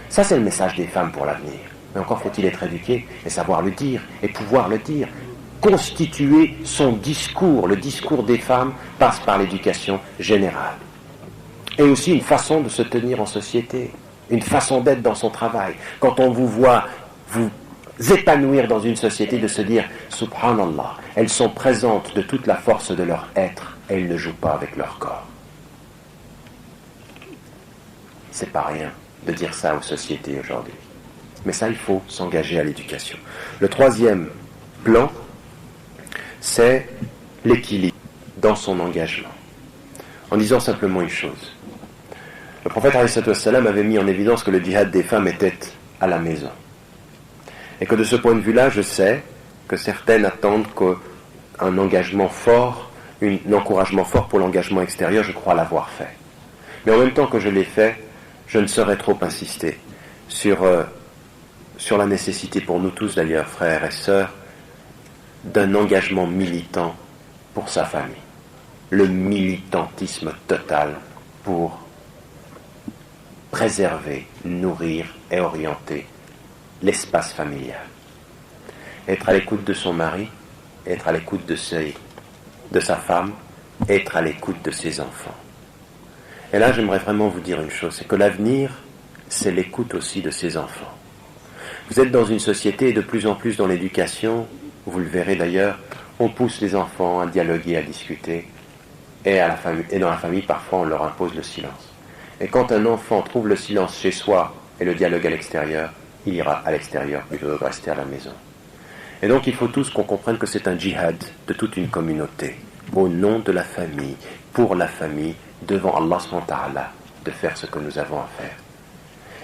Ça c'est le message des femmes pour l'avenir. Mais encore faut-il être éduqué et savoir le dire et pouvoir le dire. constituer son discours. Le discours des femmes passe par l'éducation générale. Et aussi une façon de se tenir en société, une façon d'être dans son travail. Quand on vous voit vous épanouir dans une société, de se dire « Subhanallah », elles sont présentes de toute la force de leur être et elles ne jouent pas avec leur corps. C'est pas rien de dire ça aux sociétés aujourd'hui. Mais ça, il faut s'engager à l'éducation. Le troisième plan, c'est l'équilibre dans son engagement. En disant simplement une chose. Le prophète ﷺ avait mis en évidence que le djihad des femmes était à la maison. Et que de ce point de vue-là, je sais que certaines attendent qu'un engagement fort, un encouragement fort pour l'engagement extérieur, je crois l'avoir fait. Mais en même temps que je l'ai fait, je ne saurais trop insister sur la nécessité pour nous tous d'ailleurs, frères et sœurs, d'un engagement militant pour sa famille. Le militantisme total pour préserver, nourrir et orienter l'espace familial. Être à l'écoute de son mari, être à l'écoute de sa femme, être à l'écoute de ses enfants. Et là, j'aimerais vraiment vous dire une chose, c'est que l'avenir, c'est l'écoute aussi de ses enfants. Vous êtes dans une société, et de plus en plus dans l'éducation, vous le verrez d'ailleurs, on pousse les enfants à dialoguer, à discuter, et dans la famille, parfois, on leur impose le silence. Et quand un enfant trouve le silence chez soi et le dialogue à l'extérieur, il ira à l'extérieur plutôt que de rester à la maison. Et donc il faut tous qu'on comprenne que c'est un djihad de toute une communauté, au nom de la famille, pour la famille, devant Allah subhanahu wa ta'ala, de faire ce que nous avons à faire.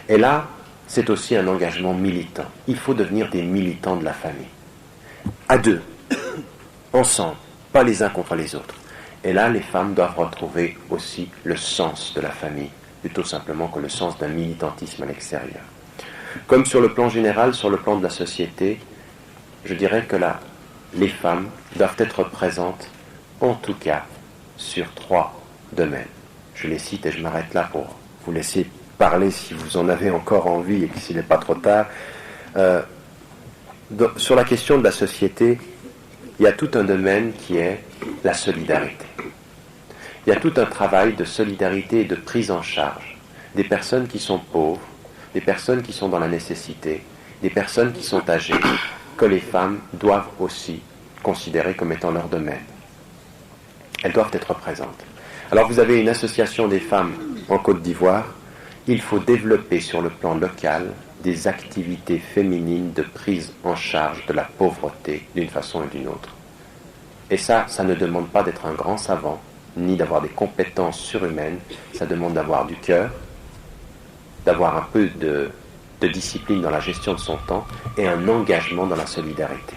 Et là, c'est aussi un engagement militant. Il faut devenir des militants de la famille. À deux, ensemble, pas les uns contre les autres. Et là, les femmes doivent retrouver aussi le sens de la famille, plutôt simplement que le sens d'un militantisme à l'extérieur. Comme sur le plan général, sur le plan de la société, je dirais que là, les femmes doivent être présentes, en tout cas, sur 3 domaines. Je les cite et je m'arrête là pour vous laisser parler si vous en avez encore envie et s'il n'est pas trop tard. Sur la question de la société, il y a tout un domaine qui est la solidarité. Il y a tout un travail de solidarité et de prise en charge des personnes qui sont pauvres, des personnes qui sont dans la nécessité, des personnes qui sont âgées, que les femmes doivent aussi considérer comme étant leur domaine. Elles doivent être présentes. Alors vous avez une association des femmes en Côte d'Ivoire. Il faut développer sur le plan local des activités féminines de prise en charge de la pauvreté d'une façon et d'une autre. Et ça ne demande pas d'être un grand savant, ni d'avoir des compétences surhumaines, ça demande d'avoir du cœur, d'avoir un peu de discipline dans la gestion de son temps et un engagement dans la solidarité.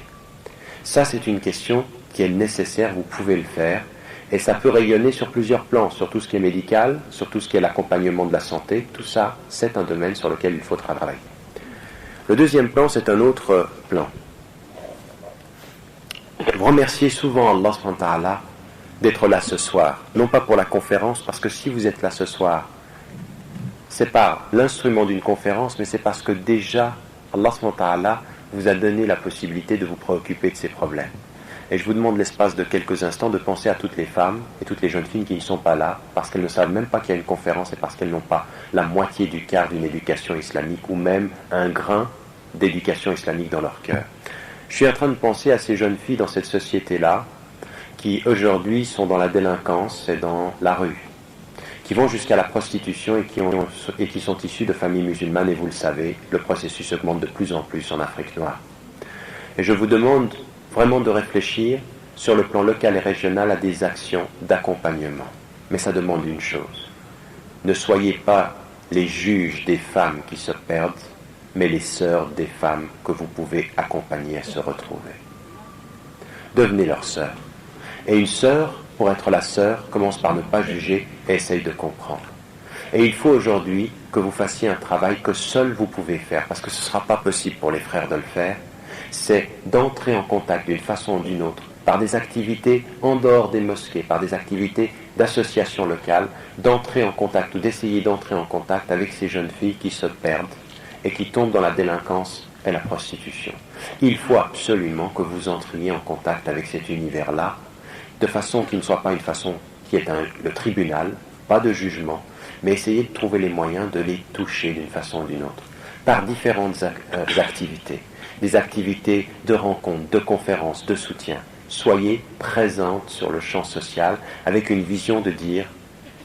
Ça, c'est une question qui est nécessaire, vous pouvez le faire, et ça peut rayonner sur plusieurs plans, sur tout ce qui est médical, sur tout ce qui est l'accompagnement de la santé, tout ça, c'est un domaine sur lequel il faut travailler. Le deuxième plan, c'est un autre plan. Vous remerciez souvent Allah subhanahu wa ta'ala d'être là ce soir, non pas pour la conférence, parce que si vous êtes là ce soir, c'est pas l'instrument d'une conférence, mais c'est parce que déjà, Allah subhanahu wa ta'ala vous a donné la possibilité de vous préoccuper de ces problèmes. Et je vous demande l'espace de quelques instants de penser à toutes les femmes et toutes les jeunes filles qui ne sont pas là, parce qu'elles ne savent même pas qu'il y a une conférence et parce qu'elles n'ont pas la moitié du quart d'une éducation islamique ou même un grain d'éducation islamique dans leur cœur. Je suis en train de penser à ces jeunes filles dans cette société-là, qui aujourd'hui sont dans la délinquance et dans la rue, qui vont jusqu'à la prostitution et qui sont issues de familles musulmanes, et vous le savez, le processus augmente de plus en plus en Afrique noire. Et je vous demande vraiment de réfléchir sur le plan local et régional à des actions d'accompagnement. Mais ça demande une chose. Ne soyez pas les juges des femmes qui se perdent, mais les sœurs des femmes que vous pouvez accompagner à se retrouver. Devenez leur sœur. Et une sœur, pour être la sœur, commence par ne pas juger et essaye de comprendre. Et il faut aujourd'hui que vous fassiez un travail que seul vous pouvez faire, parce que ce ne sera pas possible pour les frères de le faire, c'est d'entrer en contact d'une façon ou d'une autre, par des activités en dehors des mosquées, par des activités d'associations locales, d'entrer en contact ou d'essayer d'entrer en contact avec ces jeunes filles qui se perdent et qui tombent dans la délinquance est la prostitution. Il faut absolument que vous entriez en contact avec cet univers-là, de façon qui ne soit pas une façon qui est le tribunal, pas de jugement, mais essayez de trouver les moyens de les toucher d'une façon ou d'une autre, par différentes activités, des activités de rencontres, de conférences, de soutien. Soyez présente sur le champ social avec une vision de dire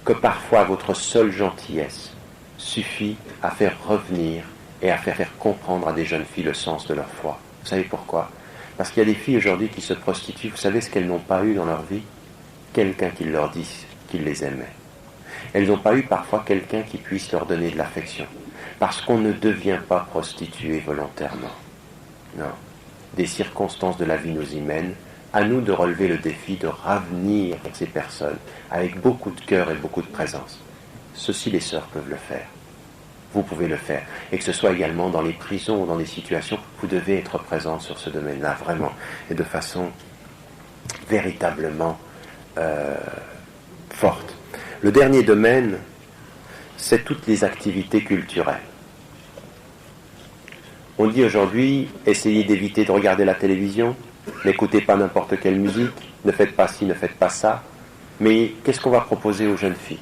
que parfois votre seule gentillesse suffit à faire revenir et à faire comprendre à des jeunes filles le sens de leur foi. Vous savez pourquoi? Parce qu'il y a des filles aujourd'hui qui se prostituent. Vous savez ce qu'elles n'ont pas eu dans leur vie? Quelqu'un qui leur dise qu'il les aimait. Elles n'ont pas eu parfois quelqu'un qui puisse leur donner de l'affection. Parce qu'on ne devient pas prostitué volontairement. Non. Des circonstances de la vie nous y mènent. À nous de relever le défi de ravenir ces personnes avec beaucoup de cœur et beaucoup de présence. Ceci, les sœurs peuvent le faire. Vous pouvez le faire. Et que ce soit également dans les prisons ou dans des situations, vous devez être présente sur ce domaine-là, vraiment, et de façon véritablement forte. Le dernier domaine, c'est toutes les activités culturelles. On dit aujourd'hui, essayez d'éviter de regarder la télévision, n'écoutez pas n'importe quelle musique, ne faites pas ci, ne faites pas ça. Mais qu'est-ce qu'on va proposer aux jeunes filles?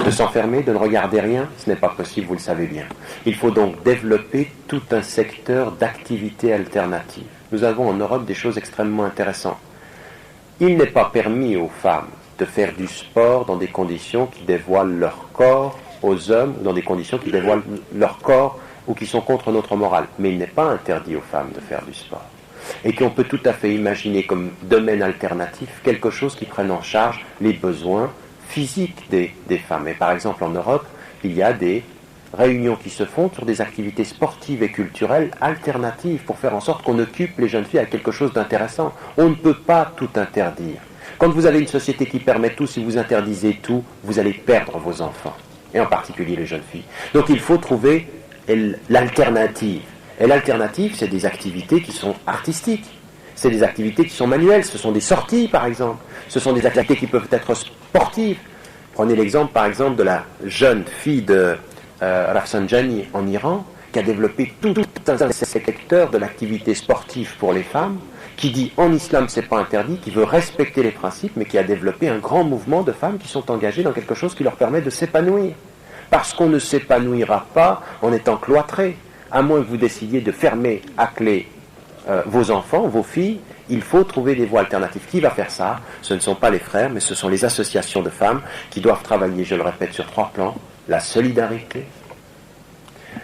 De s'enfermer, de ne regarder rien? Ce n'est pas possible, vous le savez bien. Il faut donc développer tout un secteur d'activités alternatives. Nous avons en Europe des choses extrêmement intéressantes. Il n'est pas permis aux femmes de faire du sport dans des conditions qui dévoilent leur corps aux hommes, ou dans des conditions qui dévoilent leur corps ou qui sont contre notre morale. Mais il n'est pas interdit aux femmes de faire du sport. Et qu'on peut tout à fait imaginer comme domaine alternatif quelque chose qui prenne en charge les besoins physiques des femmes. Et par exemple en Europe, il y a des réunions qui se font sur des activités sportives et culturelles alternatives pour faire en sorte qu'on occupe les jeunes filles à quelque chose d'intéressant. On ne peut pas tout interdire. Quand vous avez une société qui permet tout, si vous interdisez tout, vous allez perdre vos enfants, et en particulier les jeunes filles. Donc il faut trouver l'alternative. Et l'alternative, c'est des activités qui sont artistiques. C'est des activités qui sont manuelles. Ce sont des sorties, par exemple. Ce sont des activités qui peuvent être sportives. Prenez l'exemple, par exemple, de la jeune fille de Rafsanjani en Iran, qui a développé tout un secteur de l'activité sportive pour les femmes, qui dit en islam c'est pas interdit, qui veut respecter les principes, mais qui a développé un grand mouvement de femmes qui sont engagées dans quelque chose qui leur permet de s'épanouir. Parce qu'on ne s'épanouira pas en étant cloîtré. À moins que vous décidiez de fermer à clé vos enfants, vos filles, il faut trouver des voies alternatives. Qui va faire ça? Ce ne sont pas les frères, mais ce sont les associations de femmes qui doivent travailler, je le répète, sur 3 plans. La solidarité,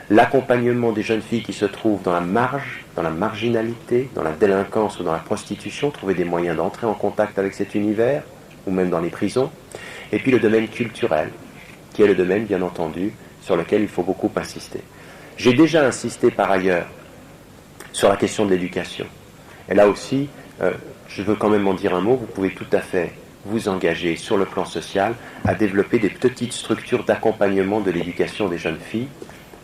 l'accompagnement des jeunes filles qui se trouvent dans la marge, dans la marginalité, dans la délinquance ou dans la prostitution, trouver des moyens d'entrer en contact avec cet univers, ou même dans les prisons. Et puis le domaine culturel, qui est le domaine, bien entendu, sur lequel il faut beaucoup insister. J'ai déjà insisté par ailleurs sur la question de l'éducation. Et là aussi, je veux quand même en dire un mot. Vous pouvez tout à fait vous engager sur le plan social à développer des petites structures d'accompagnement de l'éducation des jeunes filles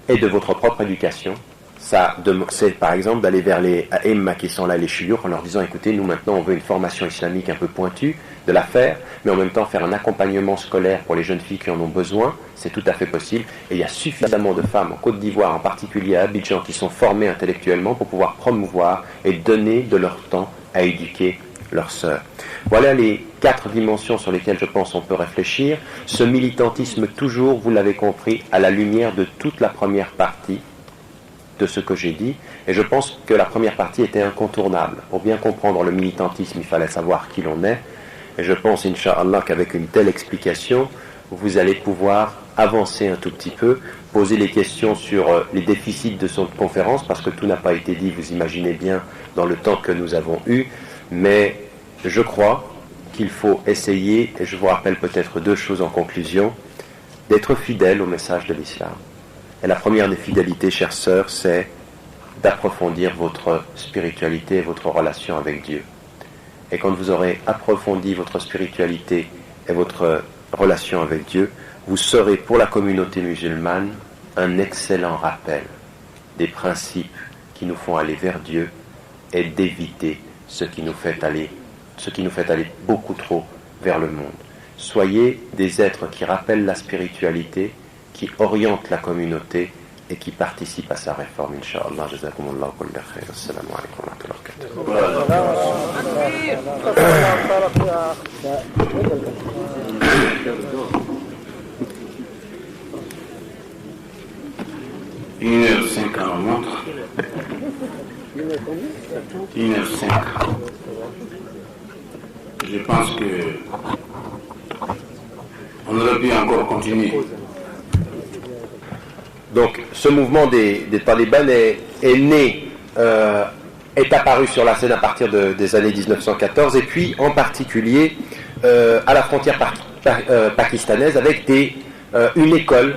et de votre propre éducation. Ça, c'est par exemple d'aller vers les Aïmma qui sont là, les chouyours, en leur disant écoutez, nous maintenant on veut une formation islamique un peu pointue, de la faire, mais en même temps faire un accompagnement scolaire pour les jeunes filles qui en ont besoin, c'est tout à fait possible. Et il y a suffisamment de femmes en Côte d'Ivoire, en particulier à Abidjan, qui sont formées intellectuellement pour pouvoir promouvoir et donner de leur temps à éduquer leurs sœurs. Voilà les 4 dimensions sur lesquelles je pense on peut réfléchir. Ce militantisme toujours, vous l'avez compris, à la lumière de toute la première partie de ce que j'ai dit, et je pense que la première partie était incontournable. Pour bien comprendre le militantisme, il fallait savoir qui l'on est, et je pense, Inch'Allah, qu'avec une telle explication, vous allez pouvoir avancer un tout petit peu, poser les questions sur les déficits de cette conférence, parce que tout n'a pas été dit, vous imaginez bien, dans le temps que nous avons eu, mais je crois qu'il faut essayer, et je vous rappelle peut-être 2 choses en conclusion, d'être fidèle au message de l'islam. Et la première des fidélités, chères sœurs, c'est d'approfondir votre spiritualité et votre relation avec Dieu. Et quand vous aurez approfondi votre spiritualité et votre relation avec Dieu, vous serez pour la communauté musulmane un excellent rappel des principes qui nous font aller vers Dieu et d'éviter ce qui nous fait aller beaucoup trop vers le monde. Soyez des êtres qui rappellent la spiritualité, qui orientent la communauté et qui participent à sa réforme, Inch'Allah. Jazakumullahu kulla khair. Assalamu alaikum wa rahmatullahi
wa barakatuh. 1h05 à la montre. 1h05. Je pense que on aurait pu encore continuer.
Donc, ce mouvement des talibans est né, est apparu sur la scène à partir des années 1914, et puis en particulier à la frontière pakistanaise avec une école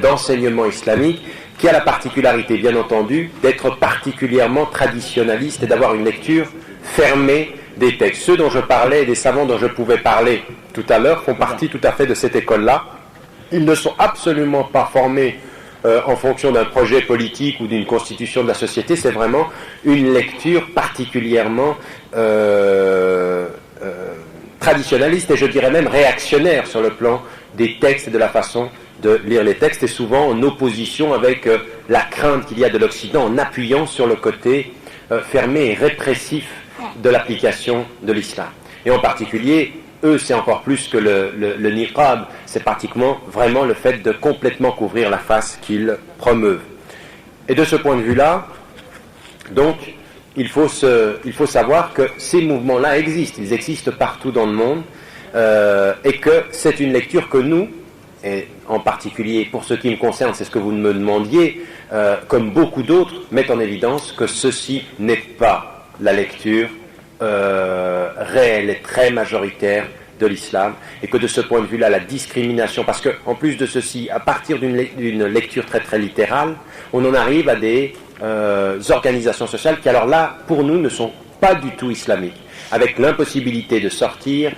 d'enseignement islamique qui a la particularité, bien entendu, d'être particulièrement traditionnaliste et d'avoir une lecture fermée des textes. Ceux dont je parlais, des savants dont je pouvais parler tout à l'heure, font partie tout à fait de cette école-là. Ils ne sont absolument pas formés en fonction d'un projet politique ou d'une constitution de la société. C'est vraiment une lecture particulièrement traditionnaliste et je dirais même réactionnaire sur le plan des textes et de la façon de lire les textes, et souvent en opposition avec la crainte qu'il y a de l'Occident, en appuyant sur le côté fermé et répressif de l'application de l'islam. Et en particulier, eux, c'est encore plus que le niqab, c'est pratiquement vraiment le fait de complètement couvrir la face qu'ils promeuvent. Et de ce point de vue-là, donc, il faut savoir que ces mouvements-là existent, ils existent partout dans le monde, et que c'est une lecture que nous, et en particulier pour ce qui me concerne, c'est ce que vous me demandiez, comme beaucoup d'autres, mettent en évidence que ceci n'est pas la lecture réelle et très majoritaire de l'islam, et que de ce point de vue-là, la discrimination, parce qu'en plus de ceci, à partir d'une lecture très très littérale, on en arrive à des organisations sociales qui, alors là, pour nous, ne sont pas du tout islamiques, avec l'impossibilité de sortir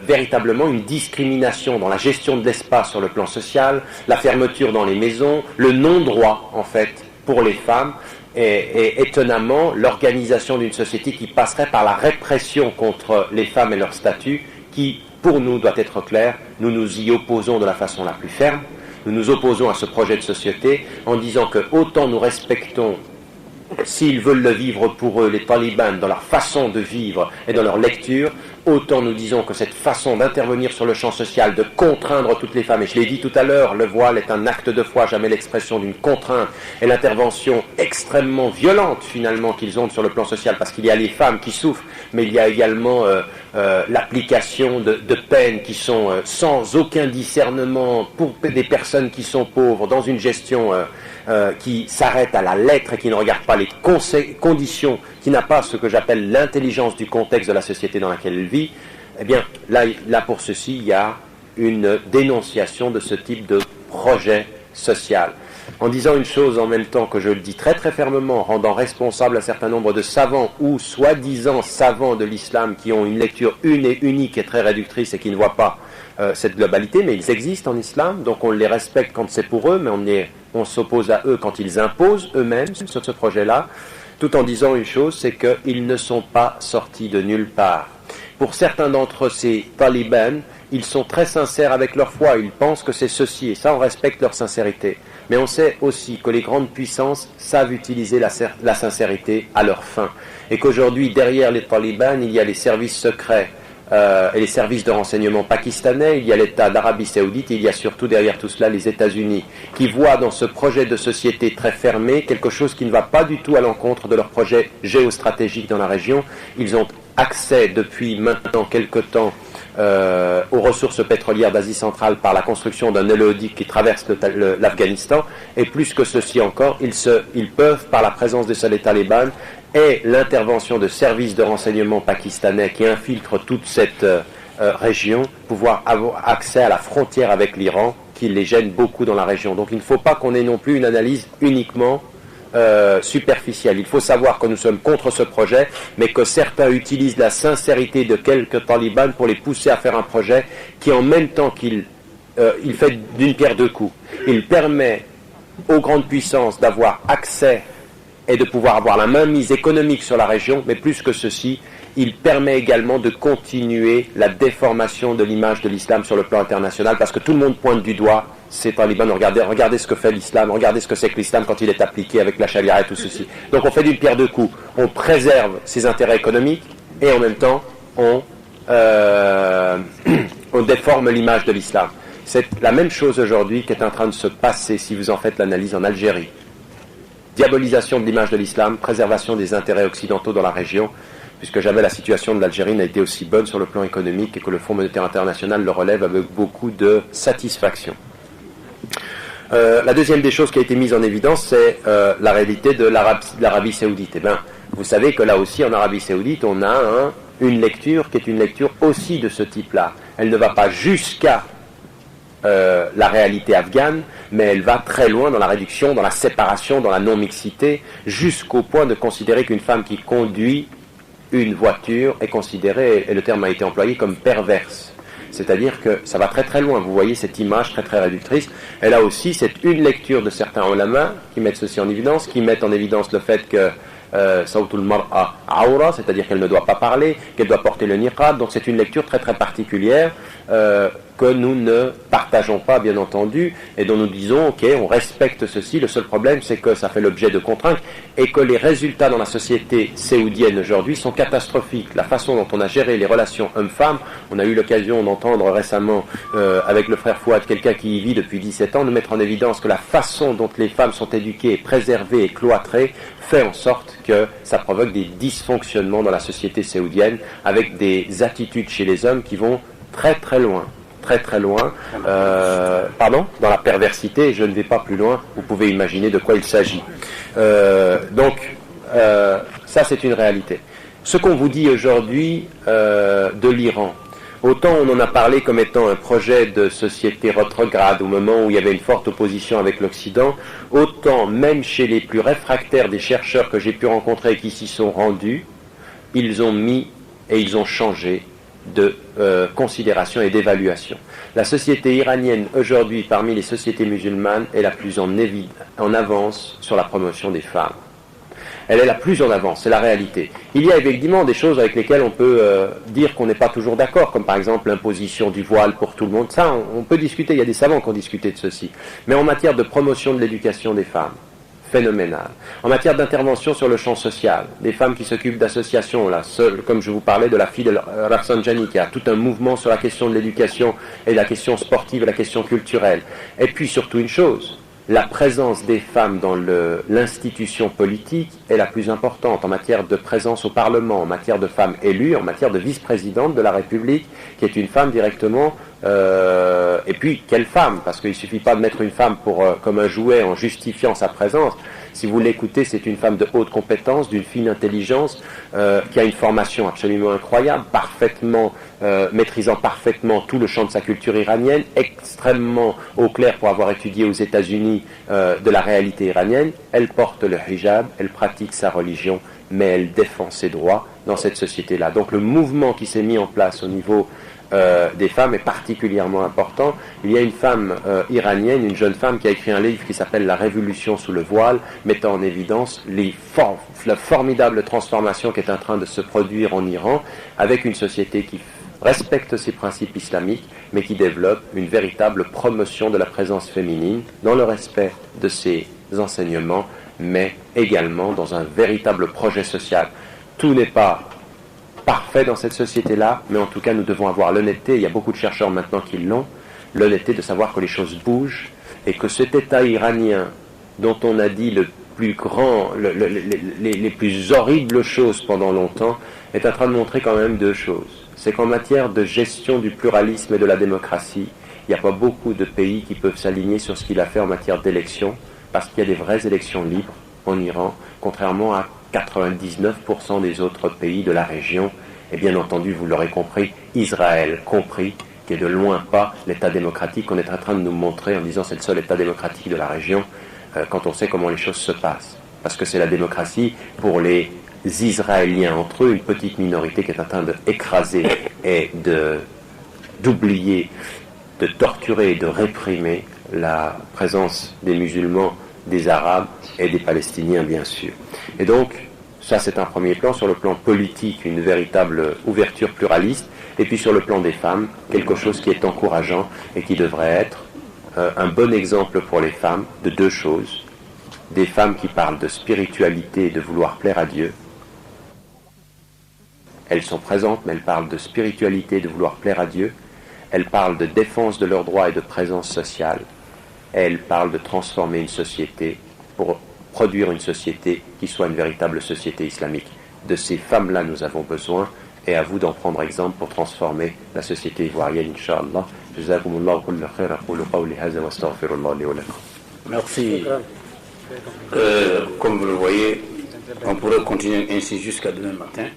véritablement une discrimination dans la gestion de l'espace sur le plan social, la fermeture dans les maisons, le non-droit, en fait, pour les femmes, et étonnamment, l'organisation d'une société qui passerait par la répression contre les femmes et leur statut, qui, pour nous, doit être clair, nous nous y opposons de la façon la plus ferme. Nous nous opposons à ce projet de société en disant que autant nous respectons, s'ils veulent le vivre pour eux, les talibans, dans leur façon de vivre et dans leur lecture, autant nous disons que cette façon d'intervenir sur le champ social, de contraindre toutes les femmes, et je l'ai dit tout à l'heure, le voile est un acte de foi, jamais l'expression d'une contrainte, et l'intervention extrêmement violente finalement qu'ils ont sur le plan social, parce qu'il y a les femmes qui souffrent, mais il y a également l'application de peines qui sont sans aucun discernement pour des personnes qui sont pauvres, dans une gestion qui s'arrête à la lettre et qui ne regarde pas les conditions, qui n'a pas ce que j'appelle l'intelligence du contexte de la société dans laquelle elle vit, eh bien, là pour ceci, il y a une dénonciation de ce type de projet social. En disant une chose en même temps que je le dis très très fermement, rendant responsable un certain nombre de savants ou soi-disant savants de l'islam qui ont une lecture une et unique et très réductrice et qui ne voient pas cette globalité, mais ils existent en islam, donc on les respecte quand c'est pour eux, mais on s'oppose à eux quand ils imposent eux-mêmes sur ce projet-là, tout en disant une chose, c'est qu'ils ne sont pas sortis de nulle part. Pour certains d'entre ces talibans, ils sont très sincères avec leur foi, ils pensent que c'est ceci, et ça on respecte leur sincérité. Mais on sait aussi que les grandes puissances savent utiliser la sincérité à leur fin. Et qu'aujourd'hui, derrière les talibans, il y a les services secrets et les services de renseignement pakistanais, il y a l'État d'Arabie Saoudite, et il y a surtout derrière tout cela les États-Unis, qui voient dans ce projet de société très fermé quelque chose qui ne va pas du tout à l'encontre de leur projet géostratégique dans la région. Ils ont accès depuis maintenant quelque temps aux ressources pétrolières d'Asie centrale par la construction d'un oléoduc qui traverse l'Afghanistan, et plus que ceci encore, ils peuvent, par la présence de ces talibans et l'intervention de services de renseignement pakistanais qui infiltrent toute cette région, pouvoir avoir accès à la frontière avec l'Iran, qui les gêne beaucoup dans la région. Donc il ne faut pas qu'on ait non plus une analyse uniquement superficielle. Il faut savoir que nous sommes contre ce projet, mais que certains utilisent la sincérité de quelques talibans pour les pousser à faire un projet qui, en même temps qu'il fait d'une pierre deux coups, il permet aux grandes puissances d'avoir accès et de pouvoir avoir la mainmise économique sur la région, mais plus que ceci, il permet également de continuer la déformation de l'image de l'islam sur le plan international, parce que tout le monde pointe du doigt ces talibans, regardez ce que fait l'islam, regardez ce que c'est que l'islam quand il est appliqué avec la charia et tout ceci. Donc on fait d'une pierre deux coups. On préserve ses intérêts économiques et en même temps on déforme l'image de l'islam. C'est la même chose aujourd'hui qui est en train de se passer si vous en faites l'analyse en Algérie. Diabolisation de l'image de l'islam, préservation des intérêts occidentaux dans la région, puisque jamais la situation de l'Algérie n'a été aussi bonne sur le plan économique et que le Fonds monétaire international le relève avec beaucoup de satisfaction. La deuxième des choses qui a été mise en évidence, c'est la réalité de l'Arabie saoudite. Eh bien, vous savez que là aussi, en Arabie saoudite, on a une lecture qui est une lecture aussi de ce type-là. Elle ne va pas jusqu'à la réalité afghane, mais elle va très loin dans la réduction, dans la séparation, dans la non-mixité, jusqu'au point de considérer qu'une femme qui conduit une voiture est considérée, et le terme a été employé, comme perverse. C'est-à-dire que ça va très très loin. Vous voyez cette image très très réductrice. Et là aussi, c'est une lecture de certains ulama qui mettent ceci en évidence, qui mettent en évidence le fait que Sawtul mar'a aura, c'est-à-dire qu'elle ne doit pas parler, qu'elle doit porter le niqab. Donc c'est une lecture très très particulière que nous ne partageons pas, bien entendu, et dont nous disons, ok, on respecte ceci. Le seul problème, c'est que ça fait l'objet de contraintes et que les résultats dans la société saoudienne aujourd'hui sont catastrophiques. La façon dont on a géré les relations hommes-femmes, on a eu l'occasion d'entendre récemment avec le frère Fouad, quelqu'un qui y vit depuis 17 ans, de mettre en évidence que la façon dont les femmes sont éduquées, préservées et cloîtrées fait en sorte que ça provoque des dysfonctionnements dans la société saoudienne avec des attitudes chez les hommes qui vont très très loin. Très très loin, dans la perversité, je ne vais pas plus loin, vous pouvez imaginer de quoi il s'agit. Donc, ça c'est une réalité. Ce qu'on vous dit aujourd'hui de l'Iran, autant on en a parlé comme étant un projet de société rétrograde au moment où il y avait une forte opposition avec l'Occident, autant même chez les plus réfractaires des chercheurs que j'ai pu rencontrer et qui s'y sont rendus, ils ont mis et ils ont changé de considération et d'évaluation. La société iranienne aujourd'hui parmi les sociétés musulmanes est la plus en avance sur la promotion des femmes. Elle est la plus en avance, c'est la réalité. Il y a évidemment des choses avec lesquelles on peut dire qu'on n'est pas toujours d'accord, comme par exemple l'imposition du voile pour tout le monde. Ça, on peut discuter, il y a des savants qui ont discuté de ceci. Mais en matière de promotion de l'éducation des femmes, phénoménal. En matière d'intervention sur le champ social, des femmes qui s'occupent d'associations, là, comme je vous parlais de la fille de Rafsanjani, qui a tout un mouvement sur la question de l'éducation et la question sportive et la question culturelle. Et puis surtout une chose, la présence des femmes dans l'institution politique est la plus importante en matière de présence au Parlement, en matière de femmes élues, en matière de vice-présidente de la République, qui est une femme directement. Et puis, quelle femme? Parce qu'il ne suffit pas de mettre une femme comme un jouet en justifiant sa présence. Si vous l'écoutez, c'est une femme de haute compétence, d'une fine intelligence, qui a une formation absolument incroyable, maîtrisant parfaitement tout le champ de sa culture iranienne, extrêmement au clair pour avoir étudié aux États-Unis de la réalité iranienne. Elle porte le hijab, elle pratique sa religion, mais elle défend ses droits dans cette société-là. Donc le mouvement qui s'est mis en place au niveau des femmes est particulièrement important. Il y a une femme iranienne, une jeune femme qui a écrit un livre qui s'appelle La Révolution sous le voile, mettant en évidence la formidable transformation qui est en train de se produire en Iran, avec une société qui respecte ses principes islamiques, mais qui développe une véritable promotion de la présence féminine, dans le respect de ses enseignements, mais également dans un véritable projet social. Tout n'est pas parfait dans cette société-là, mais en tout cas nous devons avoir l'honnêteté, il y a beaucoup de chercheurs maintenant qui l'ont, l'honnêteté de savoir que les choses bougent et que cet État iranien dont on a dit le plus grand, les plus horribles choses pendant longtemps, est en train de montrer quand même deux choses. C'est qu'en matière de gestion du pluralisme et de la démocratie, il n'y a pas beaucoup de pays qui peuvent s'aligner sur ce qu'il a fait en matière d'élections, parce qu'il y a des vraies élections libres en Iran, contrairement à 99% des autres pays de la région, et bien entendu, vous l'aurez compris, Israël compris, qui est de loin pas l'État démocratique qu'on est en train de nous montrer en disant c'est le seul État démocratique de la région, quand on sait comment les choses se passent. Parce que c'est la démocratie pour les Israéliens entre eux, une petite minorité qui est en train d'écraser et d'oublier, de torturer et de réprimer la présence des musulmans, des Arabes et des Palestiniens, bien sûr. Et donc, ça c'est un premier plan. Sur le plan politique, une véritable ouverture pluraliste. Et puis sur le plan des femmes, quelque chose qui est encourageant et qui devrait être un bon exemple pour les femmes de deux choses. Des femmes qui parlent de spiritualité et de vouloir plaire à Dieu. Elles sont présentes, mais elles parlent de spiritualité et de vouloir plaire à Dieu. Elles parlent de défense de leurs droits et de présence sociale. Et elles parlent de transformer une société pour produire une société qui soit une véritable société islamique. De ces femmes-là, nous avons besoin, et à vous d'en prendre exemple pour transformer la société ivoirienne, Inch'Allah. Jazakumullahu kulla khair, aqulu qawli hadha wa astaghfirullah li wa lakum.
Merci. Comme vous le voyez, on pourrait continuer ainsi jusqu'à demain matin.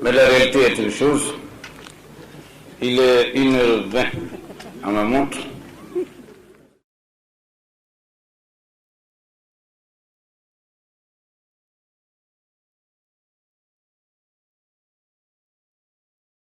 Mais la réalité est une chose. Il est 1h20 à ma montre.